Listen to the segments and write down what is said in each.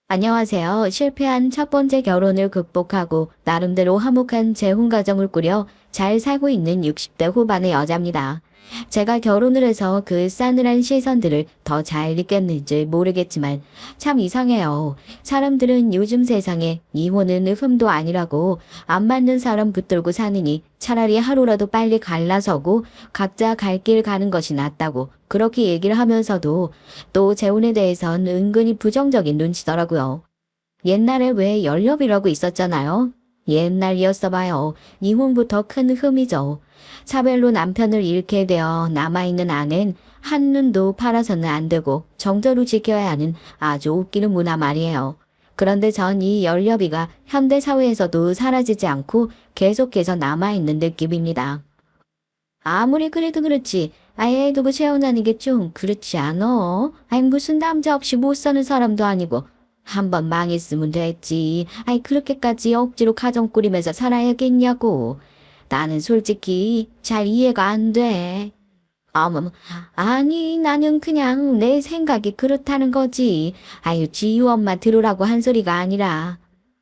안녕하세요. 실패한 첫 번째 결혼을 극복하고 나름대로 화목한 재혼 가정을 꾸려 잘 살고 있는 60대 후반의 여자입니다. 제가 결혼을 해서 그 싸늘한 시선들을 더 잘 느꼈는지 모르겠지만 참 이상해요. 사람들은 요즘 세상에 이혼은 흠도 아니라고 안 맞는 사람 붙들고 사느니 차라리 하루라도 빨리 갈라서고 각자 갈 길 가는 것이 낫다고 그렇게 얘기를 하면서도 또 재혼에 대해선 은근히 부정적인 눈치더라고요. 옛날에 왜 연렵이라고 있었잖아요. 옛날이었어 봐요. 이혼부터 큰 흠이죠. 차별로 남편을 잃게 되어 남아있는 아내는 한눈도 팔아서는 안 되고 정절로 지켜야 하는 아주 웃기는 문화 말이에요. 그런데 전 이 연렵이가 현대사회에서도 사라지지 않고 계속해서 남아있는 느낌입니다. 아무리 그래도 그렇지. 아예 두고 재혼하는 게 좀 그렇지 않어? 아이 무슨 남자 없이 못 사는 사람도 아니고 한 번 망했으면 됐지. 아이 그렇게까지 억지로 가정 꾸리면서 살아야겠냐고. 나는 솔직히 잘 이해가 안 돼. 어머, 아니 나는 그냥 내 생각이 그렇다는 거지. 아유 지유 엄마 들으라고 한 소리가 아니라.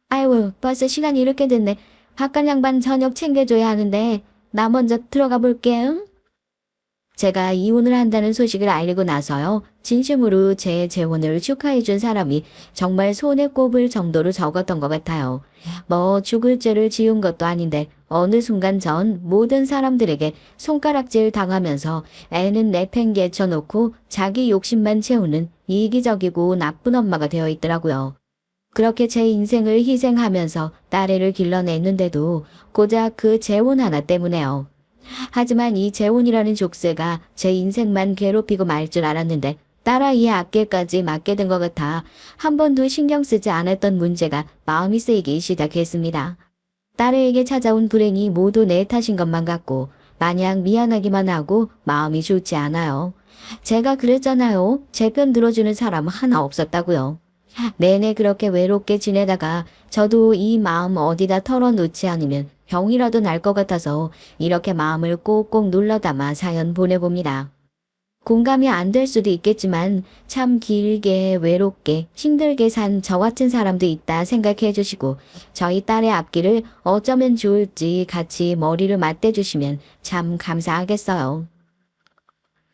아유 벌써 시간이 이렇게 됐네. 바깥 양반 저녁 챙겨줘야 하는데 나 먼저 들어가 볼게. 응? 제가 이혼을 한다는 소식을 알리고 나서요. 진심으로 제 재혼을 축하해준 사람이 정말 손에 꼽을 정도로 적었던 것 같아요. 뭐 죽을 죄를 지은 것도 아닌데 어느 순간 전 모든 사람들에게 손가락질 당하면서 애는 내팽개쳐 놓고 자기 욕심만 채우는 이기적이고 나쁜 엄마가 되어 있더라고요. 그렇게 제 인생을 희생하면서 딸애를 길러냈는데도 고작 그 재혼 하나 때문에요. 하지만 이 재혼이라는 족쇄가 제 인생만 괴롭히고 말 줄 알았는데 딸아이의 앞길까지 맞게 된 것 같아 한 번도 신경 쓰지 않았던 문제가 마음이 쓰이기 시작했습니다. 딸에게 찾아온 불행이 모두 내 탓인 것만 같고 마냥 미안하기만 하고 마음이 좋지 않아요. 제가 그랬잖아요. 제 편 들어주는 사람 하나 없었다고요. 내내 그렇게 외롭게 지내다가 저도 이 마음 어디다 털어놓지 않으면 병이라도 날 것 같아서 이렇게 마음을 꼭꼭 눌러 담아 사연 보내봅니다. 공감이 안 될 수도 있겠지만 참 길게 외롭게 힘들게 산 저 같은 사람도 있다 생각해 주시고 저희 딸의 앞길을 어쩌면 좋을지 같이 머리를 맞대주시면 참 감사하겠어요.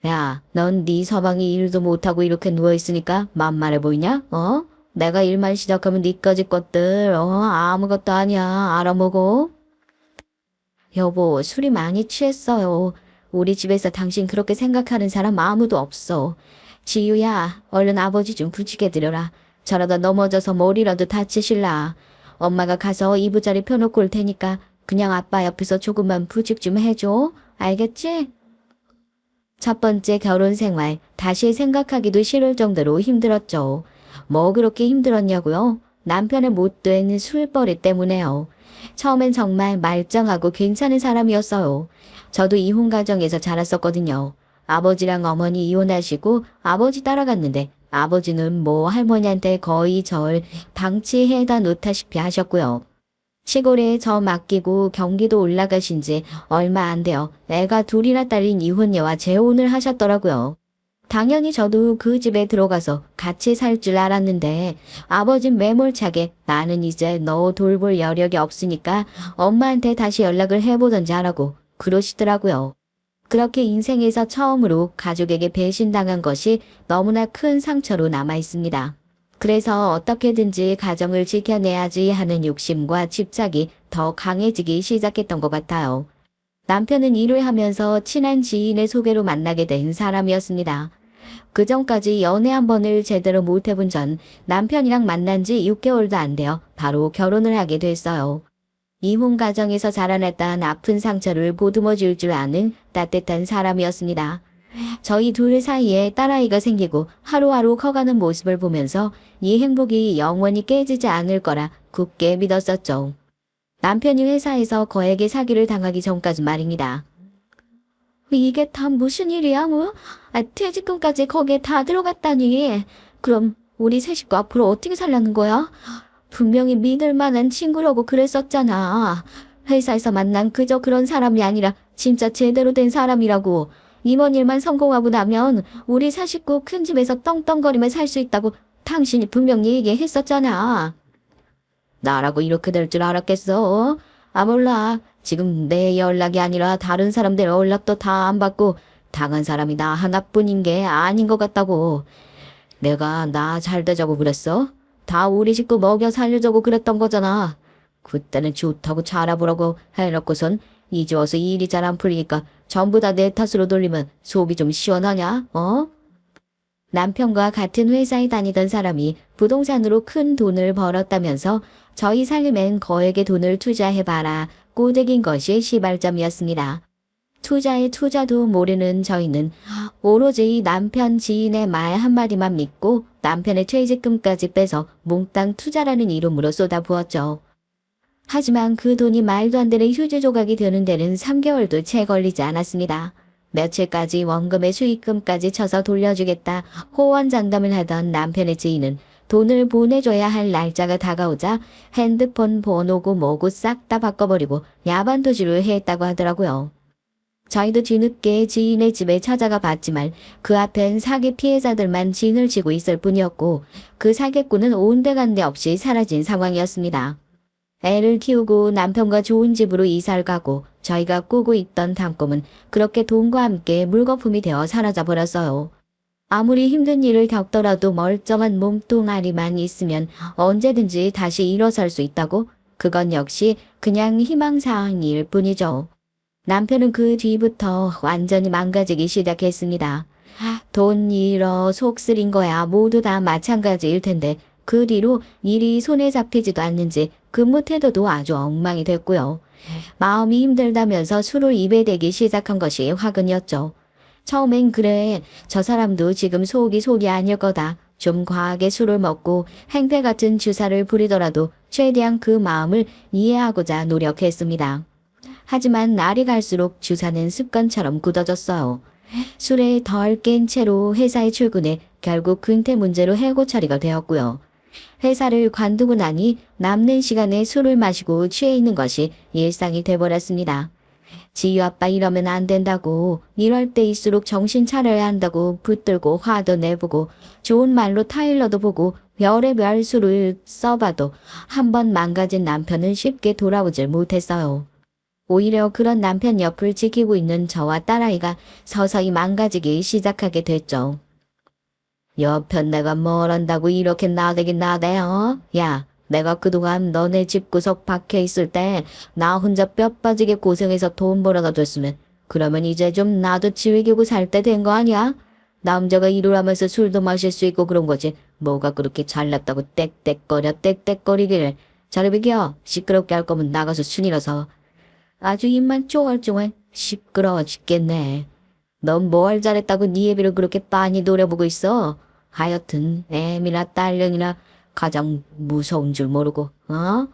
야, 넌 네 서방이 일도 못하고 이렇게 누워있으니까 만만해 보이냐? 어? 내가 일만 시작하면 니까지 것들 아무것도 아니야. 알아먹어. 여보, 술이 많이 취했어요. 우리 집에서 당신 그렇게 생각하는 사람 아무도 없어. 지유야, 얼른 아버지 좀 부축해 드려라. 저러다 넘어져서 머리라도 다치실라. 엄마가 가서 이부자리 펴놓고 올 테니까 그냥 아빠 옆에서 조금만 부축 좀 해줘. 알겠지? 첫 번째 결혼 생활, 다시 생각하기도 싫을 정도로 힘들었죠. 뭐 그렇게 힘들었냐고요? 남편의 못된 술버릇 때문에요. 처음엔 정말 말짱하고 괜찮은 사람이었어요. 저도 이혼 가정에서 자랐었거든요. 아버지랑 어머니 이혼하시고 아버지 따라갔는데 아버지는 뭐 할머니한테 거의 절 방치해다 놓다시피 하셨고요. 시골에 저 맡기고 경기도 올라가신 지 얼마 안 돼요. 애가 둘이나 딸린 이혼녀와 재혼을 하셨더라고요. 당연히 저도 그 집에 들어가서 같이 살 줄 알았는데 아버진 매몰차게 나는 이제 너 돌볼 여력이 없으니까 엄마한테 다시 연락을 해보던지 하라고 그러시더라고요. 그렇게 인생에서 처음으로 가족에게 배신당한 것이 너무나 큰 상처로 남아 있습니다. 그래서 어떻게든지 가정을 지켜내야지 하는 욕심과 집착이 더 강해지기 시작했던 것 같아요. 남편은 일을 하면서 친한 지인의 소개로 만나게 된 사람이었습니다. 그 전까지 연애 한 번을 제대로 못 해본 전 남편이랑 만난 지 6개월도 안 되어 바로 결혼을 하게 됐어요. 이혼 가정에서 자라났던 아픈 상처를 보듬어 줄 줄 아는 따뜻한 사람이었습니다. 저희 둘 사이에 딸아이가 생기고 하루하루 커가는 모습을 보면서 이 행복이 영원히 깨지지 않을 거라 굳게 믿었었죠. 남편이 회사에서 거액의 사기를 당하기 전까지 말입니다. 이게 다 무슨 일이야, 뭐? 퇴직금까지 거기에 다 들어갔다니. 그럼 우리 세 식구 앞으로 어떻게 살라는 거야? 분명히 믿을 만한 친구라고 그랬었잖아. 회사에서 만난 그저 그런 사람이 아니라 진짜 제대로 된 사람이라고. 이번 일만 성공하고 나면 우리 사 식구 큰 집에서 떵떵거리며 살 수 있다고 당신이 분명히 얘기했었잖아. 나라고 이렇게 될 줄 알았겠어? 아, 몰라. 지금 내 연락이 아니라 다른 사람들 연락도 다 안 받고 당한 사람이 나 하나뿐인 게 아닌 것 같다고. 내가 나 잘 되자고 그랬어? 다 우리 식구 먹여 살려자고 그랬던 거잖아. 그때는 좋다고 잘해보라고 해놓고선 이제 와서 일이 잘 안 풀리니까 전부 다 내 탓으로 돌리면 속이 좀 시원하냐? 어? 남편과 같은 회사에 다니던 사람이 부동산으로 큰 돈을 벌었다면서 저희 살림엔 거액의 돈을 투자해봐라 꼬드긴 것이 시발점이었습니다. 투자의 투자도 모르는 저희는 오로지 남편 지인의 말 한마디만 믿고 남편의 퇴직금까지 빼서 몽땅 투자라는 이름으로 쏟아부었죠. 하지만 그 돈이 말도 안 되는 휴지 조각이 되는 데는 3개월도 채 걸리지 않았습니다. 며칠까지 원금의 수익금까지 쳐서 돌려주겠다 호언장담을 하던 남편의 지인은 돈을 보내줘야 할 날짜가 다가오자 핸드폰 번호고 뭐고 싹 다 바꿔버리고 야반도주를 했다고 하더라고요. 저희도 뒤늦게 지인의 집에 찾아가 봤지만 그 앞엔 사기 피해자들만 진을 치고 있을 뿐이었고 그 사기꾼은 온데간데 없이 사라진 상황이었습니다. 애를 키우고 남편과 좋은 집으로 이사를 가고 저희가 꾸고 있던 단꿈은 그렇게 돈과 함께 물거품이 되어 사라져버렸어요. 아무리 힘든 일을 겪더라도 멀쩡한 몸뚱아리만 있으면 언제든지 다시 일어설 수 있다고? 그건 역시 그냥 희망사항일 뿐이죠. 남편은 그 뒤부터 완전히 망가지기 시작했습니다. 돈 잃어 속 쓰린 거야 모두 다 마찬가지일 텐데 그 뒤로 일이 손에 잡히지도 않는지 근무 태도도 아주 엉망이 됐고요. 마음이 힘들다면서 술을 입에 대기 시작한 것이 화근이었죠. 처음엔 그래 저 사람도 지금 속이 아닐 거다. 좀 과하게 술을 먹고 행패 같은 주사를 부리더라도 최대한 그 마음을 이해하고자 노력했습니다. 하지만 날이 갈수록 주사는 습관처럼 굳어졌어요. 술에 덜 깬 채로 회사에 출근해 결국 근태 문제로 해고 처리가 되었고요. 회사를 관두고 나니 남는 시간에 술을 마시고 취해 있는 것이 일상이 돼버렸습니다. 지유 아빠 이러면 안 된다고 이럴 때일수록 정신 차려야 한다고 붙들고 화도 내보고 좋은 말로 타일러도 보고 별의별 수를 써봐도 한번 망가진 남편은 쉽게 돌아오질 못했어요. 오히려 그런 남편 옆을 지키고 있는 저와 딸아이가 서서히 망가지기 시작하게 됐죠. 옆편 내가 뭘 한다고 이렇게 나대긴 나대요? 야, 내가 그동안 너네 집구석 박혀있을 때 나 혼자 뼈 빠지게 고생해서 돈 벌어다 줬으면 그러면 이제 좀 나도 지휘기고 살 때 된 거 아니야? 남자가 일을 하면서 술도 마실 수 있고 그런 거지 뭐가 그렇게 잘났다고 땡땡거리기를. 자리 비켜. 시끄럽게 할 거면 나가서 순이라서. 아주 입만 쪼글쪼글 시끄러워 죽겠네. 넌 뭘 잘했다고 네 애비를 그렇게 빤히 노려보고 있어? 하여튼 애미나 딸년이나 가장 무서운 줄 모르고 어?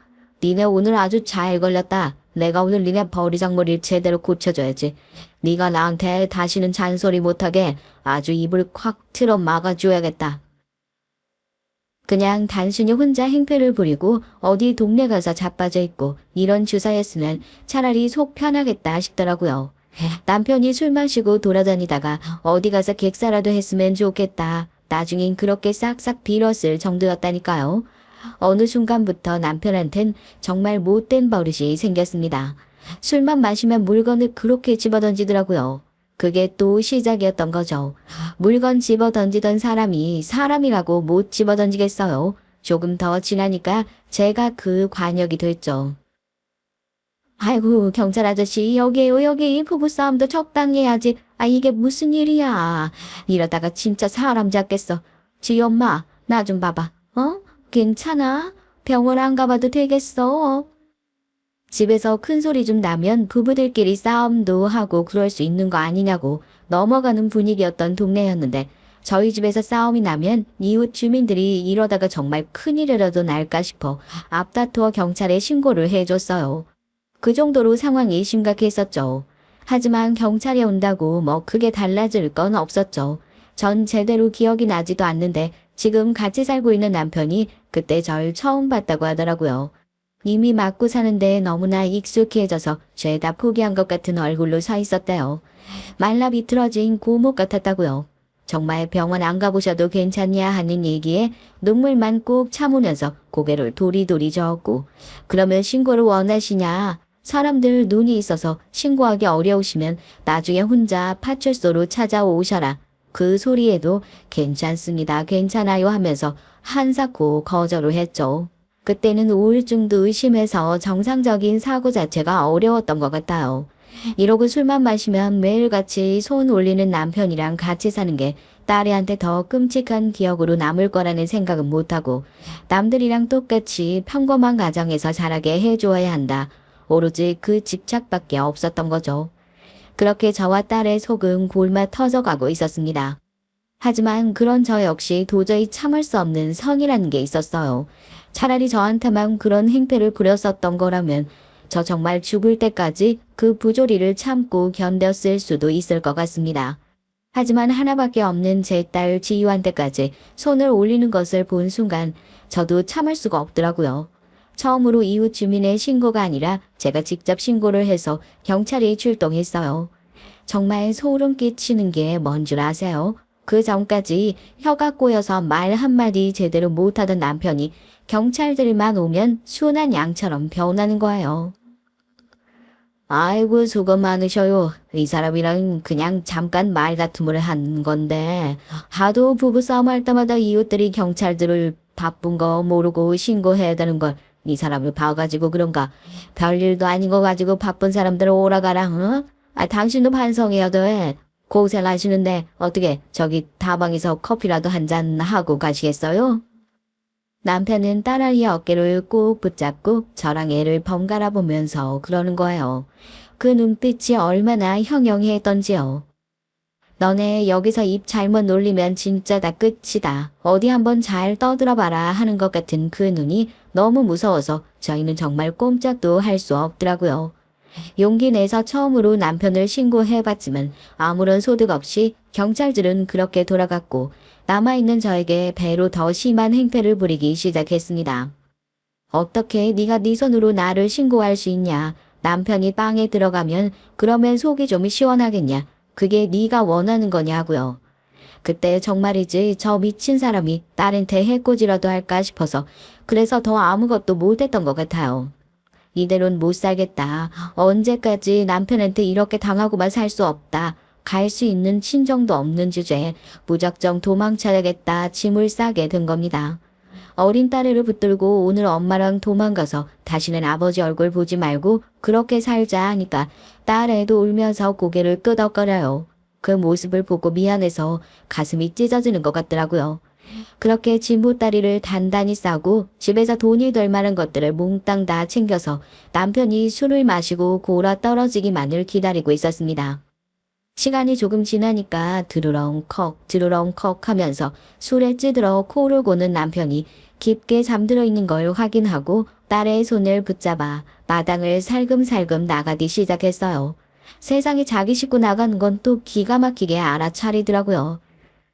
니네 오늘 아주 잘 걸렸다. 내가 오늘 니네 버리장머리를 제대로 고쳐줘야지. 네가 나한테 다시는 잔소리 못하게 아주 입을 콱 틀어 막아줘야겠다. 그냥 단순히 혼자 행패를 부리고 어디 동네 가서 자빠져 있고 이런 주사였으면 차라리 속 편하겠다 싶더라고요. 남편이 술 마시고 돌아다니다가 어디 가서 객사라도 했으면 좋겠다. 나중엔 그렇게 싹싹 빌었을 정도였다니까요. 어느 순간부터 남편한텐 정말 못된 버릇이 생겼습니다. 술만 마시면 물건을 그렇게 집어던지더라고요. 그게 또 시작이었던 거죠. 물건 집어던지던 사람이 사람이라고 못 집어던지겠어요. 조금 더 지나니까 제가 그 관역이 됐죠. 아이고 경찰 아저씨 여기에요 여기 부부싸움도 적당히 해야지. 아 이게 무슨 일이야. 이러다가 진짜 사람 잡겠어. 지희 엄마 나 좀 봐봐. 어? 괜찮아? 병원 안 가봐도 되겠어. 집에서 큰 소리 좀 나면 부부들끼리 싸움도 하고 그럴 수 있는 거 아니냐고 넘어가는 분위기였던 동네였는데 저희 집에서 싸움이 나면 이웃 주민들이 이러다가 정말 큰일이라도 날까 싶어 앞다투어 경찰에 신고를 해줬어요. 그 정도로 상황이 심각했었죠. 하지만 경찰이 온다고 뭐 크게 달라질 건 없었죠. 전 제대로 기억이 나지도 않는데 지금 같이 살고 있는 남편이 그때 절 처음 봤다고 하더라고요. 이미 맞고 사는데 너무나 익숙해져서 죄다 포기한 것 같은 얼굴로 서 있었대요. 말라 비틀어진 고목 같았다고요. 정말 병원 안 가보셔도 괜찮냐 하는 얘기에 눈물만 꾹 참으면서 고개를 도리도리 저었고, 그러면 신고를 원하시냐? 사람들 눈이 있어서 신고하기 어려우시면 나중에 혼자 파출소로 찾아오셔라. 그 소리에도 괜찮습니다, 괜찮아요 하면서 한사코 거절을 했죠. 그때는 우울증도 심해서 정상적인 사고 자체가 어려웠던 것 같아요. 이러고 술만 마시면 매일같이 손 올리는 남편이랑 같이 사는 게 딸애한테 더 끔찍한 기억으로 남을 거라는 생각은 못하고, 남들이랑 똑같이 평범한 가정에서 자라게 해줘야 한다, 오로지 그 집착밖에 없었던 거죠. 그렇게 저와 딸의 속은 골마 터져가고 있었습니다. 하지만 그런 저 역시 도저히 참을 수 없는 성이라는 게 있었어요. 차라리 저한테만 그런 행태를 부렸었던 거라면 저 정말 죽을 때까지 그 부조리를 참고 견뎠을 수도 있을 것 같습니다. 하지만 하나밖에 없는 제 딸 지유한테까지 손을 올리는 것을 본 순간 저도 참을 수가 없더라고요. 처음으로 이웃 주민의 신고가 아니라 제가 직접 신고를 해서 경찰이 출동했어요. 정말 소름 끼치는 게 뭔 줄 아세요? 그 전까지 혀가 꼬여서 말 한마디 제대로 못하던 남편이 경찰들만 오면 순한 양처럼 변하는 거예요. 아이고, 수고 많으셔요. 이 사람이랑 그냥 잠깐 말다툼을 한 건데, 하도 부부싸움 할 때마다 이웃들이 경찰들을 바쁜 거 모르고 신고해야 되는 걸 이 사람을 봐가지고 그런가. 별일도 아닌 거 가지고 바쁜 사람들 오라가라, 응? 당신도 반성해야 돼. 고생하시는데 어떻게 저기 다방에서 커피라도 한 잔 하고 가시겠어요? 남편은 딸아이의 어깨를 꼭 붙잡고 저랑 애를 번갈아 보면서 그러는 거예요. 그 눈빛이 얼마나 형형했던지요. 너네 여기서 입 잘못 놀리면 진짜 다 끝이다. 어디 한번 잘 떠들어봐라 하는 것 같은 그 눈이 너무 무서워서 저희는 정말 꼼짝도 할 수 없더라고요. 용기 내서 처음으로 남편을 신고해봤지만 아무런 소득 없이 경찰들은 그렇게 돌아갔고, 남아있는 저에게 배로 더 심한 행태를 부리기 시작했습니다. 어떻게 네가 네 손으로 나를 신고할 수 있냐? 남편이 빵에 들어가면 그러면 속이 좀 시원하겠냐? 그게 네가 원하는 거냐고요. 그때 정말이지 저 미친 사람이 딸한테 해코지라도 할까 싶어서 그래서 더 아무것도 못했던 것 같아요. 이대로는 못 살겠다. 언제까지 남편한테 이렇게 당하고만 살 수 없다. 갈 수 있는 친정도 없는 주제에 무작정 도망쳐야겠다 짐을 싸게 된 겁니다. 어린 딸애를 붙들고 오늘 엄마랑 도망가서 다시는 아버지 얼굴 보지 말고 그렇게 살자 하니까 딸애도 울면서 고개를 끄덕거려요. 그 모습을 보고 미안해서 가슴이 찢어지는 것 같더라고요. 그렇게 진보다리를 단단히 싸고 집에서 돈이 될 만한 것들을 몽땅 다 챙겨서 남편이 술을 마시고 골아 떨어지기만을 기다리고 있었습니다. 시간이 조금 지나니까 드르렁컥 하면서 술에 찌들어 코를 고는 남편이 깊게 잠들어 있는 걸 확인하고 딸의 손을 붙잡아 마당을 살금살금 나가기 시작했어요. 세상에 자기 식구 나가는 건 또 기가 막히게 알아차리더라고요.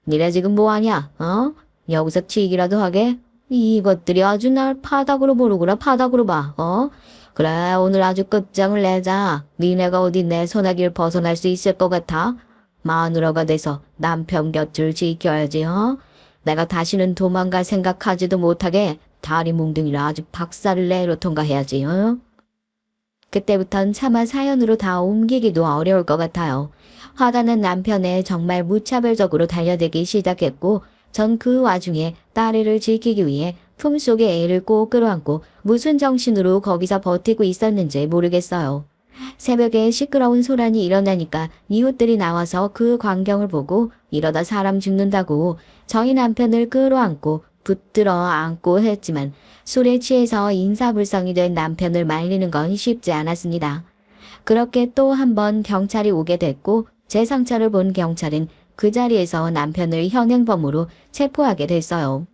니네 지금 뭐하냐? 어? 여기서 튀기라도 하게? 이것들이 아주 날 파닥으로 보는구나, 파닥으로 봐. 어? 그래, 오늘 아주 끝장을 내자. 니네가 어디 내 손아귀를 벗어날 수 있을 것 같아? 마누라가 돼서 남편 곁을 지켜야지, 어? 내가 다시는 도망갈 생각하지도 못하게 다리 몽둥이를 아주 박살을 내로 통과해야지, 어? 그때부턴 차마 사연으로 다 옮기기도 어려울 것 같아요. 화가는 남편에 정말 무차별적으로 달려들기 시작했고, 전 그 와중에 딸애를 지키기 위해 품속에 애를 꼭 끌어안고 무슨 정신으로 거기서 버티고 있었는지 모르겠어요. 새벽에 시끄러운 소란이 일어나니까 이웃들이 나와서 그 광경을 보고 이러다 사람 죽는다고 저희 남편을 끌어안고 붙들어 안고 했지만 술에 취해서 인사불성이 된 남편을 말리는 건 쉽지 않았습니다. 그렇게 또 한 번 경찰이 오게 됐고, 제 상처를 본 경찰은 그 자리에서 남편을 현행범으로 체포하게 됐어요.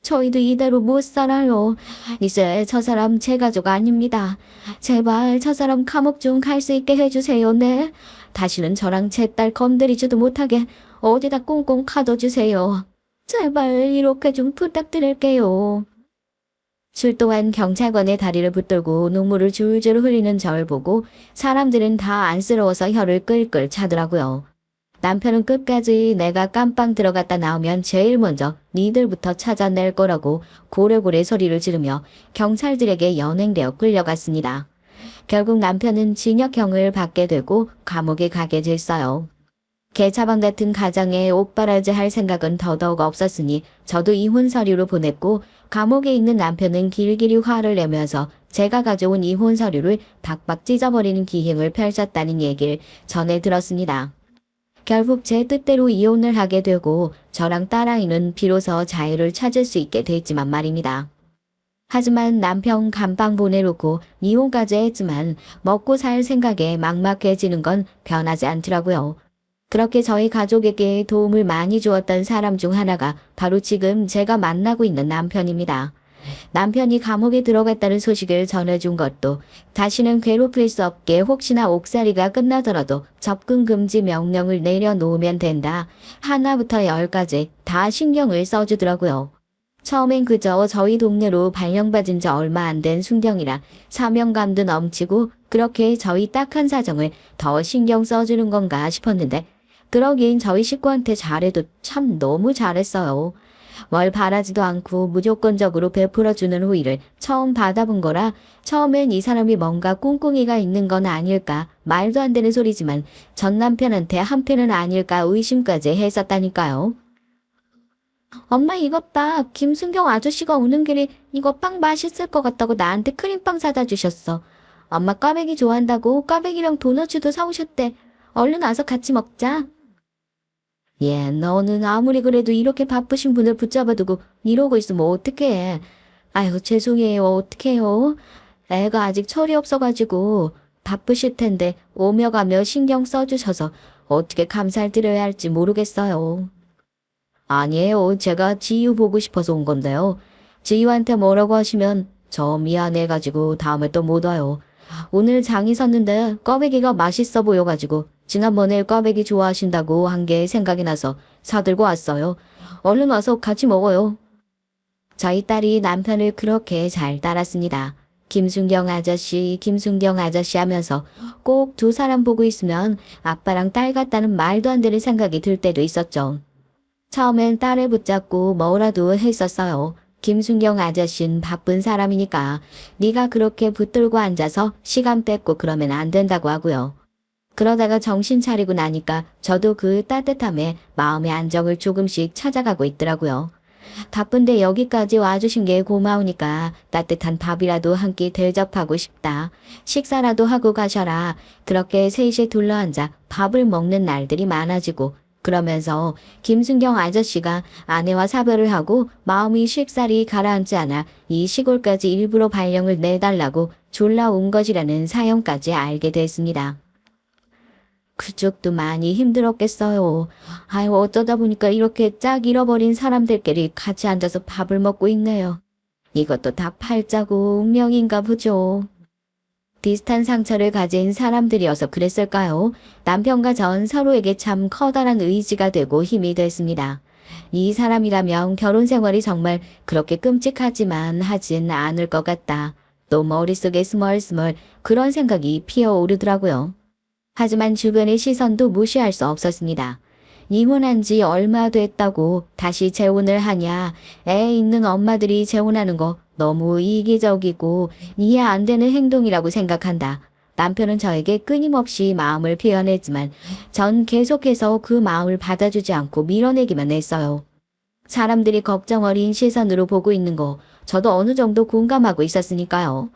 저희도 이대로 못 살아요. 이제 저 사람 제 가족 아닙니다. 제발 저 사람 감옥 좀 갈 수 있게 해주세요, 네. 다시는 저랑 제 딸 건드리지도 못하게 어디다 꽁꽁 가둬주세요. 제발 이렇게 좀 부탁드릴게요. 출동한 경찰관의 다리를 붙들고 눈물을 줄줄 흘리는 저를 보고 사람들은 다 안쓰러워서 혀를 끌끌 차더라고요. 남편은 끝까지 내가 깜빵 들어갔다 나오면 제일 먼저 니들부터 찾아낼 거라고 고래고래 소리를 지르며 경찰들에게 연행되어 끌려갔습니다. 결국 남편은 징역형을 받게 되고 감옥에 가게 됐어요. 개차방 같은 가정에 옥바라지 할 생각은 더더욱 없었으니 저도 이혼 서류로 보냈고 감옥에 있는 남편은 길길이 화를 내면서 제가 가져온 이혼 서류를 박박 찢어버리는 기행을 펼쳤다는 얘기를 전해 들었습니다. 결국 제 뜻대로 이혼을 하게 되고 저랑 딸아이는 비로소 자유를 찾을 수 있게 됐지만 말입니다. 하지만 남편 감방 보내놓고 이혼까지 했지만 먹고 살 생각에 막막해지는 건 변하지 않더라고요. 그렇게 저희 가족에게 도움을 많이 주었던 사람 중 하나가 바로 지금 제가 만나고 있는 남편입니다. 남편이 감옥에 들어갔다는 소식을 전해준 것도 다시는 괴롭힐 수 없게 혹시나 옥살이가 끝나더라도 접근 금지 명령을 내려놓으면 된다. 하나부터 열까지 다 신경을 써주더라고요. 처음엔 그저 저희 동네로 발령받은 지 얼마 안 된 순경이라 사명감도 넘치고 그렇게 저희 딱한 사정을 더 신경 써주는 건가 싶었는데 그러긴 저희 식구한테 잘해도 참 너무 잘했어요. 뭘 바라지도 않고 무조건적으로 베풀어주는 호의를 처음 받아본 거라 처음엔 이 사람이 뭔가 꿍꿍이가 있는 건 아닐까 말도 안 되는 소리지만 전 남편한테 한패는 아닐까 의심까지 했었다니까요. 엄마 이것 봐. 김순경 아저씨가 오는 길에 이거 빵 맛있을 것 같다고 나한테 크림빵 사다 주셨어. 엄마 꽈배기 좋아한다고 꽈배기랑 도너츠도 사오셨대. 얼른 와서 같이 먹자. 예, 너는 아무리 그래도 이렇게 바쁘신 분을 붙잡아두고 이러고 있으면 어떡해. 아유, 죄송해요. 어떡해요. 애가 아직 철이 없어가지고 바쁘실 텐데 오며 가며 신경 써주셔서 어떻게 감사를 드려야 할지 모르겠어요. 아니에요. 제가 지유 보고 싶어서 온 건데요. 지유한테 뭐라고 하시면 저 미안해가지고 다음에 또 못 와요. 오늘 장이 섰는데 꽈배기가 맛있어 보여가지고 지난번에 꽈배기 좋아하신다고 한 게 생각이 나서 사들고 왔어요. 얼른 와서 같이 먹어요. 저희 딸이 남편을 그렇게 잘 따랐습니다. 김순경 아저씨, 김순경 아저씨 하면서 꼭 두 사람 보고 있으면 아빠랑 딸 같다는 말도 안 되는 생각이 들 때도 있었죠. 처음엔 딸을 붙잡고 뭐라도 했었어요. 김순경 아저씨는 바쁜 사람이니까 네가 그렇게 붙들고 앉아서 시간 뺏고 그러면 안 된다고 하고요. 그러다가 정신 차리고 나니까 저도 그 따뜻함에 마음의 안정을 조금씩 찾아가고 있더라고요. 바쁜데 여기까지 와주신 게 고마우니까 따뜻한 밥이라도 한 끼 대접하고 싶다. 식사라도 하고 가셔라. 그렇게 셋이 둘러앉아 밥을 먹는 날들이 많아지고 그러면서 김순경 아저씨가 아내와 사별을 하고 마음이 쉽사리 가라앉지 않아 이 시골까지 일부러 발령을 내달라고 졸라 온 것이라는 사연까지 알게 됐습니다. 그쪽도 많이 힘들었겠어요. 아유 어쩌다 보니까 이렇게 짝 잃어버린 사람들끼리 같이 앉아서 밥을 먹고 있네요. 이것도 다 팔자고 운명인가 보죠. 비슷한 상처를 가진 사람들이어서 그랬을까요? 남편과 전 서로에게 참 커다란 의지가 되고 힘이 됐습니다. 이 사람이라면 결혼 생활이 정말 그렇게 끔찍하지만 하진 않을 것 같다. 또 머릿속에 스멀스멀 그런 생각이 피어오르더라고요. 하지만 주변의 시선도 무시할 수 없었습니다. 이혼한 지 얼마 됐다고 다시 재혼을 하냐. 애 있는 엄마들이 재혼하는 거 너무 이기적이고 이해 안 되는 행동이라고 생각한다. 남편은 저에게 끊임없이 마음을 표현했지만 전 계속해서 그 마음을 받아주지 않고 밀어내기만 했어요. 사람들이 걱정 어린 시선으로 보고 있는 거 저도 어느 정도 공감하고 있었으니까요.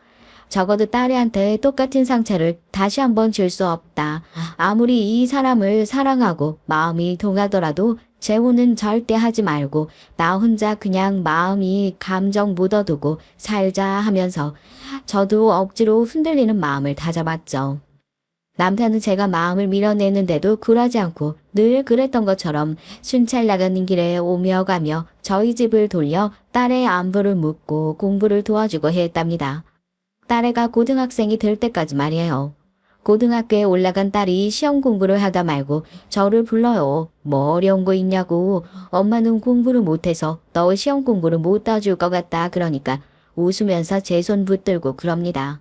적어도 딸애한테 똑같은 상처를 다시 한번 줄 수 없다. 아무리 이 사람을 사랑하고 마음이 동하더라도 재혼은 절대 하지 말고 나 혼자 그냥 마음이 감정 묻어두고 살자 하면서 저도 억지로 흔들리는 마음을 다잡았죠. 남편은 제가 마음을 밀어내는데도 굴하지 않고 늘 그랬던 것처럼 순찰 나가는 길에 오며 가며 저희 집을 돌려 딸의 안부를 묻고 공부를 도와주고 했답니다. 딸애가 고등학생이 될 때까지 말이에요. 고등학교에 올라간 딸이 시험 공부를 하다 말고 저를 불러요. 뭐 어려운 거 있냐고. 엄마는 공부를 못해서 너 시험 공부를 못 도와줄 것 같다. 그러니까 웃으면서 제 손 붙들고 그럽니다.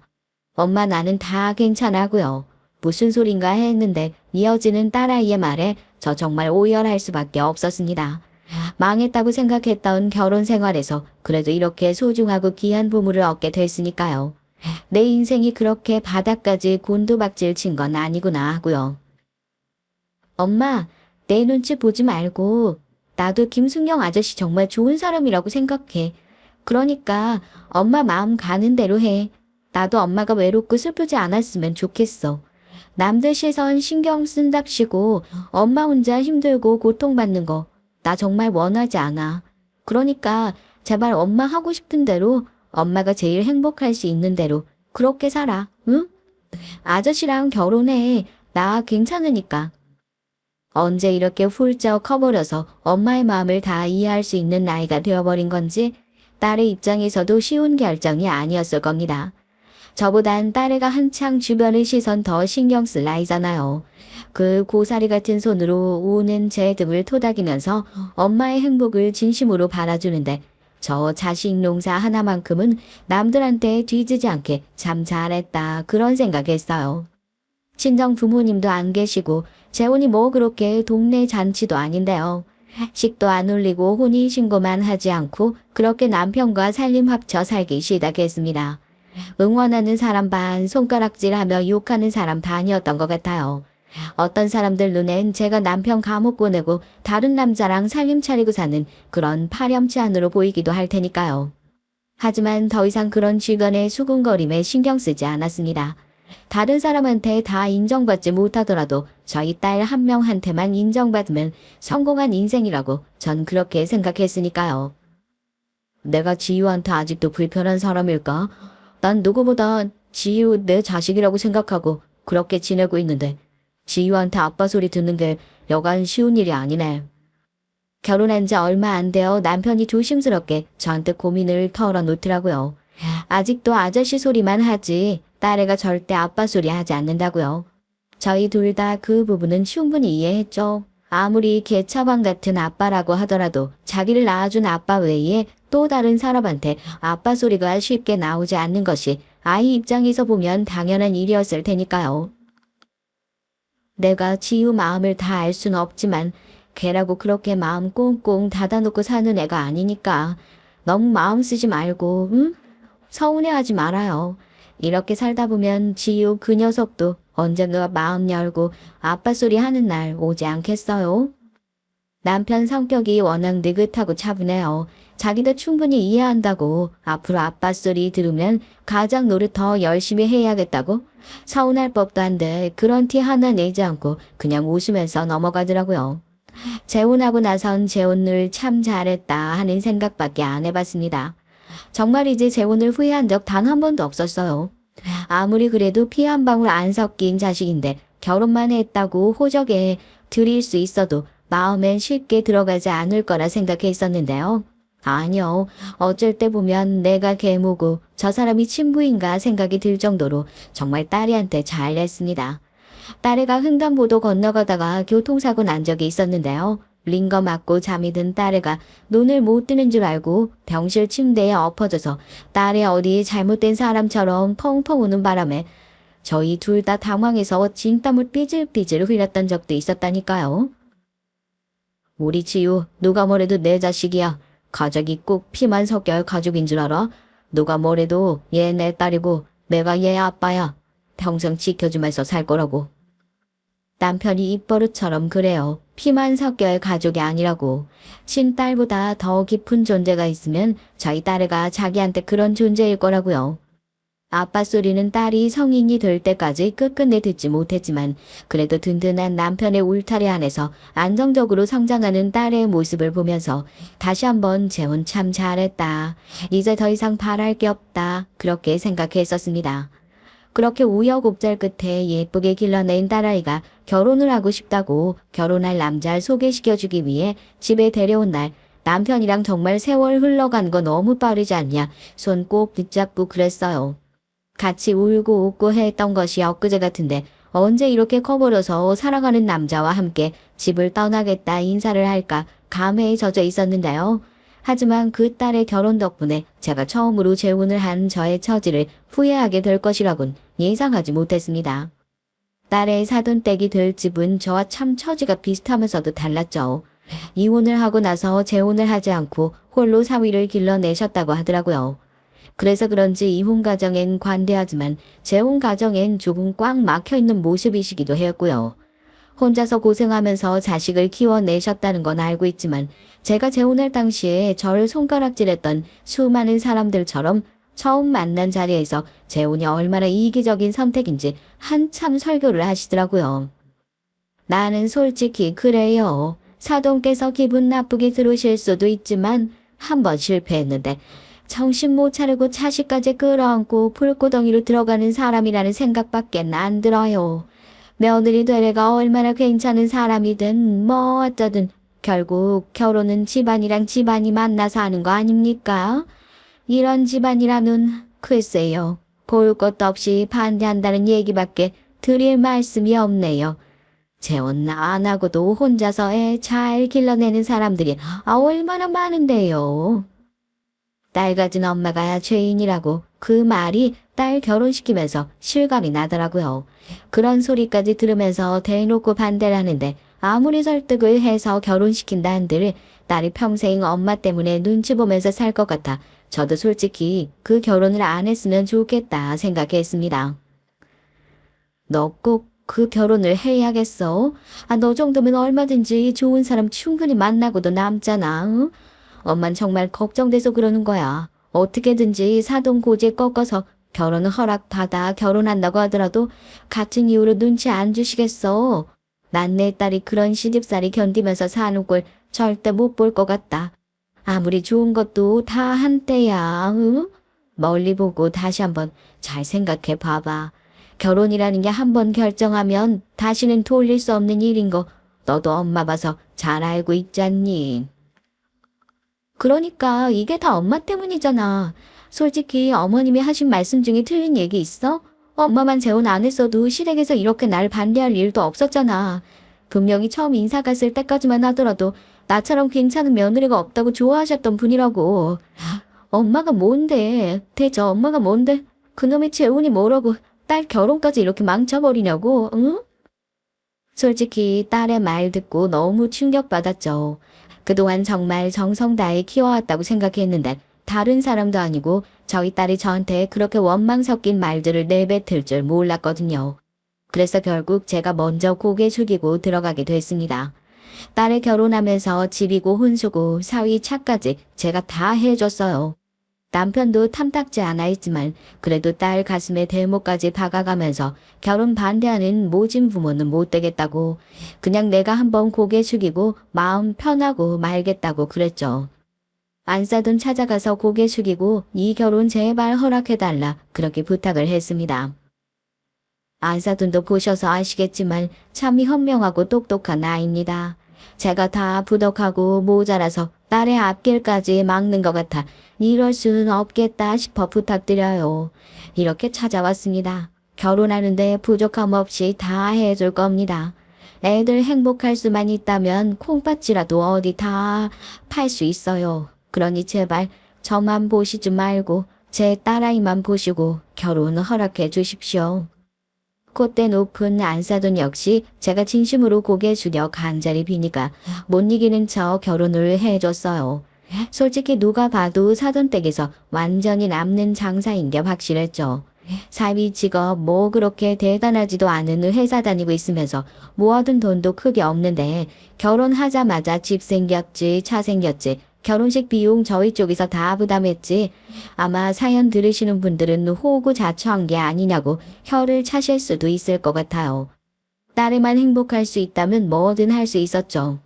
엄마 나는 다 괜찮아고요. 무슨 소린가 했는데 이어지는 딸아이의 말에 저 정말 오열할 수밖에 없었습니다. 망했다고 생각했던 결혼 생활에서 그래도 이렇게 소중하고 귀한 보물을 얻게 됐으니까요. 내 인생이 그렇게 바닥까지 곤두박질 친 건 아니구나 하고요. 엄마, 내 눈치 보지 말고 나도 김숙영 아저씨 정말 좋은 사람이라고 생각해. 그러니까 엄마 마음 가는 대로 해. 나도 엄마가 외롭고 슬프지 않았으면 좋겠어. 남들 시선 신경 쓴답시고 엄마 혼자 힘들고 고통받는 거 나 정말 원하지 않아. 그러니까 제발 엄마 하고 싶은 대로 엄마가 제일 행복할 수 있는 대로 그렇게 살아. 응? 아저씨랑 결혼해. 나 괜찮으니까. 언제 이렇게 훌쩍 커버려서 엄마의 마음을 다 이해할 수 있는 나이가 되어버린 건지 딸의 입장에서도 쉬운 결정이 아니었을 겁니다. 저보단 딸애가 한창 주변의 시선 더 신경 쓸 나이잖아요. 그 고사리 같은 손으로 우는 제 등을 토닥이면서 엄마의 행복을 진심으로 바라주는데 저 자식 농사 하나만큼은 남들한테 뒤지지 않게 참 잘했다 그런 생각했어요. 친정 부모님도 안 계시고 재혼이 뭐 그렇게 동네 잔치도 아닌데요. 식도 안 올리고 혼인신고만 하지 않고 그렇게 남편과 살림 합쳐 살기 시작했습니다. 응원하는 사람 반, 손가락질하며 욕하는 사람 반이었던 것 같아요. 어떤 사람들 눈엔 제가 남편 감옥 보내고 다른 남자랑 살림 차리고 사는 그런 파렴치한으로 보이기도 할 테니까요. 하지만 더 이상 그런 주변의 수군거림에 신경 쓰지 않았습니다. 다른 사람한테 다 인정받지 못하더라도 저희 딸 한 명한테만 인정받으면 성공한 인생이라고 전 그렇게 생각했으니까요. 내가 지유한테 아직도 불편한 사람일까? 난 누구보다 지유 내 자식이라고 생각하고 그렇게 지내고 있는데 지유한테 아빠 소리 듣는 게 여간 쉬운 일이 아니네. 결혼한 지 얼마 안 되어 남편이 조심스럽게 저한테 고민을 털어놓더라고요. 아직도 아저씨 소리만 하지 딸애가 절대 아빠 소리 하지 않는다고요. 저희 둘 다 그 부분은 충분히 이해했죠. 아무리 개차방 같은 아빠라고 하더라도 자기를 낳아준 아빠 외에 또 다른 사람한테 아빠 소리가 쉽게 나오지 않는 것이 아이 입장에서 보면 당연한 일이었을 테니까요. 내가 지유 마음을 다 알 수는 없지만 걔라고 그렇게 마음 꽁꽁 닫아놓고 사는 애가 아니니까 너무 마음 쓰지 말고 응? 서운해하지 말아요. 이렇게 살다 보면 지유 그 녀석도 언젠가 마음 열고 아빠 소리 하는 날 오지 않겠어요? 남편 성격이 워낙 느긋하고 차분해요. 자기도 충분히 이해한다고 앞으로 아빠 소리 들으면 가장 노릇 더 열심히 해야겠다고 서운할 법도 한데 그런 티 하나 내지 않고 그냥 웃으면서 넘어가더라고요. 재혼하고 나선 재혼을 참 잘했다 하는 생각밖에 안 해봤습니다. 정말이지 재혼을 후회한 적 단 한 번도 없었어요. 아무리 그래도 피 한 방울 안 섞인 자식인데 결혼만 했다고 호적에 들일 수 있어도 마음엔 쉽게 들어가지 않을 거라 생각했었는데요. 아니요. 어쩔 때 보면 내가 계모고 저 사람이 친부인가 생각이 들 정도로 정말 딸애한테 잘했습니다. 딸애가 횡단보도 건너가다가 교통사고 난 적이 있었는데요. 링거 맞고 잠이 든 딸애가 눈을 못 뜨는 줄 알고 병실 침대에 엎어져서 딸애 어디 잘못된 사람처럼 펑펑 우는 바람에 저희 둘 다 당황해서 진땀을 삐질삐질 흘렸던 적도 있었다니까요. 우리 지유 누가 뭐래도 내 자식이야. 가족이 꼭 피만 섞여야 가족인 줄 알아? 누가 뭐래도 얘 내 딸이고 내가 얘 아빠야. 평생 지켜주면서 살 거라고. 남편이 입버릇처럼 그래요. 피만 섞여야 가족이 아니라고. 친딸보다 더 깊은 존재가 있으면 저희 딸애가 자기한테 그런 존재일 거라고요. 아빠 소리는 딸이 성인이 될 때까지 끝끝내 듣지 못했지만 그래도 든든한 남편의 울타리 안에서 안정적으로 성장하는 딸의 모습을 보면서 다시 한번 재혼 참 잘했다. 이제 더 이상 바랄 게 없다. 그렇게 생각했었습니다. 그렇게 우여곡절 끝에 예쁘게 길러낸 딸아이가 결혼을 하고 싶다고 결혼할 남자를 소개시켜주기 위해 집에 데려온 날 남편이랑 정말 세월 흘러간 거 너무 빠르지 않냐 손 꼭 붙잡고 그랬어요. 같이 울고 웃고 했던 것이 엊그제 같은데 언제 이렇게 커버려서 사랑하는 남자와 함께 집을 떠나겠다 인사를 할까 감회에 젖어 있었는데요. 하지만 그 딸의 결혼 덕분에 제가 처음으로 재혼을 한 저의 처지를 후회하게 될 것이라곤 예상하지 못했습니다. 딸의 사돈댁이 될 집은 저와 참 처지가 비슷하면서도 달랐죠. 이혼을 하고 나서 재혼을 하지 않고 홀로 사위를 길러내셨다고 하더라고요. 그래서 그런지 이혼 가정엔 관대하지만 재혼 가정엔 조금 꽉 막혀있는 모습이시기도 했고요. 혼자서 고생하면서 자식을 키워내셨다는 건 알고 있지만 제가 재혼할 당시에 저를 손가락질했던 수많은 사람들처럼 처음 만난 자리에서 재혼이 얼마나 이기적인 선택인지 한참 설교를 하시더라고요. 나는 솔직히 그래요. 사돈께서 기분 나쁘게 들으실 수도 있지만 한 번 실패했는데 정신 못 차리고 차식까지 끌어안고 불구덩이로 들어가는 사람이라는 생각밖에 안 들어요. 며느리 되래가 얼마나 괜찮은 사람이든 뭐 어쩌든 결국 결혼은 집안이랑 집안이 만나서 하는 거 아닙니까? 이런 집안이라면 글쎄요. 볼 것도 없이 반대한다는 얘기밖에 드릴 말씀이 없네요. 재혼 안 하고도 혼자서 애 잘 길러내는 사람들이 얼마나 많은데요. 딸 가진 엄마가 죄인이라고 그 말이 딸 결혼시키면서 실감이 나더라고요. 그런 소리까지 들으면서 대놓고 반대를 하는데 아무리 설득을 해서 결혼시킨다 한들 딸이 평생 엄마 때문에 눈치 보면서 살 것 같아 저도 솔직히 그 결혼을 안 했으면 좋겠다 생각했습니다. 너 꼭 그 결혼을 해야겠어? 너 정도면 얼마든지 좋은 사람 충분히 만나고도 남잖아. 응? 엄만 정말 걱정돼서 그러는 거야. 어떻게든지 사돈 고지에 꺾어서 결혼을 허락받아 결혼한다고 하더라도 같은 이유로 눈치 안 주시겠어. 난 내 딸이 그런 시집살이 견디면서 사는 꼴 절대 못 볼 것 같다. 아무리 좋은 것도 다 한때야. 응? 멀리 보고 다시 한번 잘 생각해 봐봐. 결혼이라는 게 한 번 결정하면 다시는 돌릴 수 없는 일인 거 너도 엄마 봐서 잘 알고 있잖니. 그러니까 이게 다 엄마 때문이잖아. 솔직히 어머님이 하신 말씀 중에 틀린 얘기 있어? 엄마만 재혼 안 했어도 시댁에서 이렇게 날 반대할 일도 없었잖아. 분명히 처음 인사 갔을 때까지만 하더라도 나처럼 괜찮은 며느리가 없다고 좋아하셨던 분이라고. 엄마가 뭔데? 대체 엄마가 뭔데? 그놈의 재혼이 뭐라고 딸 결혼까지 이렇게 망쳐버리냐고, 응? 솔직히 딸의 말 듣고 너무 충격받았죠. 그동안 정말 정성 다해 키워왔다고 생각했는데 다른 사람도 아니고 저희 딸이 저한테 그렇게 원망 섞인 말들을 내뱉을 줄 몰랐거든요. 그래서 결국 제가 먼저 고개 숙이고 들어가게 됐습니다. 딸을 결혼하면서 집이고 혼수고 사위 차까지 제가 다 해줬어요. 남편도 탐탁지 않아 했지만 그래도 딸 가슴에 대못까지 박아가면서 결혼 반대하는 모진 부모는 못 되겠다고 그냥 내가 한번 고개 숙이고 마음 편하고 말겠다고 그랬죠. 안사돈 찾아가서 고개 숙이고 이 결혼 제발 허락해달라 그렇게 부탁을 했습니다. 안사돈도 보셔서 아시겠지만 참 현명하고 똑똑한 아이입니다. 제가 다 부덕하고 모자라서 딸의 앞길까지 막는 것 같아 이럴 수는 없겠다 싶어 부탁드려요. 이렇게 찾아왔습니다. 결혼하는데 부족함 없이 다 해줄 겁니다. 애들 행복할 수만 있다면 콩팥이라도 어디 다 팔 수 있어요. 그러니 제발 저만 보시지 말고 제 딸아이만 보시고 결혼 허락해 주십시오. 콧대 높은 안사돈 역시 제가 진심으로 고개 숙여 간절히 비니까 못 이기는 척 결혼을 해줬어요. 솔직히 누가 봐도 사돈댁에서 완전히 남는 장사인 게 확실했죠. 사위 직업 뭐 그렇게 대단하지도 않은 회사 다니고 있으면서 모아둔 돈도 크게 없는데 결혼하자마자 집 생겼지 차 생겼지 결혼식 비용 저희 쪽에서 다 부담했지. 아마 사연 들으시는 분들은 호구자처한 게 아니냐고 혀를 차실 수도 있을 것 같아요. 딸에만 행복할 수 있다면 뭐든 할 수 있었죠.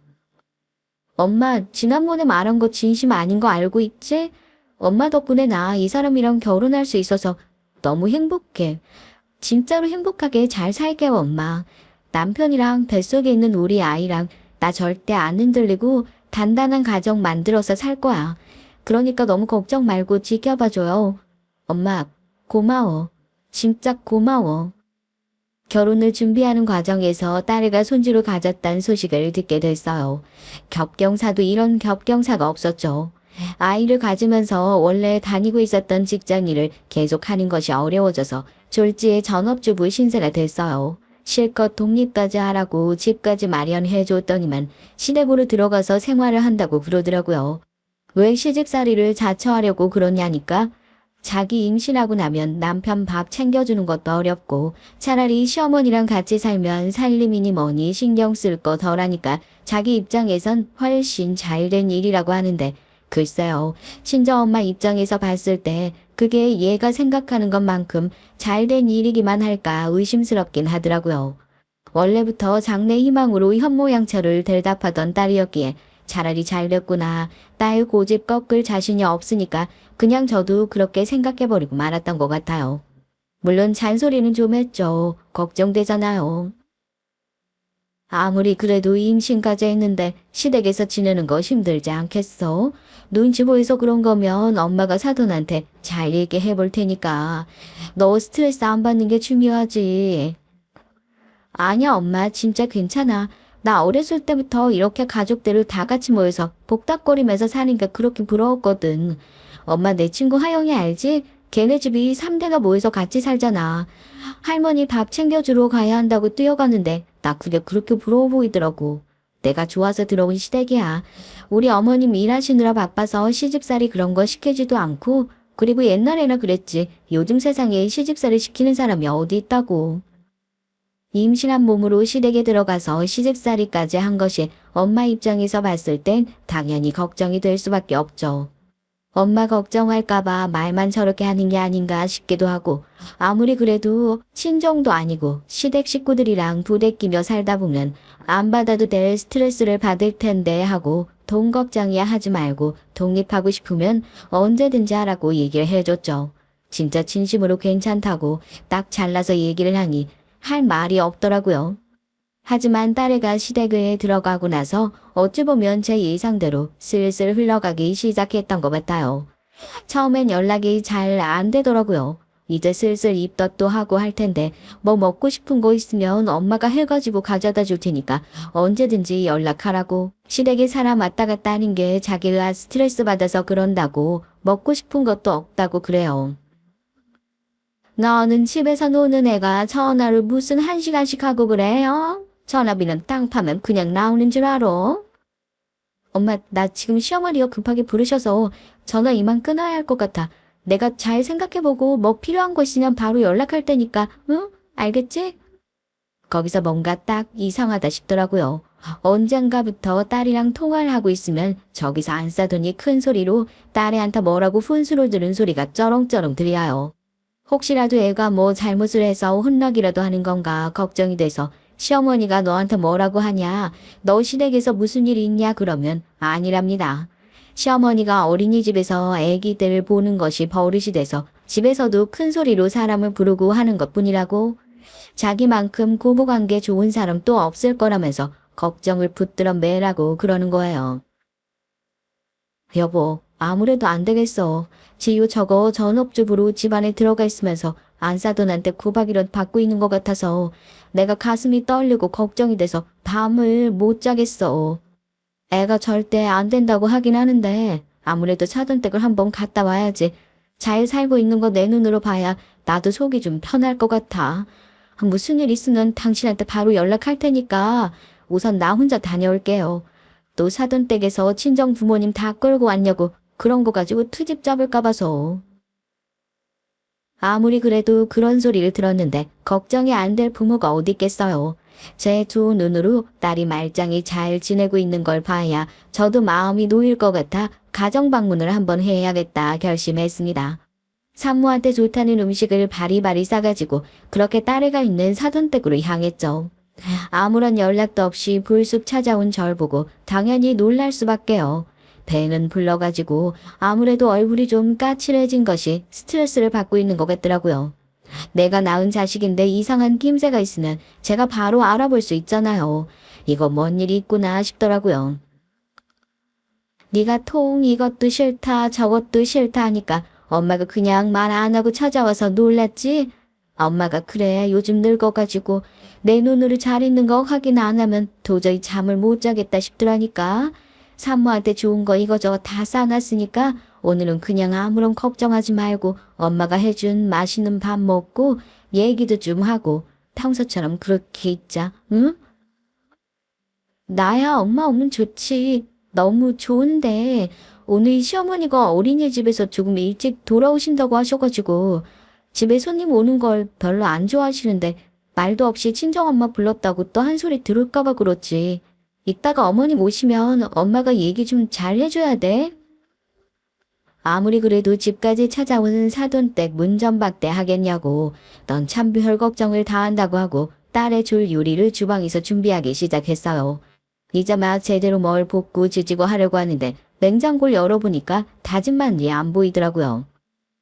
엄마, 지난번에 말한 거 진심 아닌 거 알고 있지? 엄마 덕분에 나 이 사람이랑 결혼할 수 있어서 너무 행복해. 진짜로 행복하게 잘 살게요, 엄마. 남편이랑 뱃속에 있는 우리 아이랑 나 절대 안 흔들리고 단단한 가정 만들어서 살 거야. 그러니까 너무 걱정 말고 지켜봐줘요. 엄마, 고마워. 진짜 고마워. 결혼을 준비하는 과정에서 딸애가 손주를 가졌다는 소식을 듣게 됐어요. 겹경사도 이런 겹경사가 없었죠. 아이를 가지면서 원래 다니고 있었던 직장 일을 계속하는 것이 어려워져서 졸지에 전업주부 신세가 됐어요. 실컷 독립까지 하라고 집까지 마련해 줬더니만 시댁으로 들어가서 생활을 한다고 그러더라고요. 왜 시집살이를 자처하려고 그러냐니까 자기 임신하고 나면 남편 밥 챙겨주는 것도 어렵고 차라리 시어머니랑 같이 살면 살림이니 뭐니 신경 쓸 거 덜하니까 자기 입장에선 훨씬 잘된 일이라고 하는데 글쎄요. 친정엄마 입장에서 봤을 때 그게 얘가 생각하는 것만큼 잘된 일이기만 할까 의심스럽긴 하더라고요. 원래부터 장래 희망으로 현모양처를 대답하던 딸이었기에 차라리 잘됐구나. 딸 고집 꺾을 자신이 없으니까 그냥 저도 그렇게 생각해버리고 말았던 것 같아요. 물론 잔소리는 좀 했죠. 걱정되잖아요. 아무리 그래도 임신까지 했는데 시댁에서 지내는 거 힘들지 않겠어? 눈치 보여서 그런 거면 엄마가 사돈한테 잘 얘기해 볼 테니까. 너 스트레스 안 받는 게 중요하지. 아니야, 엄마. 진짜 괜찮아. 나 어렸을 때부터 이렇게 가족들을 다 같이 모여서 복닥거리면서 사는 게 그렇게 부러웠거든. 엄마 내 친구 하영이 알지? 걔네 집이 3대가 모여서 같이 살잖아. 할머니 밥 챙겨주러 가야 한다고 뛰어가는데 나 그게 그렇게 부러워 보이더라고. 내가 좋아서 들어온 시댁이야. 우리 어머님 일하시느라 바빠서 시집살이 그런 거 시키지도 않고 그리고 옛날에나 그랬지. 요즘 세상에 시집살이 시키는 사람이 어디 있다고. 임신한 몸으로 시댁에 들어가서 시집살이까지 한 것이 엄마 입장에서 봤을 땐 당연히 걱정이 될 수밖에 없죠. 엄마 걱정할까봐 말만 저렇게 하는 게 아닌가 싶기도 하고 아무리 그래도 친정도 아니고 시댁 식구들이랑 부대끼며 살다 보면 안 받아도 될 스트레스를 받을 텐데 하고 돈 걱정이야 하지 말고 독립하고 싶으면 언제든지 하라고 얘기를 해줬죠. 진짜 진심으로 괜찮다고 딱 잘라서 얘기를 하니 할 말이 없더라고요. 하지만 딸애가 시댁에 들어가고 나서 어찌 보면 제 예상대로 슬슬 흘러가기 시작했던 것 같아요. 처음엔 연락이 잘 안 되더라고요. 이제 슬슬 입덧도 하고 할 텐데 뭐 먹고 싶은 거 있으면 엄마가 해가지고 가져다 줄 테니까 언제든지 연락하라고. 시댁에 사람 왔다 갔다 하는 게 자기가 스트레스 받아서 그런다고 먹고 싶은 것도 없다고 그래요. 너는 집에서 노는 애가 전화를 무슨 1시간씩 하고 그래요? 전화비는 땅 파면 그냥 나오는 줄 알아? 엄마, 나 지금 시어머니가 급하게 부르셔서 전화 이만 끊어야 할 것 같아. 내가 잘 생각해보고 뭐 필요한 거 있으면 바로 연락할 테니까, 응? 알겠지? 거기서 뭔가 딱 이상하다 싶더라고요. 언젠가부터 딸이랑 통화를 하고 있으면 저기서 안 싸더니 큰 소리로 딸애한테 뭐라고 훈수로 들은 소리가 쩌렁쩌렁 들려요. 혹시라도 애가 뭐 잘못을 해서 혼나기라도 하는 건가 걱정이 돼서 시어머니가 너한테 뭐라고 하냐, 너 시댁에서 무슨 일이 있냐 그러면 아니랍니다. 시어머니가 어린이집에서 애기들 보는 것이 버릇이 돼서 집에서도 큰 소리로 사람을 부르고 하는 것뿐이라고. 자기만큼 고부관계 좋은 사람 또 없을 거라면서 걱정을 붙들어 매라고 그러는 거예요. 여보, 아무래도 안 되겠어. 지유 저거 전업주부로 집안에 들어가 있으면서 안사돈한테 구박이라도 받고 있는 것 같아서 내가 가슴이 떨리고 걱정이 돼서 밤을 못 자겠어. 애가 절대 안 된다고 하긴 하는데 아무래도 사돈댁을 한번 갔다 와야지. 잘 살고 있는 거 내 눈으로 봐야 나도 속이 좀 편할 것 같아. 무슨 일 있으면 당신한테 바로 연락할 테니까 우선 나 혼자 다녀올게요. 또 사돈댁에서 친정 부모님 다 끌고 왔냐고 그런 거 가지고 트집 잡을까 봐서. 아무리 그래도 그런 소리를 들었는데 걱정이 안 될 부모가 어디 있겠어요. 제 두 눈으로 딸이 말짱히 잘 지내고 있는 걸 봐야 저도 마음이 놓일 것 같아 가정 방문을 한번 해야겠다 결심했습니다. 산모한테 좋다는 음식을 바리바리 싸가지고 그렇게 딸애가 있는 사돈댁으로 향했죠. 아무런 연락도 없이 불쑥 찾아온 절 보고 당연히 놀랄 수밖에요. 배는 불러가지고 아무래도 얼굴이 좀 까칠해진 것이 스트레스를 받고 있는 것 같더라고요. 내가 낳은 자식인데 이상한 낌새가 있으면 제가 바로 알아볼 수 있잖아요. 이거 뭔 일이 있구나 싶더라고요. 네가 통 이것도 싫다 저것도 싫다 하니까 엄마가 그냥 말 안 하고 찾아와서 놀랐지? 엄마가 그래 요즘 늙어가지고 내 눈으로 잘 있는 거 확인 안 하면 도저히 잠을 못 자겠다 싶더라니까. 산모한테 좋은 거 이거저거 다 싸놨으니까 오늘은 그냥 아무런 걱정하지 말고 엄마가 해준 맛있는 밥 먹고 얘기도 좀 하고 평소처럼 그렇게 있자, 응? 나야 엄마 오면 좋지. 너무 좋은데 오늘 시어머니가 어린이집에서 조금 일찍 돌아오신다고 하셔가지고 집에 손님 오는 걸 별로 안 좋아하시는데 말도 없이 친정엄마 불렀다고 또 한 소리 들을까봐 그렇지. 이따가 어머님 오시면 엄마가 얘기 좀 잘 해줘야 돼. 아무리 그래도 집까지 찾아오는 사돈댁 문전박대 하겠냐고. 넌 참 별 걱정을 다 한다고 하고 딸의 줄 요리를 주방에서 준비하기 시작했어요. 이제막 제대로 뭘 볶고 지지고 하려고 하는데 냉장고를 열어보니까 다진 마늘이 안 보이더라고요.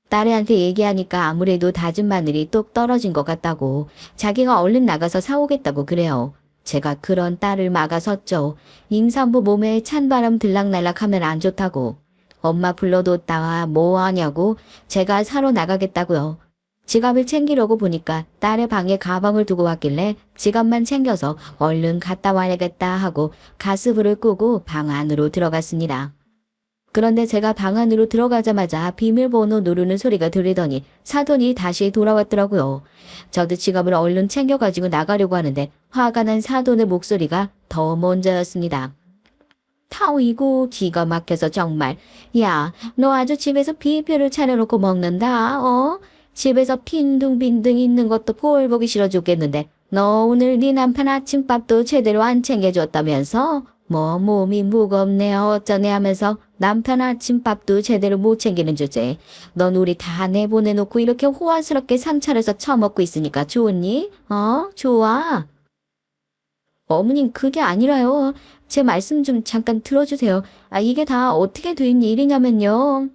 딸애한테 얘기하니까 아무래도 다진 마늘이 뚝 떨어진 것 같다고 자기가 얼른 나가서 사오겠다고 그래요. 제가 그런 딸을 막아섰죠. 임산부 몸에 찬바람 들락날락하면 안 좋다고. 엄마 불러뒀다가 뭐 하냐고 제가 사러 나가겠다고요. 지갑을 챙기려고 보니까 딸의 방에 가방을 두고 왔길래 지갑만 챙겨서 얼른 갔다 와야겠다 하고 가스불을 끄고 방 안으로 들어갔습니다. 그런데 제가 방 안으로 들어가자마자 비밀번호 누르는 소리가 들리더니 사돈이 다시 돌아왔더라고요. 저도 지갑을 얼른 챙겨가지고 나가려고 하는데 화가 난 사돈의 목소리가 더 먼저였습니다. 타오이고 기가 막혀서 정말. 야, 너 아주 집에서 비표를 차려놓고 먹는다, 어? 집에서 빈둥빈둥 있는 것도 꼴 보기 싫어 죽겠는데 너 오늘 네 남편 아침밥도 제대로 안 챙겨줬다면서? 뭐 몸이 무겁네 어쩌네 하면서 남편 아침밥도 제대로 못 챙기는 주제에 넌 우리 다 내보내놓고 이렇게 호화스럽게 상차려서 처먹고 있으니까 좋니? 어? 좋아. 어머님 그게 아니라요. 제 말씀 좀 잠깐 들어주세요. 이게 다 어떻게 된 일이냐면요.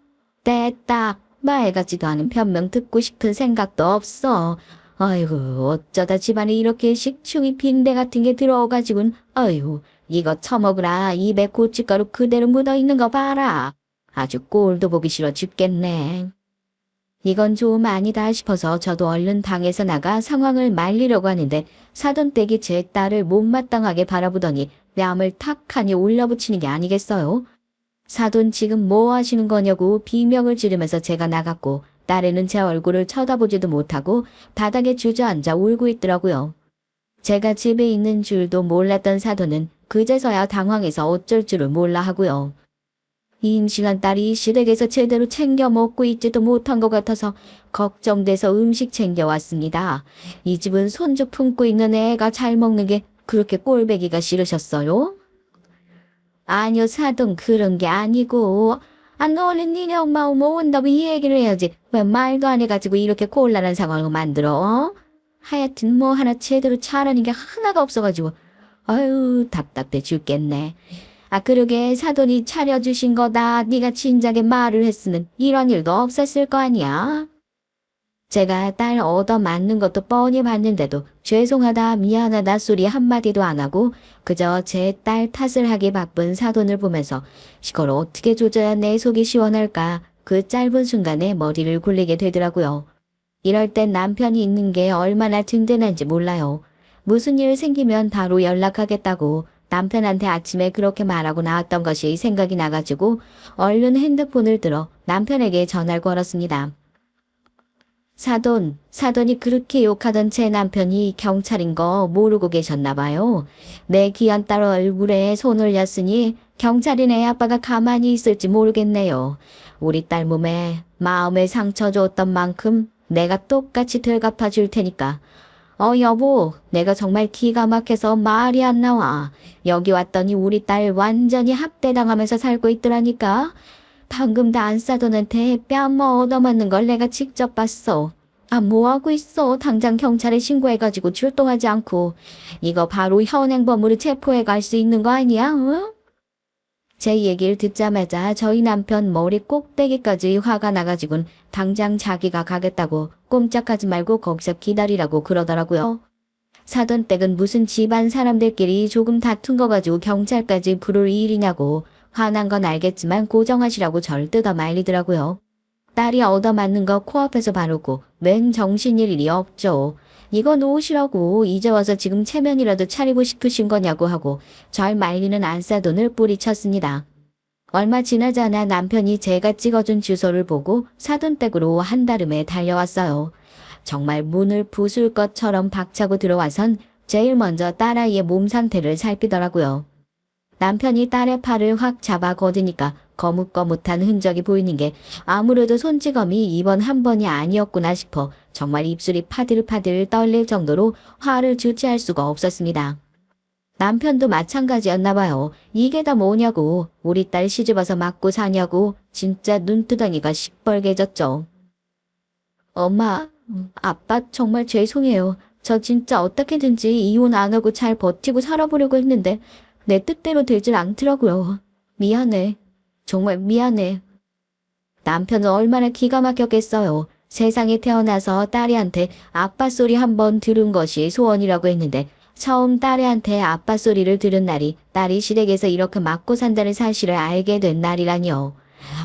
떼딱 말 같지도 않은 변명 듣고 싶은 생각도 없어. 아이고 어쩌다 집안에 이렇게 식충이 빈대 같은 게 들어와가지고는 아이고 이거 처먹으라 입에 고춧가루 그대로 묻어있는 거 봐라. 아주 꼴도 보기 싫어 죽겠네. 이건 좀 아니다 싶어서 저도 얼른 방에서 나가 상황을 말리려고 하는데 사돈댁이 제 딸을 못마땅하게 바라보더니 뺨을 탁하니 올려붙이는 게 아니겠어요? 사돈 지금 뭐 하시는 거냐고 비명을 지르면서 제가 나갔고 딸애는 제 얼굴을 쳐다보지도 못하고 바닥에 주저앉아 울고 있더라고요. 제가 집에 있는 줄도 몰랐던 사돈은 그제서야 당황해서 어쩔 줄을 몰라 하고요. 임신한 딸이 시댁에서 제대로 챙겨 먹고 있지도 못한 것 같아서 걱정돼서 음식 챙겨왔습니다. 이 집은 손주 품고 있는 애가 잘 먹는 게 그렇게 꼴배기가 싫으셨어요? 아니요, 사돈 그런 게 아니고. 너 얼른 니네 엄마 온다고 이 얘기를 해야지. 왜 말도 안 해가지고 이렇게 곤란한 상황을 만들어? 어? 하여튼 뭐 하나 제대로 잘하는 게 하나가 없어가지고. 아유 답답해 죽겠네. 그러게 사돈이 차려주신 거다. 네가 진작에 말을 했으면 이런 일도 없었을 거 아니야. 제가 딸 얻어맞는 것도 뻔히 봤는데도 죄송하다 미안하다 소리 한마디도 안 하고 그저 제 딸 탓을 하기 바쁜 사돈을 보면서 이걸 어떻게 조져야 내 속이 시원할까 그 짧은 순간에 머리를 굴리게 되더라고요. 이럴 땐 남편이 있는 게 얼마나 든든한지 몰라요. 무슨 일 생기면 바로 연락하겠다고 남편한테 아침에 그렇게 말하고 나왔던 것이 생각이 나가지고 얼른 핸드폰을 들어 남편에게 전화를 걸었습니다. 사돈이 그렇게 욕하던 제 남편이 경찰인 거 모르고 계셨나 봐요. 내 귀한 딸 얼굴에 손 올렸으니 경찰인 애 아빠가 가만히 있을지 모르겠네요. 우리 딸 몸에 마음에 상처 줬던 만큼 내가 똑같이 되갚아 줄 테니까. 여보, 내가 정말 기가 막혀서 말이 안 나와. 여기 왔더니 우리 딸 완전히 학대당하면서 살고 있더라니까. 방금 다 안사돈한테 뺨 얻어맞는 걸 내가 직접 봤어. 뭐하고 있어? 당장 경찰에 신고해가지고 출동하지 않고. 이거 바로 현행범으로 체포해 갈 수 있는 거 아니야? 응? 제 얘기를 듣자마자 저희 남편 머리 꼭대기까지 화가 나가지고는 당장 자기가 가겠다고 꼼짝하지 말고 거기서 기다리라고 그러더라고요. 사돈댁은 무슨 집안 사람들끼리 조금 다툰 거 가지고 경찰까지 부를 일이냐고 화난 건 알겠지만 고정하시라고 절 뜯어 말리더라고요. 딸이 얻어맞는 거 코앞에서 바르고 웬 정신일 일이 없죠. 이거 놓으시라고 이제 와서 지금 체면이라도 차리고 싶으신 거냐고 하고 절 말리는 안사돈을 뿌리쳤습니다. 얼마 지나지 않아 남편이 제가 찍어준 주소를 보고 사돈댁으로 한달음에 달려왔어요. 정말 문을 부술 것처럼 박차고 들어와선 제일 먼저 딸아이의 몸 상태를 살피더라고요. 남편이 딸의 팔을 확 잡아 걷으니까 거뭇거뭇한 흔적이 보이는 게 아무래도 손찌검이 이번 한 번이 아니었구나 싶어 정말 입술이 파들파들 떨릴 정도로 화를 주체할 수가 없었습니다. 남편도 마찬가지였나 봐요. 이게 다 뭐냐고, 우리 딸 시집와서 맞고 사냐고, 진짜 눈두덩이가 시뻘개졌죠. 엄마, 아빠 정말 죄송해요. 저 진짜 어떻게든지 이혼 안 하고 잘 버티고 살아보려고 했는데 내 뜻대로 되질 않더라고요. 미안해. 정말 미안해. 남편은 얼마나 기가 막혔겠어요. 세상에 태어나서 딸이한테 아빠 소리 한 번 들은 것이 소원이라고 했는데 처음 딸애한테 아빠 소리를 들은 날이 딸이 시댁에서 이렇게 맞고 산다는 사실을 알게 된 날이라니요.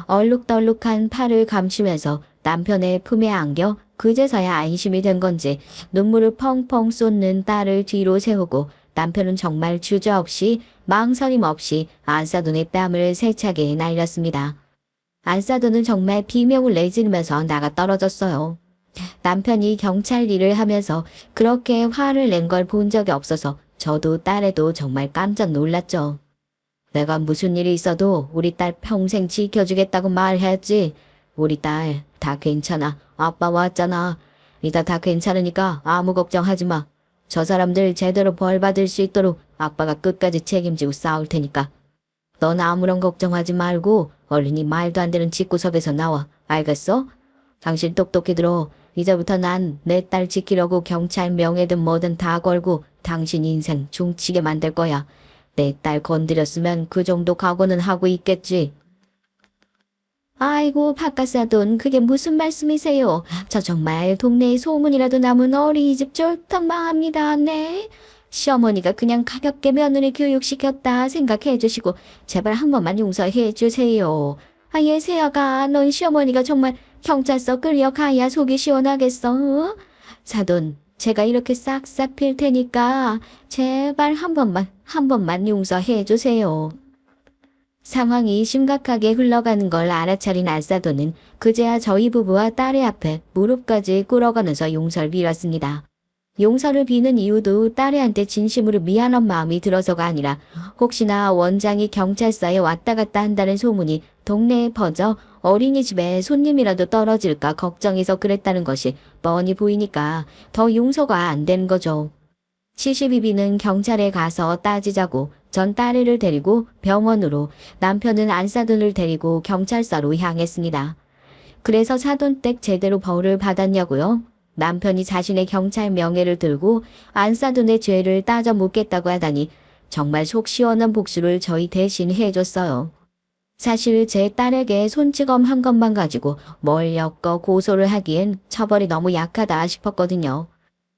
얼룩덜룩한 팔을 감추면서 남편의 품에 안겨 그제서야 안심이 된 건지 눈물을 펑펑 쏟는 딸을 뒤로 세우고 남편은 정말 주저없이 망설임 없이 안사돈의 뺨을 세차게 날렸습니다. 안사돈은 정말 비명을 내지르면서 나가 떨어졌어요. 남편이 경찰 일을 하면서 그렇게 화를 낸 걸 본 적이 없어서 저도 딸애도 정말 깜짝 놀랐죠. 내가 무슨 일이 있어도 우리 딸 평생 지켜주겠다고 말했지. 우리 딸 다 괜찮아. 아빠 왔잖아. 이따 다 괜찮으니까 아무 걱정하지 마. 저 사람들 제대로 벌 받을 수 있도록 아빠가 끝까지 책임지고 싸울 테니까. 넌 아무런 걱정하지 말고 얼른 이 말도 안 되는 집구석에서 나와. 알겠어? 당신 똑똑히 들어. 이제부터 난 내 딸 지키려고 경찰 명예든 뭐든 다 걸고 당신 인생 종치게 만들 거야. 내 딸 건드렸으면 그 정도 각오는 하고 있겠지. 아이고 바깥사돈 그게 무슨 말씀이세요. 저 정말 동네에 소문이라도 남은 어린이집 쫄딱 망합니다. 네. 시어머니가 그냥 가볍게 며느리 교육시켰다 생각해 주시고 제발 한 번만 용서해 주세요. 아예 세아가 넌 시어머니가 정말 경찰서 끌려가야 속이 시원하겠어. 사돈 제가 이렇게 싹싹 필 테니까 제발 한 번만 용서해 주세요. 상황이 심각하게 흘러가는 걸 알아차린 안사돈은 그제야 저희 부부와 딸의 앞에 무릎까지 꿇어가면서 용서를 빌었습니다. 용서를 비는 이유도 딸애한테 진심으로 미안한 마음이 들어서가 아니라 혹시나 원장이 경찰서에 왔다 갔다 한다는 소문이 동네에 퍼져 어린이집에 손님이라도 떨어질까 걱정해서 그랬다는 것이 뻔히 보이니까 더 용서가 안 되는 거죠. 시시비비는 경찰에 가서 따지자고 전 딸애를 데리고 병원으로 남편은 안사돈을 데리고 경찰서로 향했습니다. 그래서 사돈댁 제대로 벌을 받았냐고요? 남편이 자신의 경찰 명예를 들고 안사돈의 죄를 따져 묻겠다고 하다니 정말 속 시원한 복수를 저희 대신 해줬어요. 사실 제 딸에게 손찌검 한 것만 가지고 뭘 엮어 고소를 하기엔 처벌이 너무 약하다 싶었거든요.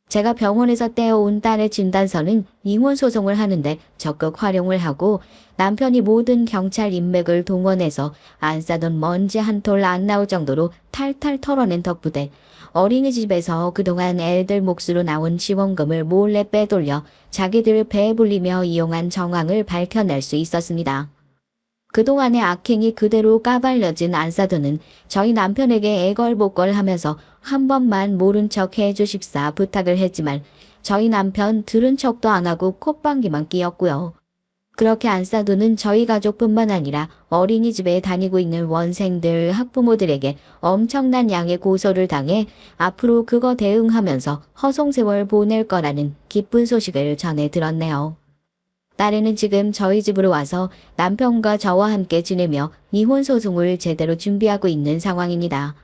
제가 병원에서 떼어온 딸의 진단서는 이혼 소송을 하는데 적극 활용을 하고 남편이 모든 경찰 인맥을 동원해서 안사돈 먼지 한 톨 안 나올 정도로 탈탈 털어낸 덕분에 어린이집에서 그동안 애들 몫으로 나온 지원금을 몰래 빼돌려 자기들 배불리며 이용한 정황을 밝혀낼 수 있었습니다. 그동안의 악행이 그대로 까발려진 안사돈은 저희 남편에게 애걸복걸하면서 한 번만 모른 척 해주십사 부탁을 했지만 저희 남편 들은 척도 안 하고 콧방귀만 뀌었고요. 그렇게 안사돈은 저희 가족뿐만 아니라 어린이집에 다니고 있는 원생들, 학부모들에게 엄청난 양의 고소를 당해 앞으로 그거 대응하면서 허송세월 보낼 거라는 기쁜 소식을 전해 들었네요. 딸애는 지금 저희 집으로 와서 남편과 저와 함께 지내며 이혼 소송을 제대로 준비하고 있는 상황입니다.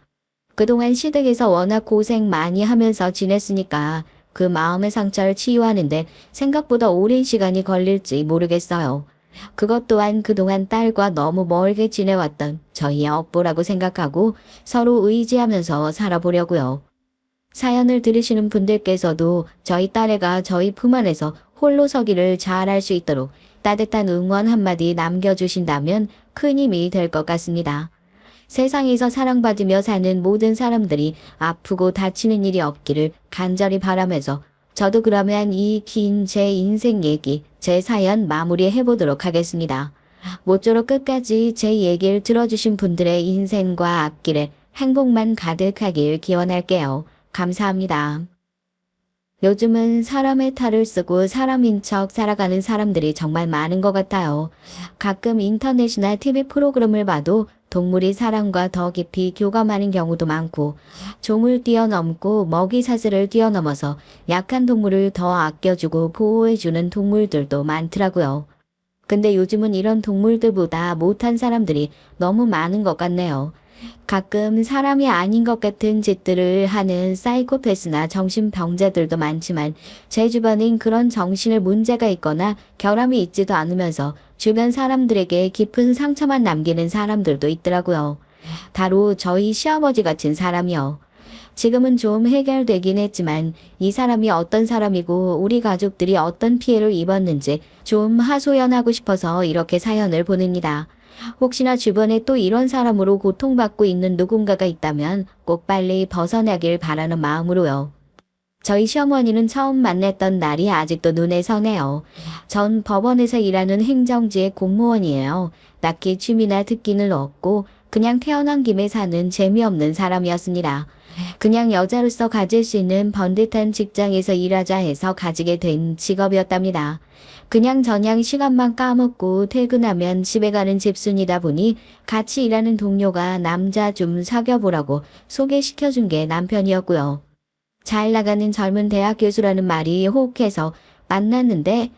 그동안 시댁에서 워낙 고생 많이 하면서 지냈으니까 그 마음의 상처를 치유하는데 생각보다 오랜 시간이 걸릴지 모르겠어요. 그것 또한 그동안 딸과 너무 멀게 지내왔던 저희의 업보라고 생각하고 서로 의지하면서 살아보려고요. 사연을 들으시는 분들께서도 저희 딸애가 저희 품 안에서 홀로 서기를 잘할 수 있도록 따뜻한 응원 한마디 남겨주신다면 큰 힘이 될 것 같습니다. 세상에서 사랑받으며 사는 모든 사람들이 아프고 다치는 일이 없기를 간절히 바라면서 저도 그러면 이 긴 제 인생 얘기, 제 사연 마무리해보도록 하겠습니다. 모쪼록 끝까지 제 얘기를 들어주신 분들의 인생과 앞길에 행복만 가득하길 기원할게요. 감사합니다. 요즘은 사람의 탈을 쓰고 사람인 척 살아가는 사람들이 정말 많은 것 같아요. 가끔 인터넷이나 TV 프로그램을 봐도 동물이 사람과 더 깊이 교감하는 경우도 많고, 종을 뛰어넘고 먹이 사슬을 뛰어넘어서 약한 동물을 더 아껴주고 보호해주는 동물들도 많더라고요. 근데 요즘은 이런 동물들보다 못한 사람들이 너무 많은 것 같네요. 가끔 사람이 아닌 것 같은 짓들을 하는 사이코패스나 정신병자들도 많지만, 제 주변엔 그런 정신에 문제가 있거나 결함이 있지도 않으면서 주변 사람들에게 깊은 상처만 남기는 사람들도 있더라고요. 바로 저희 시아버지 같은 사람이요. 지금은 좀 해결되긴 했지만 이 사람이 어떤 사람이고 우리 가족들이 어떤 피해를 입었는지 좀 하소연하고 싶어서 이렇게 사연을 보냅니다. 혹시나 주변에 또 이런 사람으로 고통받고 있는 누군가가 있다면 꼭 빨리 벗어나길 바라는 마음으로요. 저희 시어머니는 처음 만났던 날이 아직도 눈에 선해요. 전 법원에서 일하는 행정지의 공무원이에요. 딱히 취미나 특기는 없고 그냥 태어난 김에 사는 재미없는 사람이었습니다. 그냥 여자로서 가질 수 있는 번듯한 직장에서 일하자 해서 가지게 된 직업이었답니다. 그냥 저녁 시간만 까먹고 퇴근하면 집에 가는 집순이다 보니 같이 일하는 동료가 남자 좀 사귀어보라고 소개시켜준 게 남편이었고요. 잘 나가는 젊은 대학 교수라는 말이 호흡해서 만났는데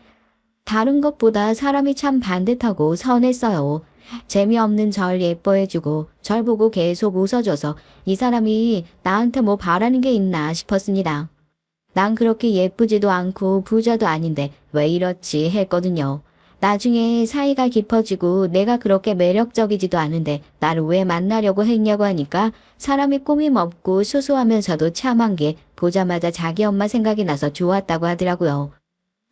다른 것보다 사람이 참 반듯하고 선했어요. 재미없는 절 예뻐해주고 절 보고 계속 웃어줘서 이 사람이 나한테 뭐 바라는 게 있나 싶었습니다. 난 그렇게 예쁘지도 않고 부자도 아닌데 왜 이렇지 했거든요. 나중에 사이가 깊어지고 내가 그렇게 매력적이지도 않은데 나를 왜 만나려고 했냐고 하니까 사람이 꾸밈 없고 수수하면서도 참한 게 보자마자 자기 엄마 생각이 나서 좋았다고 하더라고요.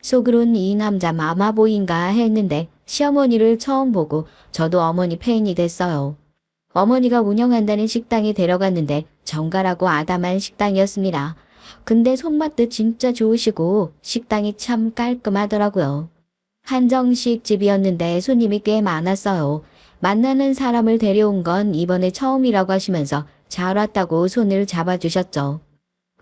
속으론 이 남자 마마보이인가 했는데 시어머니를 처음 보고 저도 어머니 팬이 됐어요. 어머니가 운영한다는 식당에 데려갔는데 정갈하고 아담한 식당이었습니다. 근데 손맛도 진짜 좋으시고 식당이 참 깔끔하더라고요. 한정식 집이었는데 손님이 꽤 많았어요. 만나는 사람을 데려온 건 이번에 처음이라고 하시면서 잘 왔다고 손을 잡아주셨죠.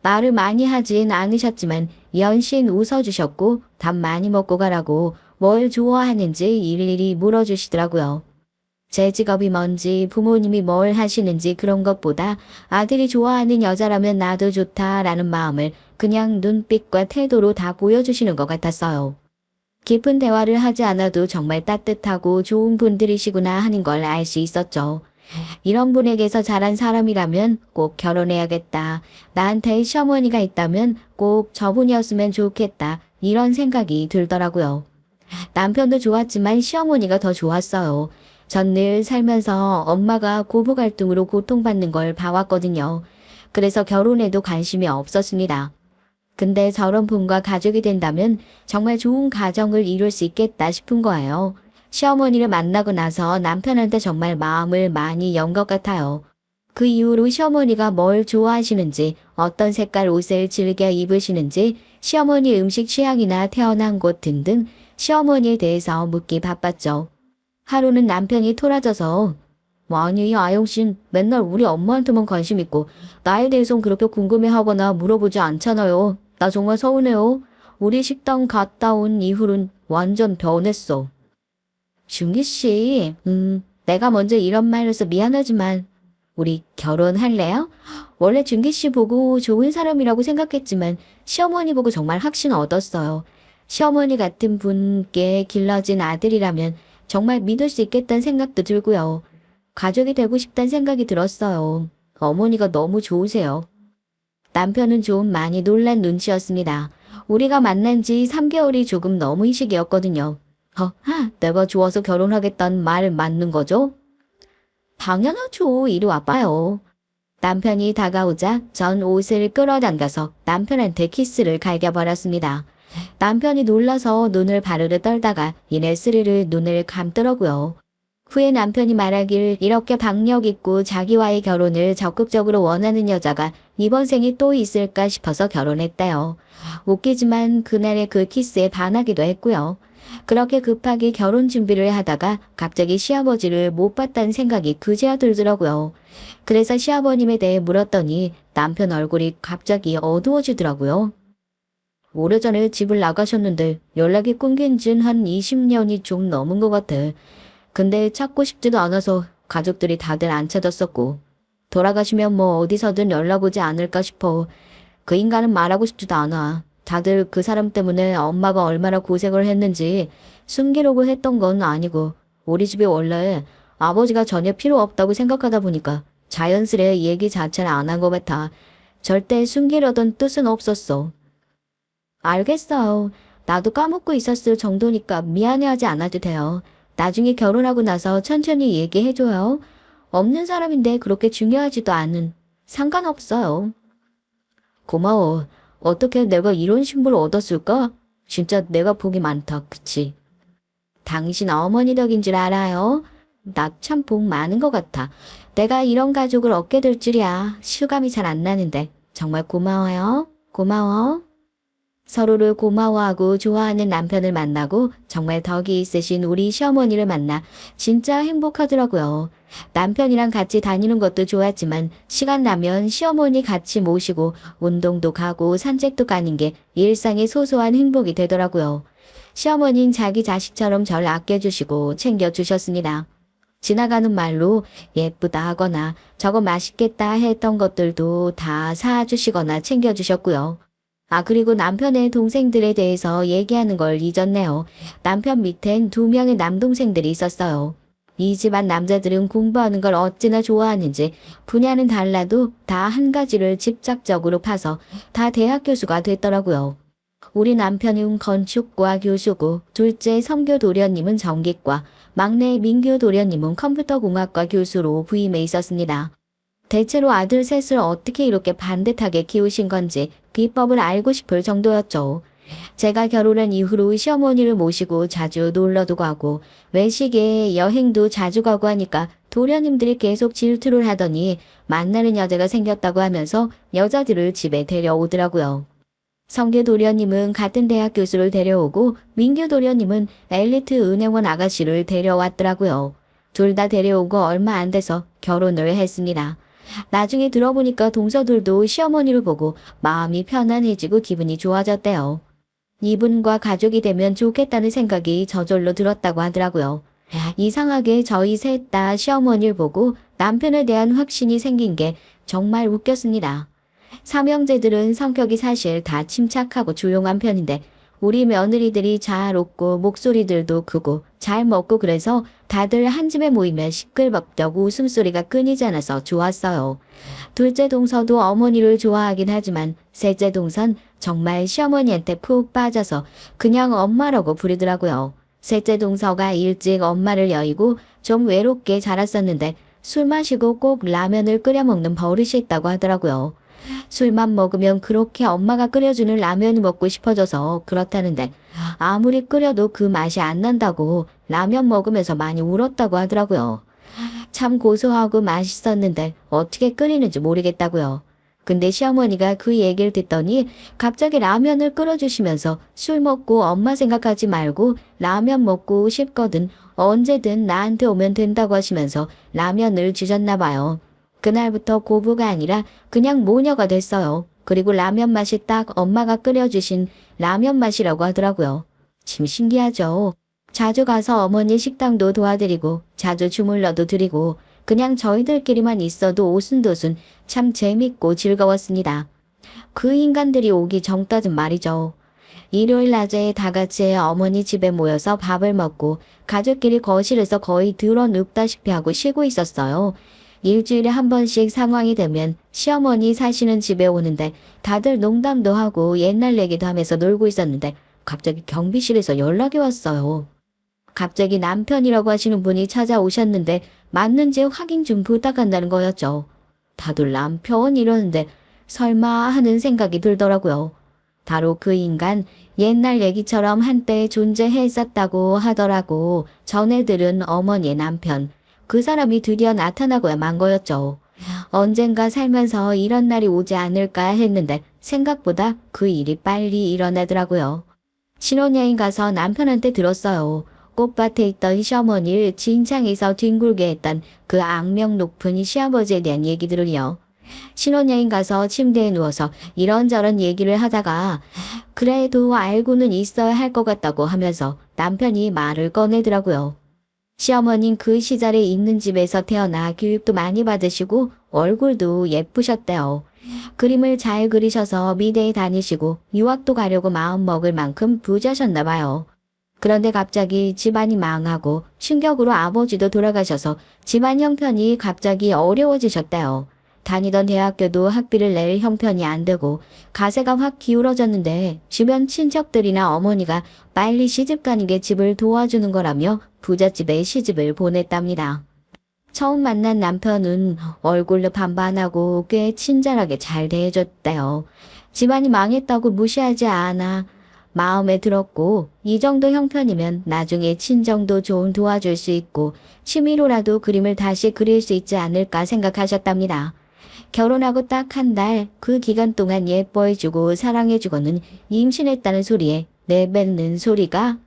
말을 많이 하진 않으셨지만 연신 웃어주셨고 밥 많이 먹고 가라고 뭘 좋아하는지 일일이 물어주시더라고요. 제 직업이 뭔지 부모님이 뭘 하시는지 그런 것보다 아들이 좋아하는 여자라면 나도 좋다라는 마음을 그냥 눈빛과 태도로 다 보여주시는 것 같았어요. 깊은 대화를 하지 않아도 정말 따뜻하고 좋은 분들이시구나 하는 걸 알 수 있었죠. 이런 분에게서 자란 사람이라면 꼭 결혼해야겠다. 나한테 시어머니가 있다면 꼭 저분이었으면 좋겠다. 이런 생각이 들더라고요. 남편도 좋았지만 시어머니가 더 좋았어요. 전 늘 살면서 엄마가 고부 갈등으로 고통받는 걸 봐왔거든요. 그래서 결혼에도 관심이 없었습니다. 근데 저런 분과 가족이 된다면 정말 좋은 가정을 이룰 수 있겠다 싶은 거예요. 시어머니를 만나고 나서 남편한테 정말 마음을 많이 연 것 같아요. 그 이후로 시어머니가 뭘 좋아하시는지, 어떤 색깔 옷을 즐겨 입으시는지, 시어머니 음식 취향이나 태어난 곳 등등 시어머니에 대해서 묻기 바빴죠. 하루는 남편이 토라져서 아니 아영신 맨날 우리 엄마한테만 관심 있고 나에 대해선 그렇게 궁금해하거나 물어보지 않잖아요. 나 정말 서운해요. 우리 식당 갔다 온 이후로는 완전 변했어. 준기씨, 내가 먼저 이런 말 해서 미안하지만 우리 결혼할래요? 원래 준기씨 보고 좋은 사람이라고 생각했지만 시어머니 보고 정말 확신 얻었어요. 시어머니 같은 분께 길러진 아들이라면 정말 믿을 수 있겠다는 생각도 들고요. 가족이 되고 싶다는 생각이 들었어요. 어머니가 너무 좋으세요. 남편은 좀 많이 놀란 눈치였습니다. 우리가 만난 지 3개월이 조금 넘은 시기였거든요. 내가 좋아서 결혼하겠다는 말 맞는 거죠? 당연하죠. 이리 와봐요. 남편이 다가오자 전 옷을 끌어당겨서 남편한테 키스를 갈겨버렸습니다. 남편이 놀라서 눈을 바르르 떨다가 이내 스르르 눈을 감더라고요. 후에 남편이 말하길 이렇게 박력 있고 자기와의 결혼을 적극적으로 원하는 여자가 이번 생에 또 있을까 싶어서 결혼했대요. 웃기지만 그날의 그 키스에 반하기도 했고요. 그렇게 급하게 결혼 준비를 하다가 갑자기 시아버지를 못 봤다는 생각이 그제야 들더라고요. 그래서 시아버님에 대해 물었더니 남편 얼굴이 갑자기 어두워지더라고요. 오래전에 집을 나가셨는데 연락이 끊긴 지는 한 20년이 좀 넘은 것 같아. 근데 찾고 싶지도 않아서 가족들이 다들 안 찾았었고 돌아가시면 뭐 어디서든 연락 오지 않을까 싶어. 그 인간은 말하고 싶지도 않아. 다들 그 사람 때문에 엄마가 얼마나 고생을 했는지 숨기려고 했던 건 아니고 우리 집이 원래 아버지가 전혀 필요 없다고 생각하다 보니까 자연스레 얘기 자체를 안 한 것 같아. 절대 숨기려던 뜻은 없었어. 알겠어요. 나도 까먹고 있었을 정도니까 미안해하지 않아도 돼요. 나중에 결혼하고 나서 천천히 얘기해줘요. 없는 사람인데 그렇게 중요하지도 않은. 상관없어요. 고마워. 어떻게 내가 이런 신부를 얻었을까? 진짜 내가 복이 많다, 그치? 당신 어머니 덕인 줄 알아요? 나 참 복 많은 것 같아. 내가 이런 가족을 얻게 될 줄이야. 실감이 잘 안 나는데. 정말 고마워요. 고마워. 서로를 고마워하고 좋아하는 남편을 만나고 정말 덕이 있으신 우리 시어머니를 만나 진짜 행복하더라고요. 남편이랑 같이 다니는 것도 좋았지만 시간 나면 시어머니 같이 모시고 운동도 가고 산책도 가는 게 일상의 소소한 행복이 되더라고요. 시어머니는 자기 자식처럼 절 아껴주시고 챙겨주셨습니다. 지나가는 말로 예쁘다 하거나 저거 맛있겠다 했던 것들도 다 사주시거나 챙겨주셨고요. 그리고 남편의 동생들에 대해서 얘기하는 걸 잊었네요. 남편 밑엔 2명의 남동생들이 있었어요. 이 집안 남자들은 공부하는 걸 어찌나 좋아하는지 분야는 달라도 다 한 가지를 집착적으로 파서 다 대학 교수가 됐더라고요. 우리 남편은 건축과 교수고 둘째 성교 도련님은 전기과, 막내 민규 도련님은 컴퓨터공학과 교수로 부임해 있었습니다. 대체로 아들 셋을 어떻게 이렇게 반듯하게 키우신 건지 비법을 알고 싶을 정도였죠. 제가 결혼한 이후로 시어머니를 모시고 자주 놀러도 가고 외식에 여행도 자주 가고 하니까 도련님들이 계속 질투를 하더니 만나는 여자가 생겼다고 하면서 여자들을 집에 데려오더라고요. 성규 도련님은 같은 대학 교수를 데려오고 민규 도련님은 엘리트 은행원 아가씨를 데려왔더라고요. 둘 다 데려오고 얼마 안 돼서 결혼을 했습니다. 나중에 들어보니까 동서들도 시어머니를 보고 마음이 편안해지고 기분이 좋아졌대요. 이분과 가족이 되면 좋겠다는 생각이 저절로 들었다고 하더라고요. 이상하게 저희 셋 다 시어머니를 보고 남편에 대한 확신이 생긴 게 정말 웃겼습니다. 삼형제들은 성격이 사실 다 침착하고 조용한 편인데 우리 며느리들이 잘 웃고 목소리들도 크고 잘 먹고 그래서 다들 한 집에 모이면 시끌벅적 웃음소리가 끊이지 않아서 좋았어요. 둘째 동서도 어머니를 좋아하긴 하지만 셋째 동선 정말 시어머니한테 푹 빠져서 그냥 엄마라고 부르더라고요. 셋째 동서가 일찍 엄마를 여의고 좀 외롭게 자랐었는데 술 마시고 꼭 라면을 끓여 먹는 버릇이 있다고 하더라고요. 술만 먹으면 그렇게 엄마가 끓여주는 라면이 먹고 싶어져서 그렇다는데 아무리 끓여도 그 맛이 안 난다고 라면 먹으면서 많이 울었다고 하더라고요. 참 고소하고 맛있었는데 어떻게 끓이는지 모르겠다고요. 근데 시어머니가 그 얘기를 듣더니 갑자기 라면을 끓여주시면서 술 먹고 엄마 생각하지 말고 라면 먹고 싶거든 언제든 나한테 오면 된다고 하시면서 라면을 주셨나 봐요. 그날부터 고부가 아니라 그냥 모녀가 됐어요. 그리고 라면 맛이 딱 엄마가 끓여주신 라면 맛이라고 하더라고요. 참 신기하죠. 자주 가서 어머니 식당도 도와드리고 자주 주물러도 드리고 그냥 저희들끼리만 있어도 오순도순 참 재밌고 즐거웠습니다. 그 인간들이 오기 전까진 말이죠. 일요일 낮에 다 같이 어머니 집에 모여서 밥을 먹고 가족끼리 거실에서 거의 드러눕다시피 하고 쉬고 있었어요. 일주일에 한 번씩 상황이 되면 시어머니 사시는 집에 오는데 다들 농담도 하고 옛날 얘기도 하면서 놀고 있었는데 갑자기 경비실에서 연락이 왔어요. 갑자기 남편이라고 하시는 분이 찾아오셨는데 맞는지 확인 좀 부탁한다는 거였죠. 다들 남편 이러는데 설마 하는 생각이 들더라고요. 바로 그 인간 옛날 얘기처럼 한때 존재했었다고 하더라고. 전에 들은 어머니의 남편. 그 사람이 드디어 나타나고야 만 거였죠. 언젠가 살면서 이런 날이 오지 않을까 했는데 생각보다 그 일이 빨리 일어나더라고요. 신혼여행 가서 남편한테 들었어요. 꽃밭에 있던 시어머니를 진창에서 뒹굴게 했던 그 악명 높은 시아버지에 대한 얘기들을요. 신혼여행 가서 침대에 누워서 이런저런 얘기를 하다가 그래도 알고는 있어야 할 것 같다고 하면서 남편이 말을 꺼내더라고요. 시어머닌 그 시절에 있는 집에서 태어나 교육도 많이 받으시고 얼굴도 예쁘셨대요. 그림을 잘 그리셔서 미대에 다니시고 유학도 가려고 마음먹을 만큼 부자셨나 봐요. 그런데 갑자기 집안이 망하고 충격으로 아버지도 돌아가셔서 집안 형편이 갑자기 어려워지셨대요. 다니던 대학교도 학비를 낼 형편이 안 되고 가세가 확 기울어졌는데 주변 친척들이나 어머니가 빨리 시집 가는 게 집을 도와주는 거라며 부잣집에 시집을 보냈답니다. 처음 만난 남편은 얼굴로 반반하고 꽤 친절하게 잘 대해줬대요. 집안이 망했다고 무시하지 않아 마음에 들었고 이 정도 형편이면 나중에 친정도 좋은 도와줄 수 있고 취미로라도 그림을 다시 그릴 수 있지 않을까 생각하셨답니다. 결혼하고 딱 한 달 그 기간 동안 예뻐해주고 사랑해주고는 임신했다는 소리에 내뱉는 소리가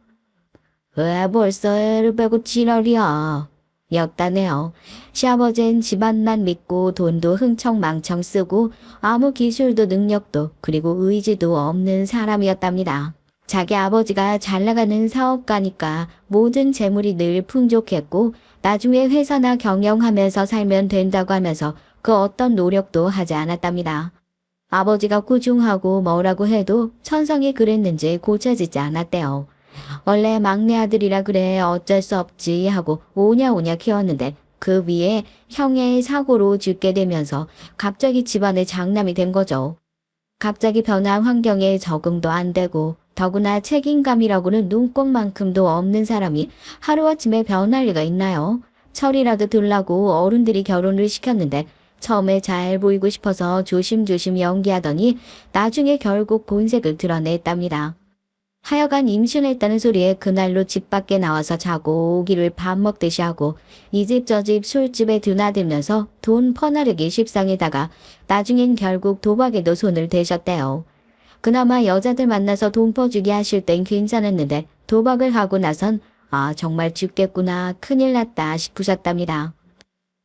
왜 벌써 애를 빼고 지랄이야 였다네요. 시아버지는 집안만 믿고 돈도 흥청망청 쓰고 아무 기술도 능력도 그리고 의지도 없는 사람이었답니다. 자기 아버지가 잘 나가는 사업가니까 모든 재물이 늘 풍족했고 나중에 회사나 경영하면서 살면 된다고 하면서 그 어떤 노력도 하지 않았답니다. 아버지가 꾸중하고 뭐라고 해도 천성이 그랬는지 고쳐지지 않았대요. 원래 막내 아들이라 그래 어쩔 수 없지 하고 오냐오냐 키웠는데 그 위에 형의 사고로 죽게 되면서 갑자기 집안의 장남이 된 거죠. 갑자기 변한 환경에 적응도 안 되고 더구나 책임감이라고는 눈꼽만큼도 없는 사람이 하루아침에 변할 리가 있나요? 철이라도 들라고 어른들이 결혼을 시켰는데 처음에 잘 보이고 싶어서 조심조심 연기하더니 나중에 결국 본색을 드러냈답니다. 하여간 임신했다는 소리에 그날로 집 밖에 나와서 자고 오기를 밥 먹듯이 하고 이 집 저 집 술집에 드나들면서 돈 퍼나르기 십상에다가 나중엔 결국 도박에도 손을 대셨대요. 그나마 여자들 만나서 돈 퍼주기 하실 땐 괜찮았는데 도박을 하고 나선 아 정말 죽겠구나 큰일 났다 싶으셨답니다.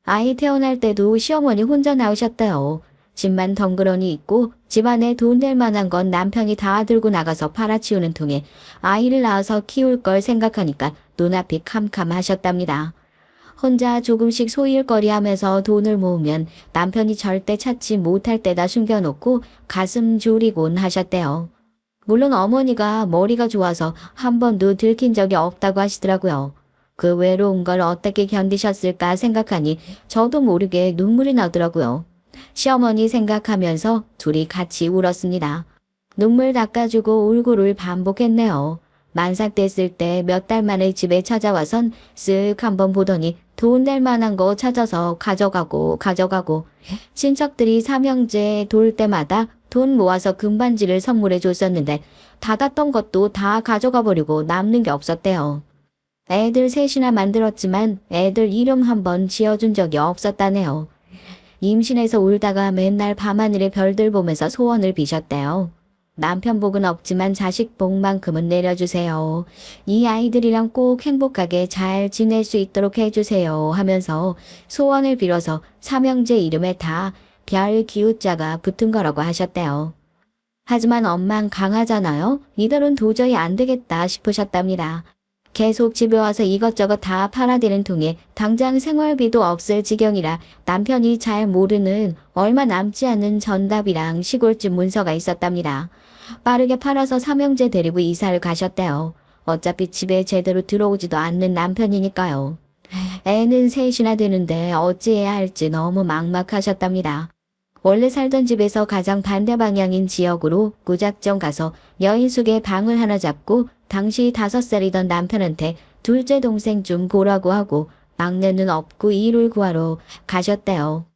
아이 태어날 때도 시어머니 혼자 나오셨대요. 집만 덩그러니 있고 집안에 돈 될 만한 건 남편이 다 들고 나가서 팔아치우는 통에 아이를 낳아서 키울 걸 생각하니까 눈앞이 캄캄하셨답니다. 혼자 조금씩 소일거리 하면서 돈을 모으면 남편이 절대 찾지 못할 때다 숨겨놓고 가슴 졸이곤 하셨대요. 물론 어머니가 머리가 좋아서 한 번도 들킨 적이 없다고 하시더라고요. 그 외로운 걸 어떻게 견디셨을까 생각하니 저도 모르게 눈물이 나더라고요. 시어머니 생각하면서 둘이 같이 울었습니다. 눈물 닦아주고 울고를 반복했네요. 만삭됐을 때 몇 달 만에 집에 찾아와선 쓱 한번 보더니 돈 될 만한 거 찾아서 가져가고 친척들이 삼형제 돌 때마다 돈 모아서 금반지를 선물해 줬었는데 닫았던 것도 다 가져가 버리고 남는 게 없었대요. 애들 셋이나 만들었지만 애들 이름 한번 지어준 적이 없었다네요. 임신해서 울다가 맨날 밤하늘에 별들 보면서 소원을 비셨대요. 남편 복은 없지만 자식 복만큼은 내려주세요. 이 아이들이랑 꼭 행복하게 잘 지낼 수 있도록 해주세요 하면서 소원을 빌어서 삼형제 이름에 다 별 기우자가 붙은 거라고 하셨대요. 하지만 엄만 강하잖아요. 이대로는 도저히 안 되겠다 싶으셨답니다. 계속 집에 와서 이것저것 다 팔아대는 통에 당장 생활비도 없을 지경이라 남편이 잘 모르는 얼마 남지 않은 전답이랑 시골집 문서가 있었답니다. 빠르게 팔아서 삼형제 데리고 이사를 가셨대요. 어차피 집에 제대로 들어오지도 않는 남편이니까요. 애는 셋이나 되는데 어찌해야 할지 너무 막막하셨답니다. 원래 살던 집에서 가장 반대 방향인 지역으로 무작정 가서 여인숙의 방을 하나 잡고 당시 5살이던 남편한테 둘째 동생 좀 보라고 하고 막내는 없고 일을 구하러 가셨대요.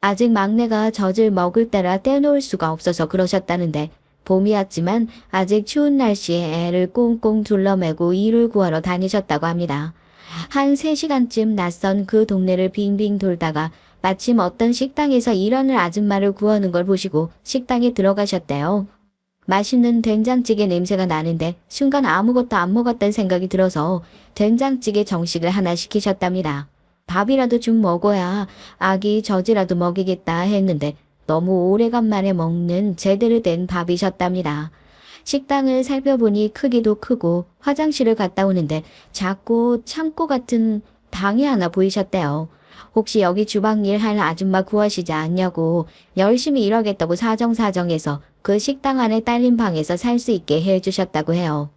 아직 막내가 젖을 먹을 때라 떼놓을 수가 없어서 그러셨다는데 봄이었지만 아직 추운 날씨에 애를 꽁꽁 둘러매고 일을 구하러 다니셨다고 합니다. 한 3시간쯤 낯선 그 동네를 빙빙 돌다가 마침 어떤 식당에서 일하는 아줌마를 구하는 걸 보시고 식당에 들어가셨대요. 맛있는 된장찌개 냄새가 나는데 순간 아무것도 안 먹었다는 생각이 들어서 된장찌개 정식을 하나 시키셨답니다. 밥이라도 좀 먹어야 아기 젖이라도 먹이겠다 했는데 너무 오래간만에 먹는 제대로 된 밥이셨답니다. 식당을 살펴보니 크기도 크고 화장실을 갔다 오는데 작고 창고 같은 방이 하나 보이셨대요. 혹시 여기 주방 일 할 아줌마 구하시지 않냐고 열심히 일하겠다고 사정사정해서 그 식당 안에 딸린 방에서 살 수 있게 해주셨다고 해요.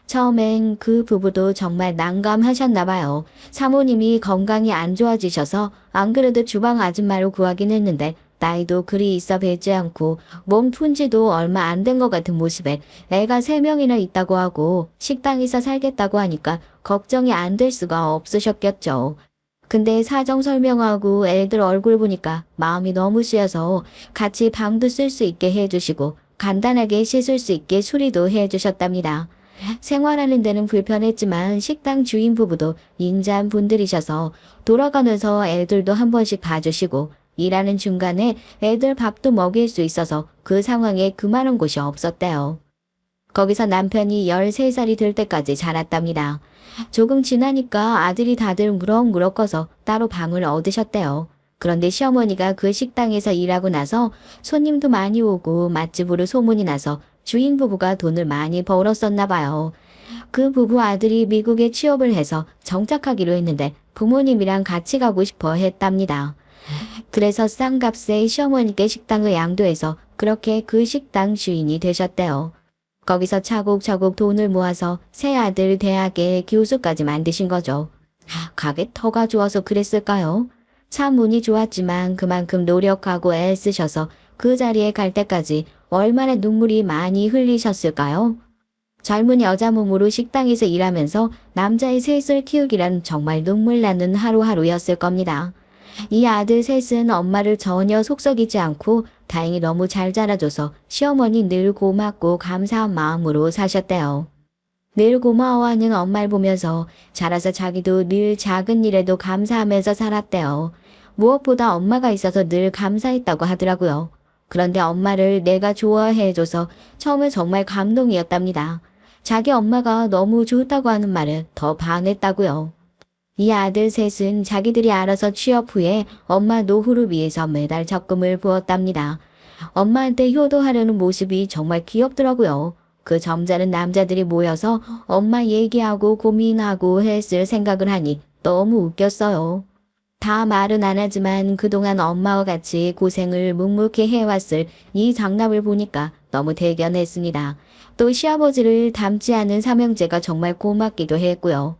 처음엔 그 부부도 정말 난감하셨나 봐요. 사모님이 건강이 안 좋아지셔서 안 그래도 주방 아줌마로 구하긴 했는데 나이도 그리 있어 뵙지 않고 몸 푼지도 얼마 안 된 것 같은 모습에 애가 3명이나 있다고 하고 식당에서 살겠다고 하니까 걱정이 안 될 수가 없으셨겠죠. 근데 사정 설명하고 애들 얼굴 보니까 마음이 너무 쓰여서 같이 방도 쓸 수 있게 해주시고 간단하게 씻을 수 있게 수리도 해주셨답니다. 생활하는 데는 불편했지만 식당 주인 부부도 인자한 분들이셔서 돌아가면서 애들도 한 번씩 봐주시고 일하는 중간에 애들 밥도 먹일 수 있어서 그 상황에 그만한 곳이 없었대요. 거기서 남편이 13살이 될 때까지 자랐답니다. 조금 지나니까 아들이 다들 무럭무럭 커서 따로 방을 얻으셨대요. 그런데 시어머니가 그 식당에서 일하고 나서 손님도 많이 오고 맛집으로 소문이 나서 주인 부부가 돈을 많이 벌었었나 봐요. 그 부부 아들이 미국에 취업을 해서 정착하기로 했는데 부모님이랑 같이 가고 싶어 했답니다. 그래서 싼 값에 시어머니께 식당을 양도해서 그렇게 그 식당 주인이 되셨대요. 거기서 차곡차곡 돈을 모아서 새 아들 대학에 교수까지 만드신 거죠. 가게 터가 좋아서 그랬을까요? 참 운이 좋았지만 그만큼 노력하고 애쓰셔서 그 자리에 갈 때까지 얼마나 눈물이 많이 흘리셨을까요? 젊은 여자 몸으로 식당에서 일하면서 남자의 셋을 키우기란 정말 눈물 나는 하루하루였을 겁니다. 이 아들 셋은 엄마를 전혀 속썩이지 않고 다행히 너무 잘 자라줘서 시어머니 늘 고맙고 감사한 마음으로 사셨대요. 늘 고마워하는 엄마를 보면서 자라서 자기도 늘 작은 일에도 감사하면서 살았대요. 무엇보다 엄마가 있어서 늘 감사했다고 하더라고요. 그런데 엄마를 내가 좋아해줘서 처음에 정말 감동이었답니다. 자기 엄마가 너무 좋다고 하는 말에 더 반했다고요. 이 아들 셋은 자기들이 알아서 취업 후에 엄마 노후를 위해서 매달 적금을 부었답니다. 엄마한테 효도하려는 모습이 정말 귀엽더라고요. 그 점잖은 남자들이 모여서 엄마 얘기하고 고민하고 했을 생각을 하니 너무 웃겼어요. 다 말은 안 하지만 그동안 엄마와 같이 고생을 묵묵히 해왔을 이 장남을 보니까 너무 대견했습니다. 또 시아버지를 닮지 않은 삼형제가 정말 고맙기도 했고요.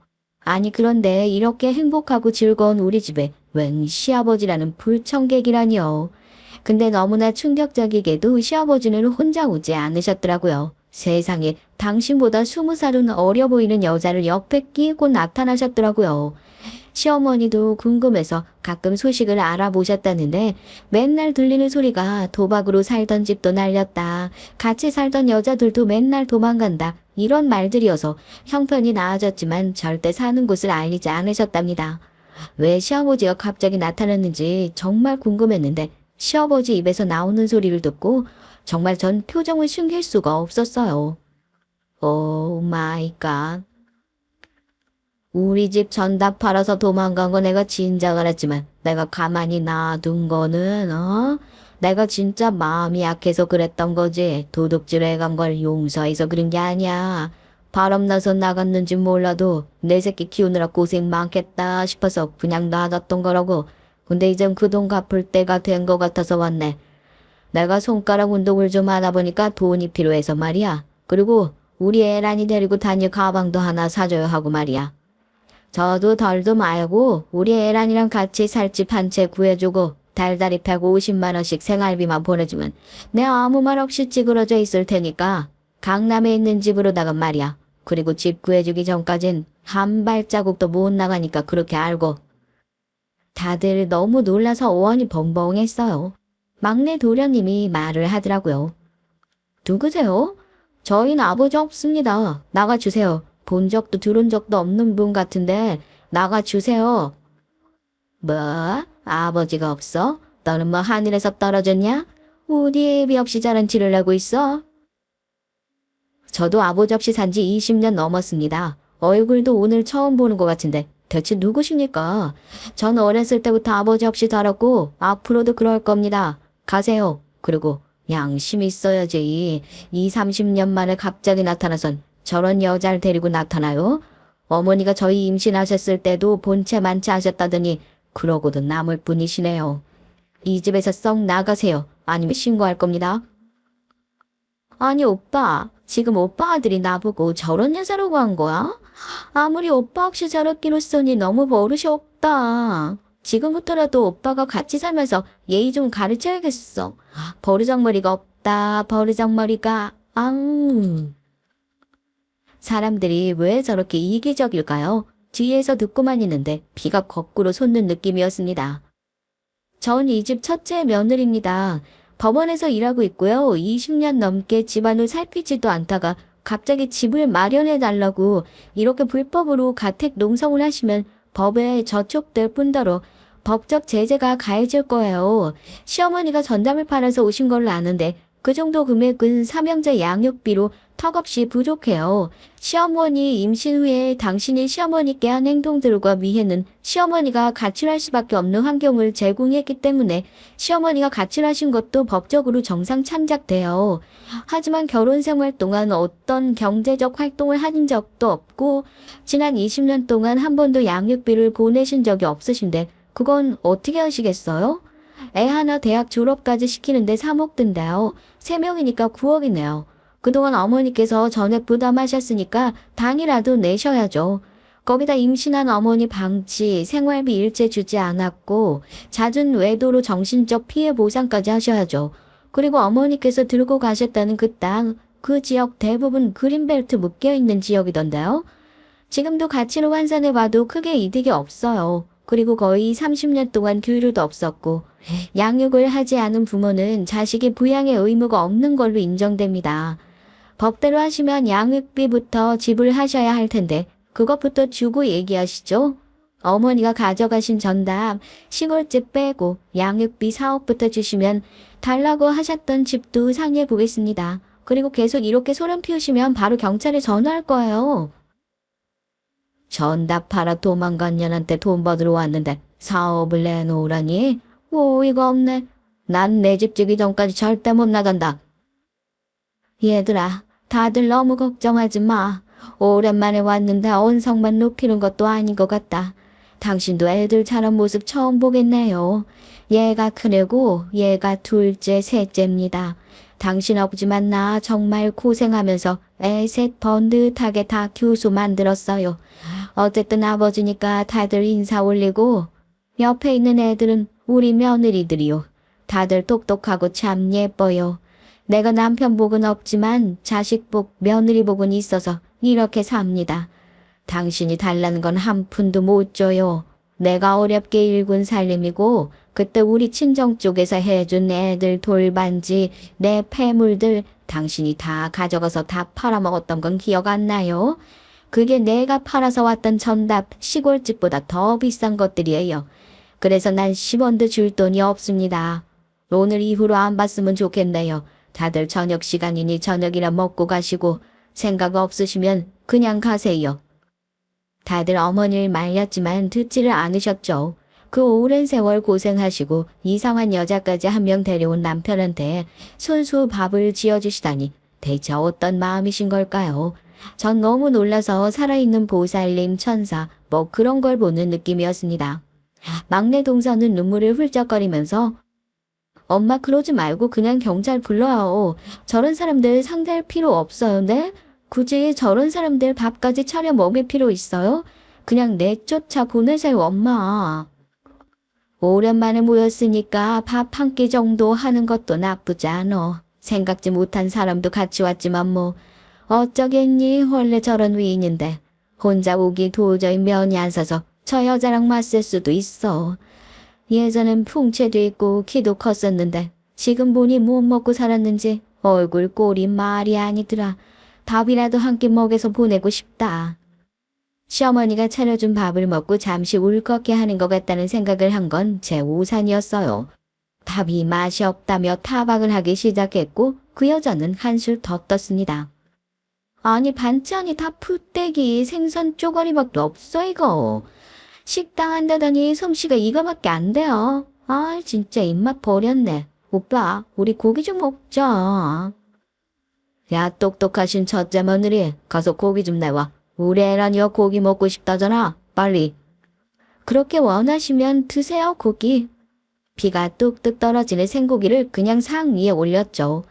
아니 그런데 이렇게 행복하고 즐거운 우리 집에 웬 시아버지라는 불청객이라니요. 근데 너무나 충격적이게도 시아버지는 혼자 오지 않으셨더라고요. 세상에 당신보다 20살은 어려 보이는 여자를 옆에 끼고 나타나셨더라고요. 시어머니도 궁금해서 가끔 소식을 알아보셨다는데 맨날 들리는 소리가 도박으로 살던 집도 날렸다. 같이 살던 여자들도 맨날 도망간다. 이런 말들이어서 형편이 나아졌지만 절대 사는 곳을 알리지 않으셨답니다. 왜 시아버지가 갑자기 나타났는지 정말 궁금했는데 시아버지 입에서 나오는 소리를 듣고 정말 전 표정을 숨길 수가 없었어요. 오 마이 갓. 우리 집 전답 팔아서 도망간 거 내가 진작 알았지만 내가 가만히 놔둔 거는 내가 진짜 마음이 약해서 그랬던 거지. 도둑질 해간 걸 용서해서 그런 게 아니야. 바람나서 나갔는지 몰라도 내 새끼 키우느라 고생 많겠다 싶어서 그냥 놔뒀던 거라고. 근데 이젠 그 돈 갚을 때가 된 거 같아서 왔네. 내가 손가락 운동을 좀 하다 보니까 돈이 필요해서 말이야. 그리고 우리 애란이 데리고 다닐 가방도 하나 사줘야 하고 말이야. 저도 덜도 말고 우리 애란이랑 같이 살 집 한 채 구해주고 달달이 150만 원씩 생활비만 보내주면 내 아무 말 없이 찌그러져 있을 테니까 강남에 있는 집으로다가 말이야. 그리고 집 구해주기 전까진 한 발자국도 못 나가니까 그렇게 알고. 다들 너무 놀라서 어원이 벙벙했어요. 막내 도련님이 말을 하더라고요. 누구세요? 저희는 아버지 없습니다. 나가주세요. 본 적도 들은 적도 없는 분 같은데 나가주세요. 뭐? 아버지가 없어? 너는 뭐 하늘에서 떨어졌냐? 어디 애비 없이 자란 티를 내고 있어? 저도 아버지 없이 산지 20년 넘었습니다. 얼굴도 오늘 처음 보는 것 같은데 대체 누구십니까? 전 어렸을 때부터 아버지 없이 살았고 앞으로도 그럴 겁니다. 가세요. 그리고 양심 있어야지. 2, 30년 만에 갑자기 나타나선 저런 여자를 데리고 나타나요? 어머니가 저희 임신하셨을 때도 본체 만취하셨다더니 그러고도 남을 뿐이시네요. 이 집에서 썩 나가세요. 아니면 신고할 겁니다. 아니 오빠, 지금 오빠 아들이 나보고 저런 여자라고 한 거야? 아무리 오빠 없이 저렇기로서니 너무 버릇이 없다. 지금부터라도 오빠가 같이 살면서 예의 좀 가르쳐야겠어. 버르장머리가 없다. 버르장머리가. 사람들이 왜 저렇게 이기적일까요? 뒤에서 듣고만 있는데 비가 거꾸로 솟는 느낌이었습니다. 전 이 집 첫째 며느리입니다. 법원에서 일하고 있고요. 20년 넘게 집안을 살피지도 않다가 갑자기 집을 마련해 달라고 이렇게 불법으로 가택 농성을 하시면 법에 저촉될 뿐더러 법적 제재가 가해질 거예요. 시어머니가 전담을 팔아서 오신 걸로 아는데 그 정도 금액은 삼형제 양육비로 턱없이 부족해요. 시어머니 임신 후에 당신이 시어머니께 한 행동들과 위해는 시어머니가 가출할 수밖에 없는 환경을 제공했기 때문에 시어머니가 가출하신 것도 법적으로 정상 참작돼요. 하지만 결혼 생활 동안 어떤 경제적 활동을 하신 적도 없고 지난 20년 동안 한 번도 양육비를 보내신 적이 없으신데 그건 어떻게 하시겠어요? 애 하나 대학 졸업까지 시키는데 3억 든대요. 3명이니까 9억이네요. 그동안 어머니께서 전액 부담하셨으니까 당이라도 내셔야죠. 거기다 임신한 어머니 방치, 생활비 일제 주지 않았고 잦은 외도로 정신적 피해 보상까지 하셔야죠. 그리고 어머니께서 들고 가셨다는 그 땅, 그 지역 대부분 그린벨트 묶여있는 지역이던데요. 지금도 가치로 환산해봐도 크게 이득이 없어요. 그리고 거의 30년 동안 교류도 없었고 양육을 하지 않은 부모는 자식이 부양의 의무가 없는 걸로 인정됩니다. 법대로 하시면 양육비부터 지불하셔야 할 텐데 그것부터 주고 얘기하시죠. 어머니가 가져가신 전담 시골집 빼고 양육비 4억부터 주시면 달라고 하셨던 집도 상의해 보겠습니다. 그리고 계속 이렇게 소름 피우시면 바로 경찰에 전화할 거예요. 전답하라 도망간 년한테 돈 받으러 왔는데 사업을 내놓으라니? 어이가 없네. 난 내 집 지기 전까지 절대 못 나간다. 얘들아, 다들 너무 걱정하지 마. 오랜만에 왔는데 언성만 높이는 것도 아닌 것 같다. 당신도 애들 자란 모습 처음 보겠네요. 얘가 큰애고 얘가 둘째, 셋째입니다. 당신 없지만 나 정말 고생하면서 애 셋 번듯하게 다 교수 만들었어요. 어쨌든 아버지니까 다들 인사 올리고 옆에 있는 애들은 우리 며느리들이요. 다들 똑똑하고 참 예뻐요. 내가 남편 복은 없지만 자식 복, 며느리 복은 있어서 이렇게 삽니다. 당신이 달라는 건 한 푼도 못 줘요. 내가 어렵게 일군 살림이고 그때 우리 친정 쪽에서 해준 애들 돌반지, 내 폐물들 당신이 다 가져가서 다 팔아먹었던 건 기억 안 나요? 그게 내가 팔아서 왔던 전답 시골집보다 더 비싼 것들이에요. 그래서 난 10원도 줄 돈이 없습니다. 오늘 이후로 안 봤으면 좋겠네요. 다들 저녁 시간이니 저녁이나 먹고 가시고 생각 없으시면 그냥 가세요. 다들 어머니를 말렸지만 듣지를 않으셨죠. 그 오랜 세월 고생하시고 이상한 여자까지 한 명 데려온 남편한테 손수 밥을 지어주시다니 대체 어떤 마음이신 걸까요? 전 너무 놀라서 살아있는 보살님 천사 뭐 그런 걸 보는 느낌이었습니다. 막내 동서는 눈물을 훌쩍거리면서 엄마 그러지 말고 그냥 경찰 불러요. 저런 사람들 상대할 필요 없어요. 네? 굳이 저런 사람들 밥까지 차려 먹일 필요 있어요? 그냥 내쫓아 보내세요 엄마. 오랜만에 모였으니까 밥 한 끼 정도 하는 것도 나쁘지 않어. 생각지 못한 사람도 같이 왔지만 뭐 어쩌겠니. 원래 저런 위인인데 혼자 오기 도저히 면이 안 서서 저 여자랑 맞설 수도 있어. 예전엔 풍채도 있고 키도 컸었는데 지금 보니 못 먹고 살았는지 얼굴 꼴이 말이 아니더라. 밥이라도 한 끼 먹여서 보내고 싶다. 시어머니가 차려준 밥을 먹고 잠시 울컥해 하는 것 같다는 생각을 한 건 제 오산이었어요. 밥이 맛이 없다며 타박을 하기 시작했고 그 여자는 한술 더 떴습니다. 아니 반찬이 다 풀떼기 생선 쪼가리밖에 없어 이거. 식당 한다더니 솜씨가 이거밖에 안 돼요. 아 진짜 입맛 버렸네. 오빠 우리 고기 좀 먹자. 야 똑똑하신 첫째 며느리 가서 고기 좀 내와. 우리 애란이요 고기 먹고 싶다잖아. 빨리. 그렇게 원하시면 드세요 고기. 비가 뚝뚝 떨어지는 생고기를 그냥 상 위에 올렸죠.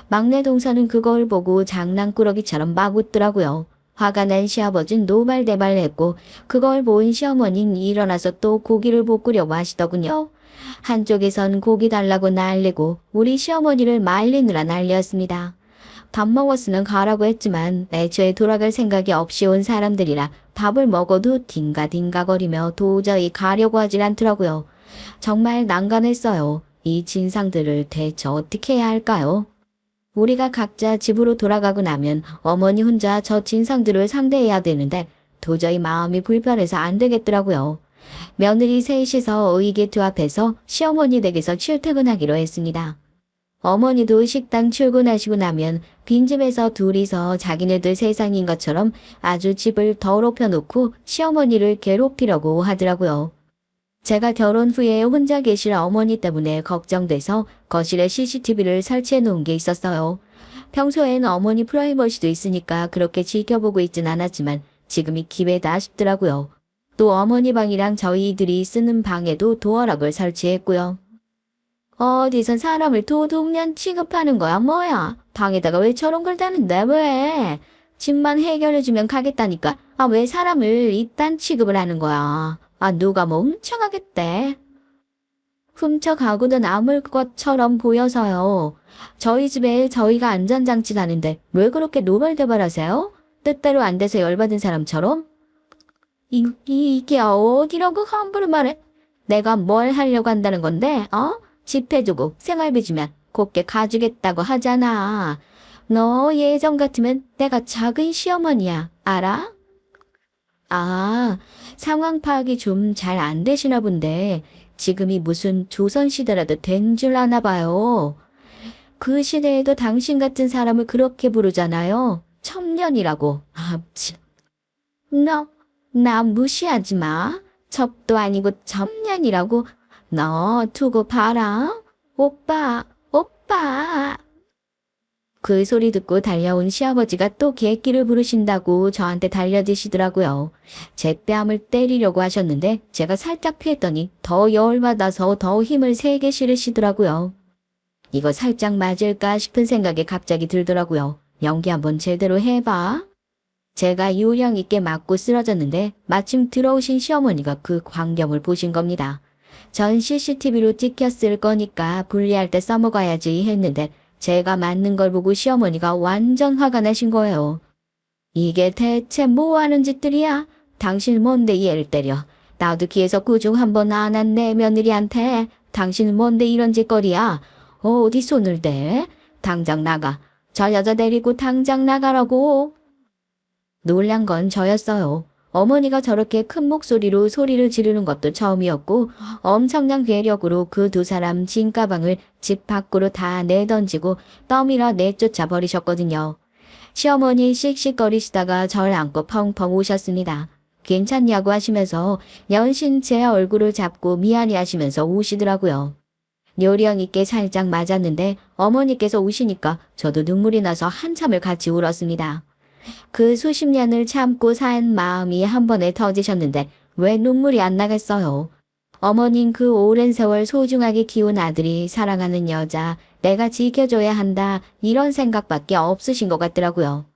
막내 동서는 그걸 보고 장난꾸러기처럼 막 웃더라고요. 화가 난 시아버진 노발대발했고 그걸 본 시어머니는 일어나서 또 고기를 볶으려 하시더군요. 한쪽에선 고기 달라고 난리고 우리 시어머니를 말리느라 난리였습니다. 밥 먹었으면 가라고 했지만 애초에 돌아갈 생각이 없이 온 사람들이라 밥을 먹어도 딩가딩가거리며 도저히 가려고 하질 않더라고요. 정말 난감했어요. 이 진상들을 대체 어떻게 해야 할까요? 우리가 각자 집으로 돌아가고 나면 어머니 혼자 저 진상들을 상대해야 되는데 도저히 마음이 불편해서 안 되겠더라고요. 며느리 셋이서 의기투합해서 시어머니 댁에서 출퇴근하기로 했습니다. 어머니도 식당 출근하시고 나면 빈집에서 둘이서 자기네들 세상인 것처럼 아주 집을 더럽혀 놓고 시어머니를 괴롭히려고 하더라고요. 제가 결혼 후에 혼자 계실 어머니 때문에 걱정돼서 거실에 CCTV를 설치해 놓은 게 있었어요. 평소엔 어머니 프라이버시도 있으니까 그렇게 지켜보고 있진 않았지만 지금이 기회다 싶더라고요. 또 어머니 방이랑 저희들이 쓰는 방에도 도어락을 설치했고요. 어디선 사람을 도둑년 취급하는 거야 뭐야. 방에다가 왜 저런 걸 다는데 왜. 집만 해결해주면 가겠다니까. 아 왜 사람을 이딴 취급을 하는 거야. 아 누가 뭐 훔쳐가겠대. 훔쳐가고도 남을 것처럼 보여서요. 저희 집에 저희가 안전장치 다는데 왜 그렇게 노발대발하세요? 뜻대로 안 돼서 열받은 사람처럼? 이게 어디라고 함부로 말해? 내가 뭘 하려고 한다는 건데 어? 집 해주고 생활비 주면 곱게 가주겠다고 하잖아. 너 예전 같으면 내가 작은 시어머니야. 알아? 아, 상황 파악이 좀 잘 안 되시나 본데 지금이 무슨 조선시대라도 된 줄 아나 봐요. 그 시대에도 당신 같은 사람을 그렇게 부르잖아요. 첩년이라고. 아, 참. 나 무시하지 마. 첩도 아니고 첩년이라고. 너 두고 봐라. 오빠. 그 소리 듣고 달려온 시아버지가 또 개끼를 부르신다고 저한테 달려드시더라고요. 제 뺨을 때리려고 하셨는데 제가 살짝 피했더니 더 열받아서 더 힘을 세게 실으시더라고요. 이거 살짝 맞을까 싶은 생각이 갑자기 들더라고요. 연기 한번 제대로 해봐. 제가 요령 있게 맞고 쓰러졌는데 마침 들어오신 시어머니가 그 광경을 보신 겁니다. 전 CCTV로 찍혔을 거니까 분리할 때 써먹어야지 했는데 제가 맞는 걸 보고 시어머니가 완전 화가 나신 거예요. 이게 대체 뭐 하는 짓들이야? 당신 뭔데 얘를 때려? 나도 귀에서 구중 한번 안 한 내 며느리한테 당신 뭔데 이런 짓거리야? 어디 손을 대? 당장 나가. 저 여자 데리고 당장 나가라고. 놀란 건 저였어요. 어머니가 저렇게 큰 목소리로 소리를 지르는 것도 처음이었고 엄청난 괴력으로 그 두 사람 진가방을 집 밖으로 다 내던지고 떠밀어 내쫓아 버리셨거든요. 시어머니 씩씩거리시다가 절 안고 펑펑 우셨습니다. 괜찮냐고 하시면서 연신 제 얼굴을 잡고 미안해 하시면서 우시더라고요. 요령 있게 살짝 맞았는데 어머니께서 우시니까 저도 눈물이 나서 한참을 같이 울었습니다. 그 수십 년을 참고 산 마음이 한 번에 터지셨는데 왜 눈물이 안 나겠어요. 어머닌 그 오랜 세월 소중하게 키운 아들이 사랑하는 여자, 내가 지켜줘야 한다 이런 생각밖에 없으신 것 같더라고요.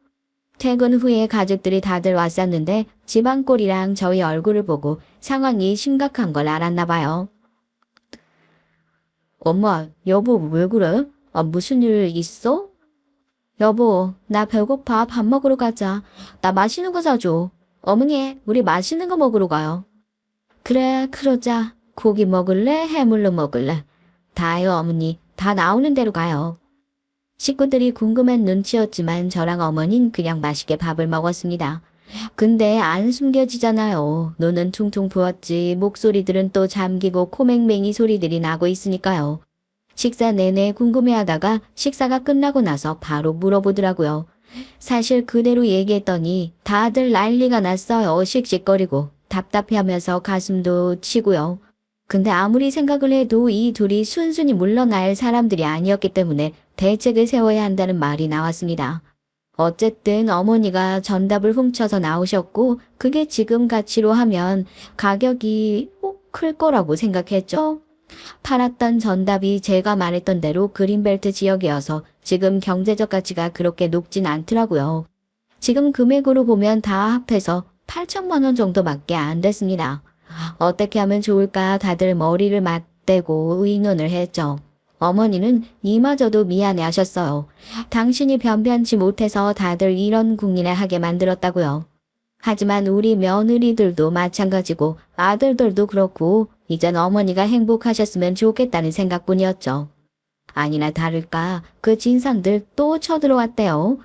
퇴근 후에 가족들이 다들 왔었는데 집안 꼴이랑 저희 얼굴을 보고 상황이 심각한 걸 알았나 봐요. 엄마, 여보 왜 그래? 무슨 일 있어? 여보, 나 배고파. 밥 먹으러 가자. 나 맛있는 거 사줘. 어머니, 우리 맛있는 거 먹으러 가요. 그래, 그러자. 고기 먹을래? 해물로 먹을래? 다요, 어머니. 다 나오는 대로 가요. 식구들이 궁금한 눈치였지만 저랑 어머니는 그냥 맛있게 밥을 먹었습니다. 근데 안 숨겨지잖아요. 눈은 퉁퉁 부었지 목소리들은 또 잠기고 코맹맹이 소리들이 나고 있으니까요. 식사 내내 궁금해하다가 식사가 끝나고 나서 바로 물어보더라고요. 사실 그대로 얘기했더니 다들 난리가 났어요. 씩씩거리고 답답해하면서 가슴도 치고요. 근데 아무리 생각을 해도 이 둘이 순순히 물러날 사람들이 아니었기 때문에 대책을 세워야 한다는 말이 나왔습니다. 어쨌든 어머니가 전답을 훔쳐서 나오셨고 그게 지금 가치로 하면 가격이 클 거라고 생각했죠. 팔았던 전답이 제가 말했던 대로 그린벨트 지역이어서 지금 경제적 가치가 그렇게 높진 않더라고요. 지금 금액으로 보면 다 합해서 8천만 원 정도밖에 안 됐습니다. 어떻게 하면 좋을까 다들 머리를 맞대고 의논을 했죠. 어머니는 이마저도 미안해 하셨어요. 당신이 변변치 못해서 다들 이런 국린을 하게 만들었다고요. 하지만 우리 며느리들도 마찬가지고 아들들도 그렇고 이젠 어머니가 행복하셨으면 좋겠다는 생각뿐이었죠. 아니나 다를까 그 진상들 또 쳐들어왔대요.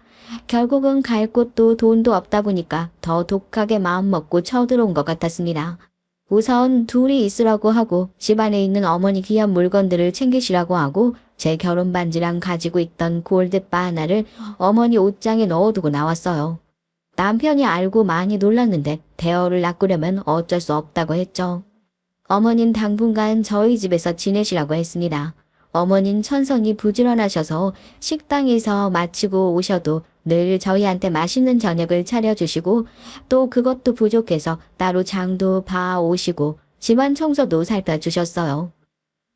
결국은 갈 곳도 돈도 없다 보니까 더 독하게 마음먹고 쳐들어온 것 같았습니다. 우선 둘이 있으라고 하고 집안에 있는 어머니 귀한 물건들을 챙기시라고 하고 제 결혼 반지랑 가지고 있던 골드바 하나를 어머니 옷장에 넣어두고 나왔어요. 남편이 알고 많이 놀랐는데 대어를 낚으려면 어쩔 수 없다고 했죠. 어머닌 당분간 저희 집에서 지내시라고 했습니다. 어머닌 천성이 부지런하셔서 식당에서 마치고 오셔도 늘 저희한테 맛있는 저녁을 차려주시고 또 그것도 부족해서 따로 장도 봐 오시고 집안 청소도 살펴주셨어요.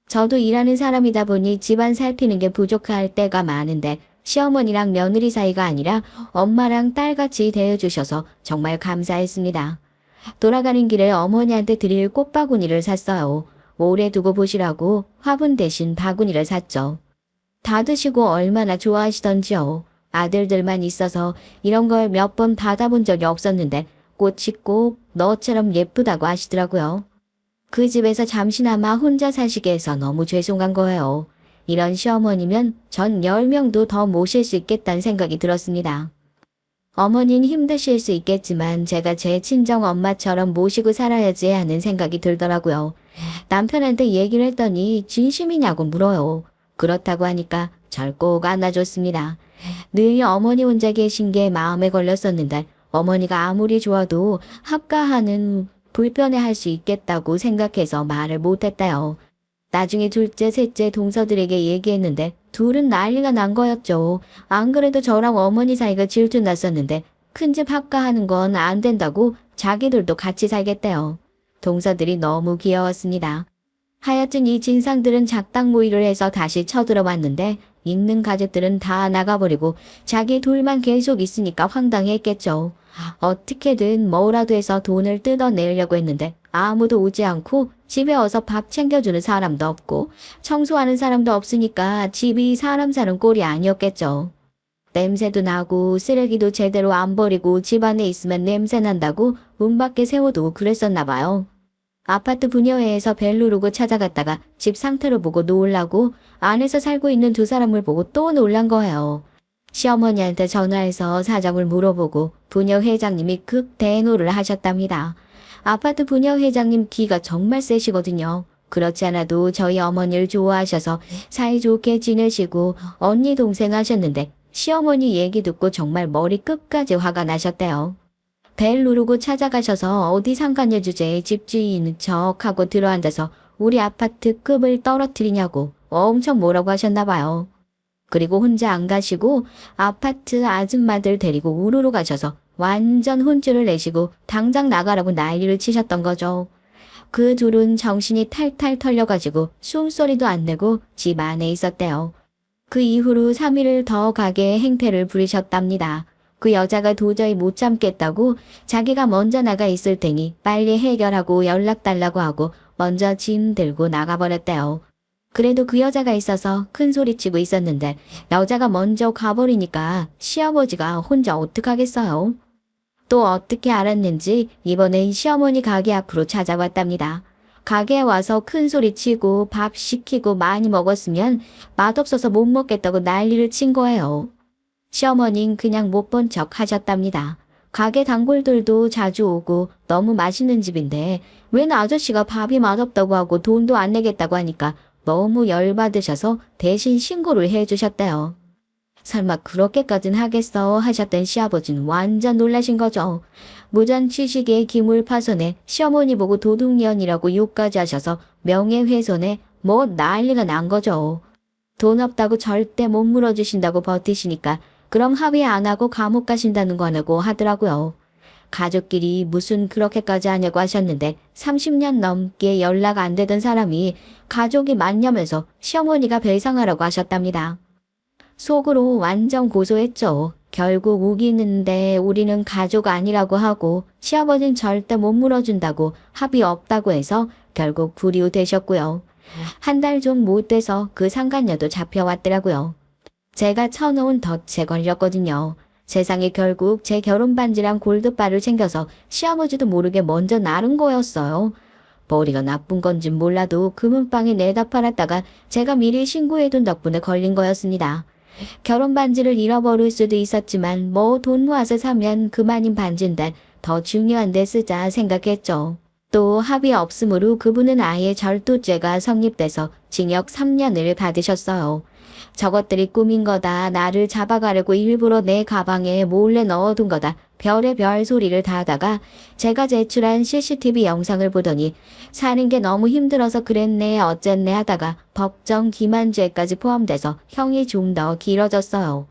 저도 일하는 사람이다 보니 집안 살피는 게 부족할 때가 많은데 시어머니랑 며느리 사이가 아니라 엄마랑 딸같이 대해주셔서 정말 감사했습니다. 돌아가는 길에 어머니한테 드릴 꽃바구니를 샀어요. 오래 두고 보시라고 화분 대신 바구니를 샀죠. 다 드시고 얼마나 좋아하시던지요. 아들들만 있어서 이런 걸 몇 번 받아본 적이 없었는데 꽃이 꼭 너처럼 예쁘다고 하시더라고요. 그 집에서 잠시나마 혼자 사시게 해서 너무 죄송한 거예요. 이런 시어머니면 전 10명도 더 모실 수 있겠다는 생각이 들었습니다. 어머니는 힘드실 수 있겠지만 제가 제 친정 엄마처럼 모시고 살아야지 하는 생각이 들더라고요. 남편한테 얘기를 했더니 진심이냐고 물어요. 그렇다고 하니까 절 꼭 안아줬습니다. 늘 어머니 혼자 계신 게 마음에 걸렸었는데 어머니가 아무리 좋아도 합가하는 불편해할 수 있겠다고 생각해서 말을 못했다요. 나중에 둘째, 셋째 동서들에게 얘기했는데 둘은 난리가 난 거였죠. 안 그래도 저랑 어머니 사이가 질투났었는데 큰집 합가하는 건 안 된다고 자기들도 같이 살겠대요. 동서들이 너무 귀여웠습니다. 하여튼 이 진상들은 작당 모의를 해서 다시 쳐들어왔는데 있는 가족들은 다 나가버리고 자기 둘만 계속 있으니까 황당했겠죠. 어떻게든 뭐라도 해서 돈을 뜯어내려고 했는데 아무도 오지 않고 집에 와서 밥 챙겨주는 사람도 없고 청소하는 사람도 없으니까 집이 사람 사는 꼴이 아니었겠죠. 냄새도 나고 쓰레기도 제대로 안 버리고 집 안에 있으면 냄새 난다고 문 밖에 세워도 그랬었나 봐요. 아파트 분여회에서 벨 누르고 찾아갔다가 집 상태를 보고 놀라고 안에서 살고 있는 두 사람을 보고 또 놀란 거예요. 시어머니한테 전화해서 사정을 물어보고 분여회장님이 극대노를 하셨답니다. 아파트 분여회장님 기가 정말 세시거든요. 그렇지 않아도 저희 어머니를 좋아하셔서 사이좋게 지내시고 언니 동생 하셨는데 시어머니 얘기 듣고 정말 머리 끝까지 화가 나셨대요. 벨 누르고 찾아가셔서 어디 상간녀 주제에 집주인인 척하고 들어앉아서 우리 아파트 급을 떨어뜨리냐고 엄청 뭐라고 하셨나 봐요. 그리고 혼자 안 가시고 아파트 아줌마들 데리고 우르르 가셔서 완전 혼쭐을 내시고 당장 나가라고 난리를 치셨던 거죠. 그 둘은 정신이 탈탈 털려가지고 숨소리도 안 내고 집 안에 있었대요. 그 이후로 3일을 더 가게 행패를 부리셨답니다. 그 여자가 도저히 못 참겠다고 자기가 먼저 나가 있을 테니 빨리 해결하고 연락 달라고 하고 먼저 짐 들고 나가버렸대요. 그래도 그 여자가 있어서 큰 소리치고 있었는데 여자가 먼저 가버리니까 시아버지가 혼자 어떡하겠어요. 또 어떻게 알았는지 이번엔 시어머니 가게 앞으로 찾아왔답니다. 가게에 와서 큰 소리치고 밥 시키고 많이 먹었으면 맛없어서 못 먹겠다고 난리를 친 거예요. 시어머니는 그냥 못 본 척 하셨답니다. 가게 단골들도 자주 오고 너무 맛있는 집인데 웬 아저씨가 밥이 맛없다고 하고 돈도 안 내겠다고 하니까 너무 열받으셔서 대신 신고를 해주셨대요. 설마 그렇게까진 하겠어 하셨던 시아버지는 완전 놀라신 거죠. 무전 취식에 기물 파손에 시어머니 보고 도둑년이라고 욕까지 하셔서 명예훼손에 뭐 난리가 난 거죠. 돈 없다고 절대 못 물어주신다고 버티시니까 그럼 합의 안 하고 감옥 가신다는 거냐고 하더라고요. 가족끼리 무슨 그렇게까지 하냐고 하셨는데 30년 넘게 연락 안 되던 사람이 가족이 맞냐면서 시어머니가 배상하라고 하셨답니다. 속으로 완전 고소했죠. 결국 우기는데 우리는 가족 아니라고 하고 시아버지는 절대 못 물어준다고 합의 없다고 해서 결국 불이웃되셨고요. 한 달 좀 못 돼서 그 상간녀도 잡혀왔더라고요. 제가 쳐놓은 덫에 걸렸거든요. 세상에 결국 제 결혼 반지랑 골드바를 챙겨서 시아버지도 모르게 먼저 나른 거였어요. 머리가 나쁜 건진 몰라도 금은방에 내다 팔았다가 제가 미리 신고해둔 덕분에 걸린 거였습니다. 결혼 반지를 잃어버릴 수도 있었지만 뭐 돈 모아서 사면 그만인 반지인데 더 중요한 데 쓰자 생각했죠. 또 합의 없으므로 그분은 아예 절도죄가 성립돼서 징역 3년을 받으셨어요. 저것들이 꾸민 거다. 나를 잡아가려고 일부러 내 가방에 몰래 넣어둔 거다. 별의별 소리를 다 하다가 제가 제출한 CCTV 영상을 보더니 사는 게 너무 힘들어서 그랬네 어쨌네 하다가 법정 기만죄까지 포함돼서 형이 좀 더 길어졌어요.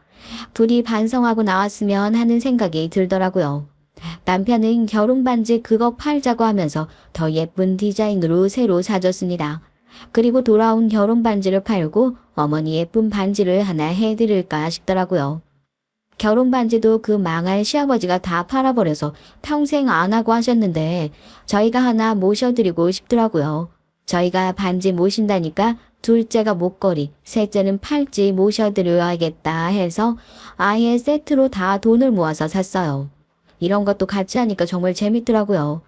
둘이 반성하고 나왔으면 하는 생각이 들더라고요. 남편은 결혼 반지 그거 팔자고 하면서 더 예쁜 디자인으로 새로 사줬습니다. 그리고 돌아온 결혼 반지를 팔고 어머니 예쁜 반지를 하나 해드릴까 싶더라고요. 결혼 반지도 그 망할 시아버지가 다 팔아버려서 평생 안 하고 하셨는데 저희가 하나 모셔드리고 싶더라고요. 저희가 반지 모신다니까 둘째가 목걸이, 셋째는 팔찌 모셔드려야겠다 해서 아예 세트로 다 돈을 모아서 샀어요. 이런 것도 같이 하니까 정말 재밌더라고요.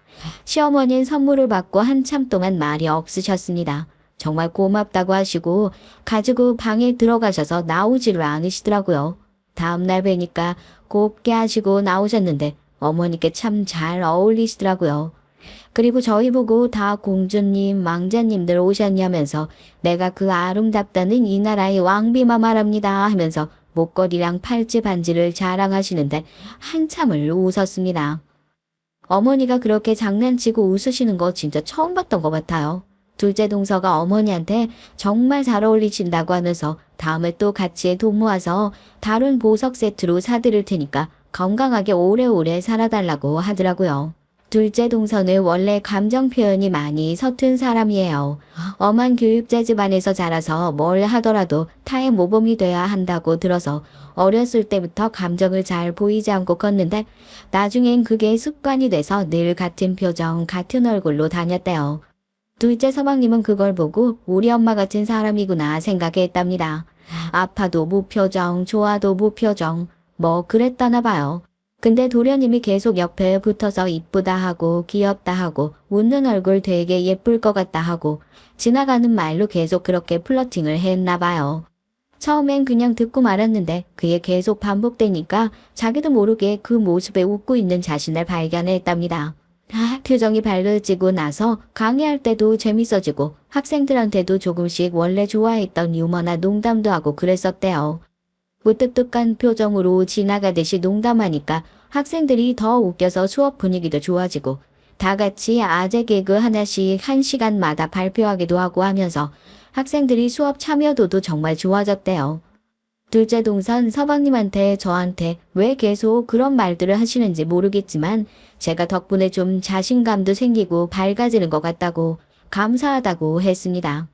시어머니는 선물을 받고 한참 동안 말이 없으셨습니다. 정말 고맙다고 하시고 가지고 방에 들어가셔서 나오지를 않으시더라고요. 다음날 뵈니까 곱게 하시고 나오셨는데 어머니께 참 잘 어울리시더라고요. 그리고 저희 보고 다 공주님, 왕자님들 오셨냐면서 내가 그 아름답다는 이 나라의 왕비마마랍니다 하면서 목걸이랑 팔찌 반지를 자랑하시는데 한참을 웃었습니다. 어머니가 그렇게 장난치고 웃으시는 거 진짜 처음 봤던 것 같아요. 둘째 동서가 어머니한테 정말 잘 어울리신다고 하면서 다음에 또 같이 돈 모아서 다른 보석 세트로 사드릴 테니까 건강하게 오래오래 살아달라고 하더라고요. 둘째 동서는 원래 감정 표현이 많이 서툰 사람이에요. 엄한 교육자 집안에서 자라서 뭘 하더라도 타의 모범이 돼야 한다고 들어서 어렸을 때부터 감정을 잘 보이지 않고 컸는데 나중엔 그게 습관이 돼서 늘 같은 표정, 같은 얼굴로 다녔대요. 둘째 서방님은 그걸 보고 우리 엄마 같은 사람이구나 생각했답니다. 아파도 무표정, 좋아도 무표정, 뭐 그랬다나 봐요. 근데 도련님이 계속 옆에 붙어서 이쁘다 하고 귀엽다 하고 웃는 얼굴 되게 예쁠 것 같다 하고 지나가는 말로 계속 그렇게 플러팅을 했나 봐요. 처음엔 그냥 듣고 말았는데 그게 계속 반복되니까 자기도 모르게 그 모습에 웃고 있는 자신을 발견했답니다. 표정이 밝아지고 나서 강의할 때도 재밌어지고 학생들한테도 조금씩 원래 좋아했던 유머나 농담도 하고 그랬었대요. 무뚝뚝한 표정으로 지나가듯이 농담하니까 학생들이 더 웃겨서 수업 분위기도 좋아지고 다 같이 아재 개그 하나씩 1시간마다 발표하기도 하고 하면서 학생들이 수업 참여도도 정말 좋아졌대요. 둘째 동선 서방님한테 저한테 왜 계속 그런 말들을 하시는지 모르겠지만 제가 덕분에 좀 자신감도 생기고 밝아지는 것 같다고 감사하다고 했습니다.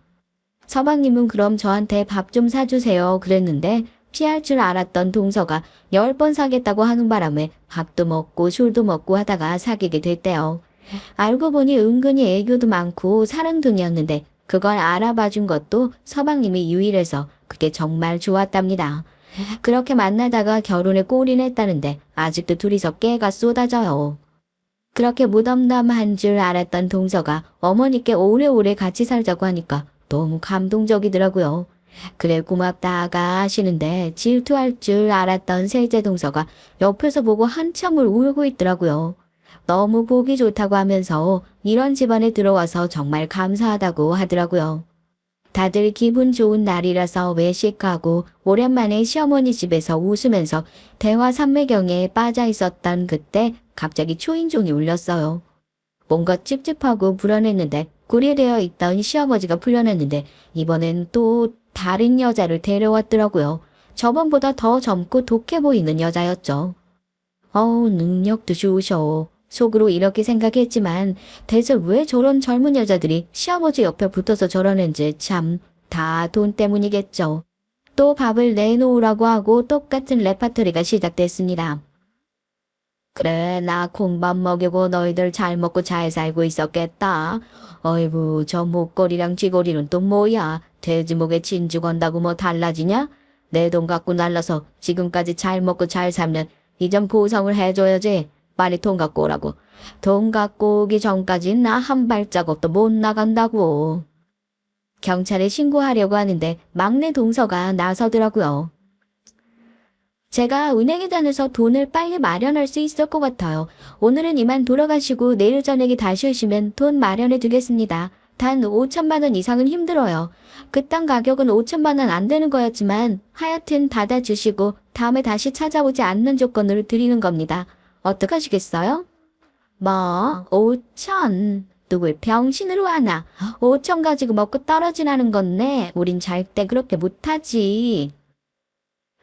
서방님은 그럼 저한테 밥 좀 사주세요 그랬는데 피할 줄 알았던 동서가 10번 사겠다고 하는 바람에 밥도 먹고 술도 먹고 하다가 사귀게 됐대요. 알고 보니 은근히 애교도 많고 사랑둥이였는데 그걸 알아봐준 것도 서방님이 유일해서 그게 정말 좋았답니다. 그렇게 만나다가 결혼에 골인했다는데 아직도 둘이서 깨가 쏟아져요. 그렇게 무덤덤한 줄 알았던 동서가 어머니께 오래오래 같이 살자고 하니까 너무 감동적이더라고요. 그래 고맙다가 하시는데 질투할 줄 알았던 셋째 동서가 옆에서 보고 한참을 울고 있더라고요. 너무 보기 좋다고 하면서 이런 집안에 들어와서 정말 감사하다고 하더라고요. 다들 기분 좋은 날이라서 외식하고 오랜만에 시어머니 집에서 웃으면서 대화 삼매경에 빠져 있었던 그때 갑자기 초인종이 울렸어요. 뭔가 찝찝하고 불안했는데 구리되어 있던 시아버지가 풀려났는데 이번엔 또 다른 여자를 데려왔더라고요. 저번보다 더 젊고 독해 보이는 여자였죠. 능력도 좋으셔. 속으로 이렇게 생각했지만 대체 왜 저런 젊은 여자들이 시아버지 옆에 붙어서 저러는지 참 다 돈 때문이겠죠. 또 밥을 내놓으라고 하고 똑같은 레파토리가 시작됐습니다. 그래, 나 콩밥 먹이고 너희들 잘 먹고 잘 살고 있었겠다. 어이구, 저 목걸이랑 쥐고리는 또 뭐야? 돼지 목에 진주 건다고 뭐 달라지냐? 내 돈 갖고 날라서 지금까지 잘 먹고 잘 살면 이 점 보상을 해줘야지. 빨리 돈 갖고 오라고. 돈 갖고 오기 전까지 나 한 발자국도 못 나간다고. 경찰에 신고하려고 하는데 막내 동서가 나서더라고요. 제가 은행에 다녀서 돈을 빨리 마련할 수 있을 것 같아요. 오늘은 이만 돌아가시고 내일 저녁에 다시 오시면 돈 마련해 두겠습니다. 단 5천만 원 이상은 힘들어요. 그 땅 가격은 5천만 원 안 되는 거였지만 하여튼 받아주시고 다음에 다시 찾아오지 않는 조건으로 드리는 겁니다. 어떡하시겠어요? 뭐 5천? 누굴 병신으로 하나? 5천 가지고 먹고 떨어지라는 건데 우린 절대 그렇게 못하지.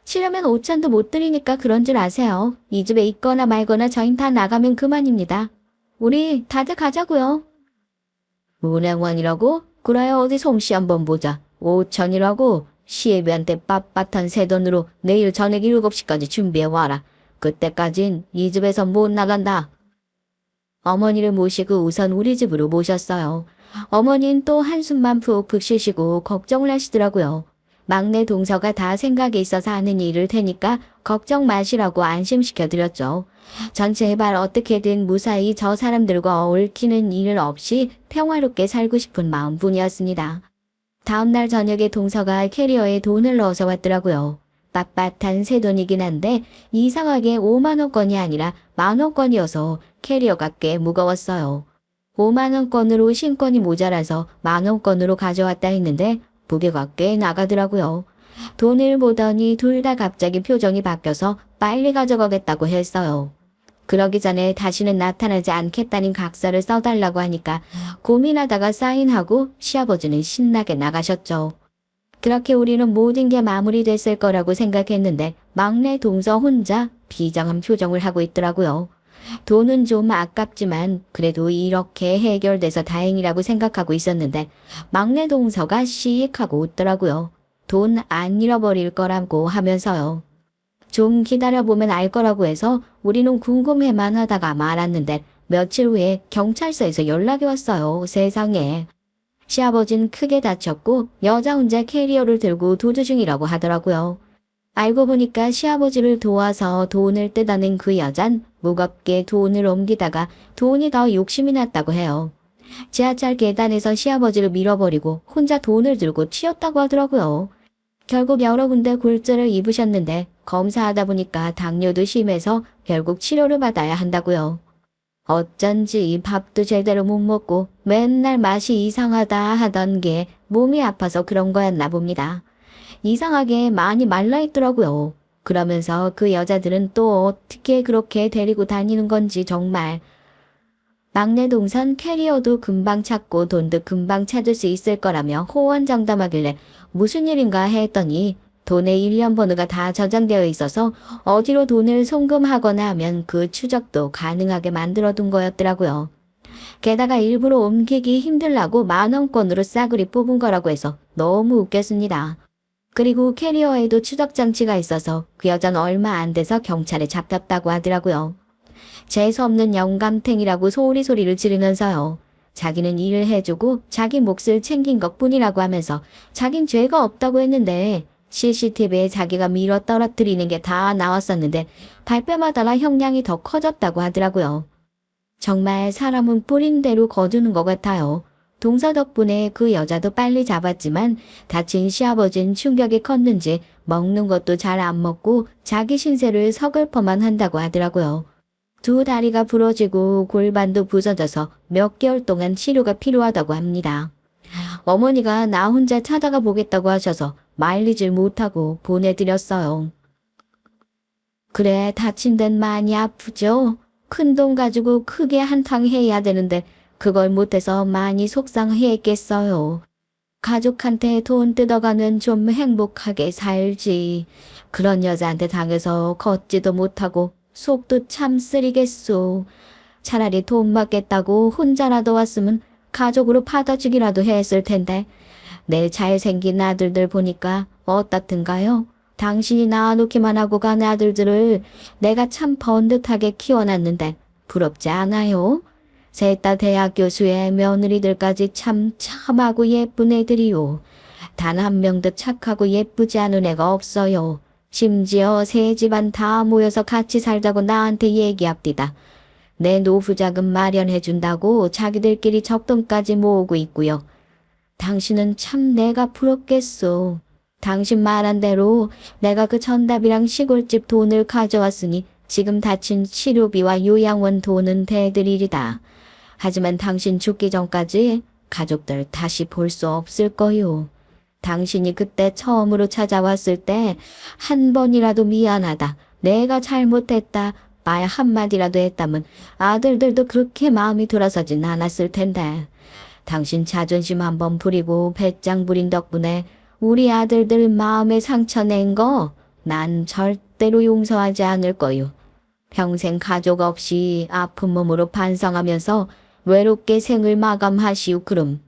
싫으면 5천도 못 드리니까 그런 줄 아세요. 이 집에 있거나 말거나 저희 다 나가면 그만입니다. 우리 다들 가자고요. 은행원이라고? 그래 어디 솜씨 한번 보자. 5천이라고? 시애비한테 빳빳한 새 돈으로 내일 저녁 7시까지 준비해와라. 그때까진 이 집에서 못 나간다. 어머니를 모시고 우선 우리 집으로 모셨어요. 어머니는 또 한숨만 푹푹 쉬시고 걱정을 하시더라고요. 막내 동서가 다 생각이 있어서 하는 일을 테니까 걱정 마시라고 안심시켜드렸죠. 전 제발 어떻게든 무사히 저 사람들과 얽히는 일 없이 평화롭게 살고 싶은 마음뿐이었습니다. 다음날 저녁에 동서가 캐리어에 돈을 넣어서 왔더라고요. 빳빳한 새 돈이긴 한데 이상하게 5만원권이 아니라 만원권이어서 캐리어가 꽤 무거웠어요. 5만원권으로 신권이 모자라서 만원권으로 가져왔다 했는데 무게가 꽤 나가더라고요. 돈을 보더니 둘 다 갑자기 표정이 바뀌어서 빨리 가져가겠다고 했어요. 그러기 전에 다시는 나타나지 않겠다는 각서를 써달라고 하니까 고민하다가 사인하고 시아버지는 신나게 나가셨죠. 그렇게 우리는 모든 게 마무리됐을 거라고 생각했는데 막내 동서 혼자 비장한 표정을 하고 있더라고요. 돈은 좀 아깝지만 그래도 이렇게 해결돼서 다행이라고 생각하고 있었는데 막내 동서가 씩 하고 웃더라고요. 돈 안 잃어버릴 거라고 하면서요. 좀 기다려보면 알 거라고 해서 우리는 궁금해만 하다가 말았는데 며칠 후에 경찰서에서 연락이 왔어요. 세상에. 시아버진 크게 다쳤고 여자 혼자 캐리어를 들고 도주 중이라고 하더라고요. 알고 보니까 시아버지를 도와서 돈을 뜯어낸 그 여잔 무겁게 돈을 옮기다가 돈이 더 욕심이 났다고 해요. 지하철 계단에서 시아버지를 밀어버리고 혼자 돈을 들고 튀었다고 하더라고요. 결국 여러 군데 골절을 입으셨는데 검사하다 보니까 당뇨도 심해서 결국 치료를 받아야 한다고요. 어쩐지 밥도 제대로 못 먹고 맨날 맛이 이상하다 하던 게 몸이 아파서 그런 거였나 봅니다. 이상하게 많이 말라있더라고요. 그러면서 그 여자들은 또 어떻게 그렇게 데리고 다니는 건지 정말. 막내 동선 캐리어도 금방 찾고 돈도 금방 찾을 수 있을 거라며 호언장담하길래 무슨 일인가 했더니 돈의 일련 번호가 다 저장되어 있어서 어디로 돈을 송금하거나 하면 그 추적도 가능하게 만들어둔 거였더라고요. 게다가 일부러 옮기기 힘들라고 만원권으로 싸그리 뽑은 거라고 해서 너무 웃겼습니다. 그리고 캐리어에도 추적 장치가 있어서 그 여자는 얼마 안 돼서 경찰에 잡혔다고 하더라고요. 재수없는 영감탱이라고 소리를 지르면서요. 자기는 일을 해주고 자기 몫을 챙긴 것뿐이라고 하면서 자긴 죄가 없다고 했는데 CCTV에 자기가 밀어 떨어뜨리는 게 다 나왔었는데 발뺌하다가 형량이 더 커졌다고 하더라고요. 정말 사람은 뿌린 대로 거두는 것 같아요. 동서 덕분에 그 여자도 빨리 잡았지만 다친 시아버지는 충격이 컸는지 먹는 것도 잘 안 먹고 자기 신세를 서글퍼만 한다고 하더라고요. 두 다리가 부러지고 골반도 부서져서 몇 개월 동안 치료가 필요하다고 합니다. 어머니가 나 혼자 찾아가 보겠다고 하셔서 말리질 못하고 보내드렸어요. 그래, 다친 데는 많이 아프죠? 큰 돈 가지고 크게 한탕 해야 되는데 그걸 못해서 많이 속상했겠어요. 가족한테 돈 뜯어가는 좀 행복하게 살지. 그런 여자한테 당해서 걷지도 못하고 속도 참 쓰리겠소. 차라리 돈 받겠다고 혼자라도 왔으면 가족으로 받아주기라도 했을 텐데. 내 잘생긴 아들들 보니까 어떻든가요? 당신이 낳아놓기만 하고 간 아들들을 내가 참 번듯하게 키워놨는데 부럽지 않아요? 셋 다 대학 교수의 며느리들까지 참 참하고 예쁜 애들이요. 단 한 명도 착하고 예쁘지 않은 애가 없어요. 심지어 세 집안 다 모여서 같이 살자고 나한테 얘기합디다. 내 노후자금 마련해준다고 자기들끼리 적금까지 모으고 있고요. 당신은 참 내가 부럽겠소. 당신 말한 대로 내가 그 전답이랑 시골집 돈을 가져왔으니 지금 다친 치료비와 요양원 돈은 대드리리다. 하지만 당신 죽기 전까지 가족들 다시 볼 수 없을 거요. 당신이 그때 처음으로 찾아왔을 때 한 번이라도 미안하다, 내가 잘못했다, 말 한마디라도 했다면 아들들도 그렇게 마음이 돌아서진 않았을 텐데. 당신 자존심 한번 부리고 배짱 부린 덕분에 우리 아들들 마음에 상처 낸 거 난 절대로 용서하지 않을 거요. 평생 가족 없이 아픈 몸으로 반성하면서 외롭게 생을 마감하시오 그럼.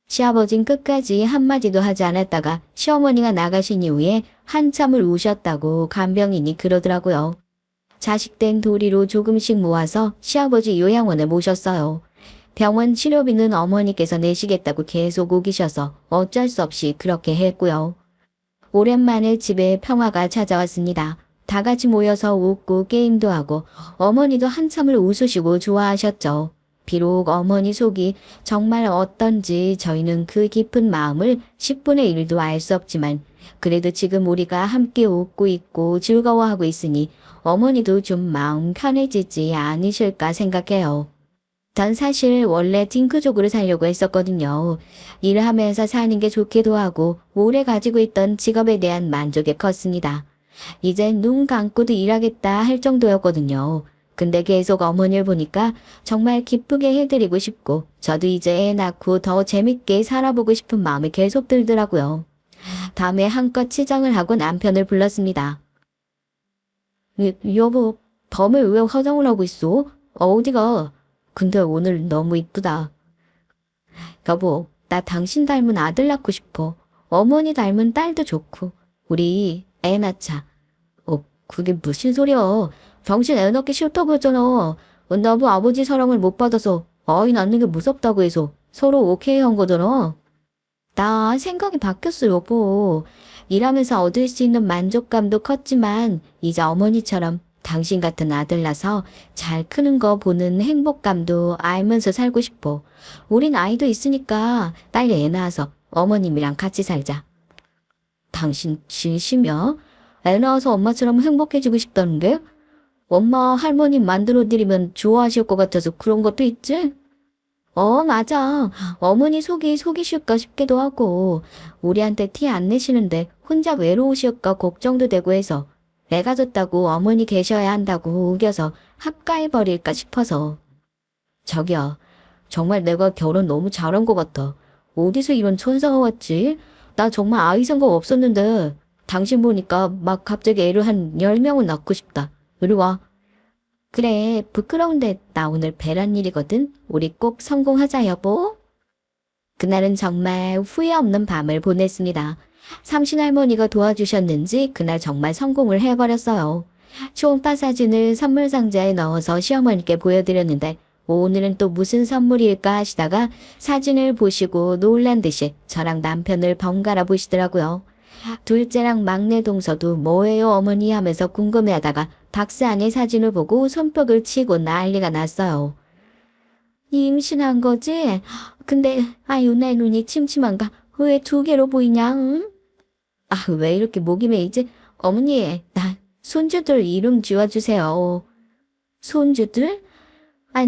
시아버진 끝까지 한마디도 하지 않았다가 시어머니가 나가신 이후에 한참을 우셨다고 간병인이 그러더라고요. 자식된 도리로 조금씩 모아서 시아버지 요양원에 모셨어요. 병원 치료비는 어머니께서 내시겠다고 계속 우기셔서 어쩔 수 없이 그렇게 했고요. 오랜만에 집에 평화가 찾아왔습니다. 다 같이 모여서 웃고 게임도 하고 어머니도 한참을 웃으시고 좋아하셨죠. 비록 어머니 속이 정말 어떤지 저희는 그 깊은 마음을 10분의 1도 알 수 없지만 그래도 지금 우리가 함께 웃고 있고 즐거워하고 있으니 어머니도 좀 마음 편해지지 않으실까 생각해요. 전 사실 원래 딩크족으로 살려고 했었거든요. 일을 하면서 사는 게 좋기도 하고 오래 가지고 있던 직업에 대한 만족이 컸습니다. 이젠 눈 감고도 일하겠다 할 정도였거든요. 근데 계속 어머니를 보니까 정말 기쁘게 해드리고 싶고 저도 이제 애 낳고 더 재밌게 살아보고 싶은 마음이 계속 들더라고요. 다음에 한껏 치장을 하고 남편을 불렀습니다. 여보, 밤에 왜 화장을 하고 있어? 어디가? 근데 오늘 너무 이쁘다. 여보, 나 당신 닮은 아들 낳고 싶어. 어머니 닮은 딸도 좋고. 우리 애 낳자. 그게 무슨 소리야. 당신 애 낳기 싫다고 했잖아. 너무 아버지 사랑을 못 받아서 아이 낳는 게 무섭다고 해서 서로 오케이 한 거잖아. 나 생각이 바뀌었어, 여보. 일하면서 얻을 수 있는 만족감도 컸지만 이제 어머니처럼 당신 같은 아들 낳아서 잘 크는 거 보는 행복감도 알면서 살고 싶어. 우린 아이도 있으니까 딸 애 낳아서 어머님이랑 같이 살자. 당신 진심이야? 애 낳아서 엄마처럼 행복해지고 싶다는 게? 엄마 할머니 만들어드리면 좋아하실 것 같아서 그런 것도 있지? 맞아. 어머니 속이실까 싶기도 하고 우리한테 티 안 내시는데 혼자 외로우실까 걱정도 되고 해서 애가 졌다고 어머니 계셔야 한다고 우겨서 합가해버릴까 싶어서. 저기요. 정말 내가 결혼 너무 잘한 것 같아. 어디서 이런 천사가 왔지? 나 정말 아이 생각 없었는데 당신 보니까 막 갑자기 애를 한 10명은 낳고 싶다. 이리 와. 그래, 부끄러운데 나 오늘 배란 일이거든. 우리 꼭 성공하자 여보. 그날은 정말 후회 없는 밤을 보냈습니다. 삼신할머니가 도와주셨는지 그날 정말 성공을 해버렸어요. 초음파 사진을 선물 상자에 넣어서 시어머니께 보여드렸는데 오늘은 또 무슨 선물일까 하시다가 사진을 보시고 놀란 듯이 저랑 남편을 번갈아 보시더라고요. 둘째랑 막내 동서도 뭐예요 어머니 하면서 궁금해하다가 박스 안에 사진을 보고 손뼉을 치고 난리가 났어요. 임신한 거지? 근데 아유 내 눈이 침침한가? 왜 2개로 보이냐? 응? 왜 이렇게 목이 메이지? 어머니, 나 손주들 이름 지어주세요. 손주들?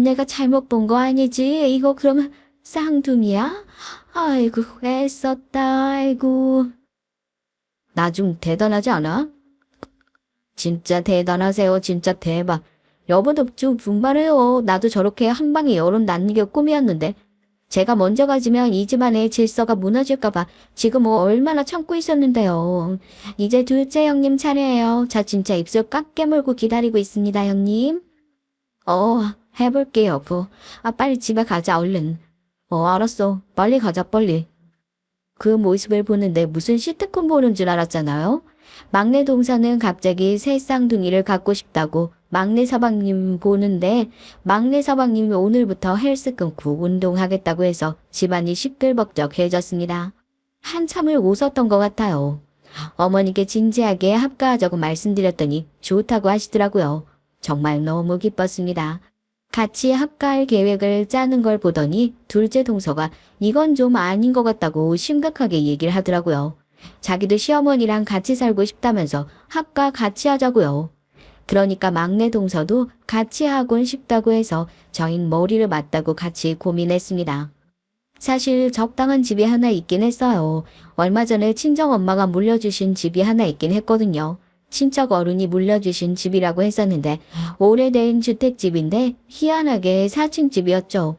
내가 잘못 본 거 아니지? 이거 그러면 쌍둥이야? 아이고, 애썼다, 아이고. 나 좀 대단하지 않아? 진짜 대단하세요. 진짜 대박. 여보도 좀 분발해요. 나도 저렇게 한 방에 여론 낳는 게 꿈이었는데. 제가 먼저 가지면 이 집안의 질서가 무너질까봐 지금 뭐 얼마나 참고 있었는데요. 이제 둘째 형님 차례예요. 저 진짜 입술 꽉 깨물고 기다리고 있습니다, 형님. 해볼게, 여보. 빨리 집에 가자, 얼른. 알았어. 빨리 가자, 빨리. 그 모습을 보는데 무슨 시트콤 보는 줄 알았잖아요. 막내 동서는 갑자기 새 쌍둥이를 갖고 싶다고 막내 서방님 보는데 막내 서방님이 오늘부터 헬스 끊고 운동하겠다고 해서 집안이 시끌벅적해졌습니다. 한참을 웃었던 것 같아요. 어머니께 진지하게 합가하자고 말씀드렸더니 좋다고 하시더라고요. 정말 너무 기뻤습니다. 같이 합가할 계획을 짜는 걸 보더니 둘째 동서가 이건 좀 아닌 것 같다고 심각하게 얘기를 하더라고요. 자기도 시어머니랑 같이 살고 싶다면서 합가 같이 하자고요. 그러니까 막내 동서도 같이 하곤 싶다고 해서 저흰 머리를 맞다고 같이 고민했습니다. 사실 적당한 집이 하나 있긴 했어요. 얼마 전에 친정엄마가 물려주신 집이 하나 있긴 했거든요. 친척 어른이 물려주신 집이라고 했었는데 오래된 주택집인데 희한하게 4층 집이었죠.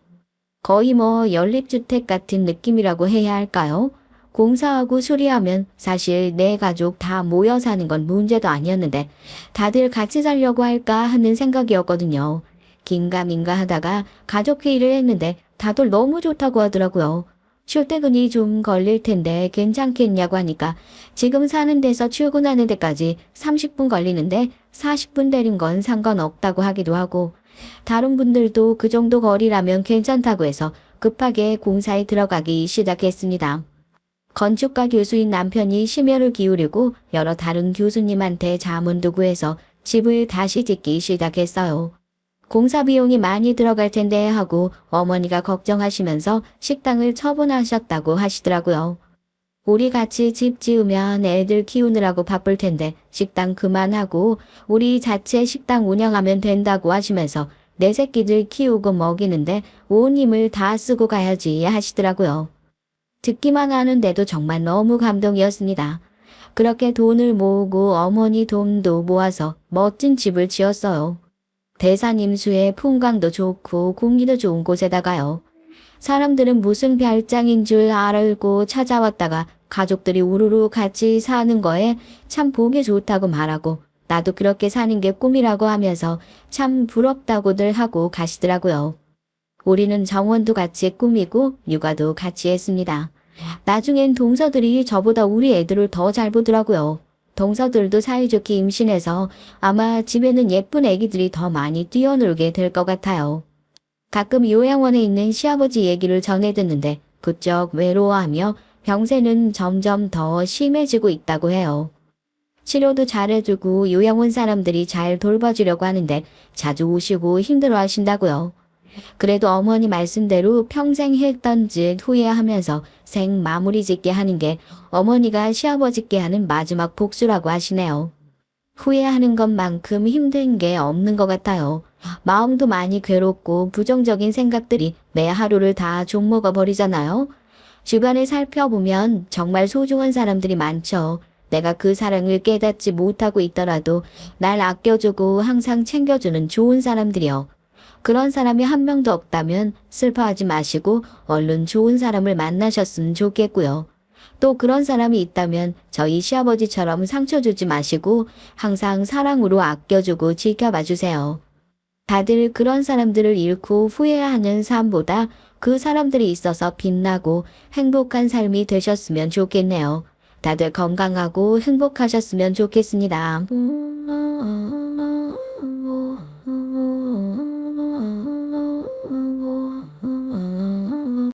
거의 뭐 연립주택 같은 느낌이라고 해야 할까요? 공사하고 수리하면 사실 내 가족 다 모여 사는 건 문제도 아니었는데 다들 같이 살려고 할까 하는 생각이었거든요. 긴가민가 하다가 가족 회의를 했는데 다들 너무 좋다고 하더라고요. 출퇴근이 좀 걸릴 텐데 괜찮겠냐고 하니까 지금 사는 데서 출근하는 데까지 30분 걸리는데 40분 되는 건 상관없다고 하기도 하고 다른 분들도 그 정도 거리라면 괜찮다고 해서 급하게 공사에 들어가기 시작했습니다. 건축가 교수인 남편이 심혈을 기울이고 여러 다른 교수님한테 자문도 구해서 집을 다시 짓기 시작했어요. 공사 비용이 많이 들어갈 텐데 하고 어머니가 걱정하시면서 식당을 처분하셨다고 하시더라고요. 우리 같이 집 지으면 애들 키우느라고 바쁠 텐데 식당 그만하고 우리 자체 식당 운영하면 된다고 하시면서 내 새끼들 키우고 먹이는데 온 힘을 다 쓰고 가야지 하시더라고요. 듣기만 하는데도 정말 너무 감동이었습니다. 그렇게 돈을 모으고 어머니 돈도 모아서 멋진 집을 지었어요. 대산 임수에 풍광도 좋고 공기도 좋은 곳에다가요. 사람들은 무슨 별장인 줄 알고 찾아왔다가 가족들이 우르르 같이 사는 거에 참 보기 좋다고 말하고 나도 그렇게 사는 게 꿈이라고 하면서 참 부럽다고들 하고 가시더라고요. 우리는 정원도 같이 꾸미고 육아도 같이 했습니다. 나중엔 동서들이 저보다 우리 애들을 더 잘 보더라고요. 동서들도 사이좋게 임신해서 아마 집에는 예쁜 애기들이 더 많이 뛰어놀게 될 것 같아요. 가끔 요양원에 있는 시아버지 얘기를 전해 듣는데 부쩍 외로워하며 병세는 점점 더 심해지고 있다고 해요. 치료도 잘해주고 요양원 사람들이 잘 돌봐주려고 하는데 자주 오시고 힘들어 하신다고요. 그래도 어머니 말씀대로 평생 했던 짓 후회하면서 생 마무리 짓게 하는 게 어머니가 시아버지께 하는 마지막 복수라고 하시네요. 후회하는 것만큼 힘든 게 없는 것 같아요. 마음도 많이 괴롭고 부정적인 생각들이 매 하루를 다 좀먹어 버리잖아요. 주변을 살펴보면 정말 소중한 사람들이 많죠. 내가 그 사랑을 깨닫지 못하고 있더라도 날 아껴주고 항상 챙겨주는 좋은 사람들이요. 그런 사람이 한 명도 없다면 슬퍼하지 마시고 얼른 좋은 사람을 만나셨으면 좋겠고요. 또 그런 사람이 있다면 저희 시아버지처럼 상처 주지 마시고 항상 사랑으로 아껴주고 지켜봐 주세요. 다들 그런 사람들을 잃고 후회하는 삶보다 그 사람들이 있어서 빛나고 행복한 삶이 되셨으면 좋겠네요. 다들 건강하고 행복하셨으면 좋겠습니다.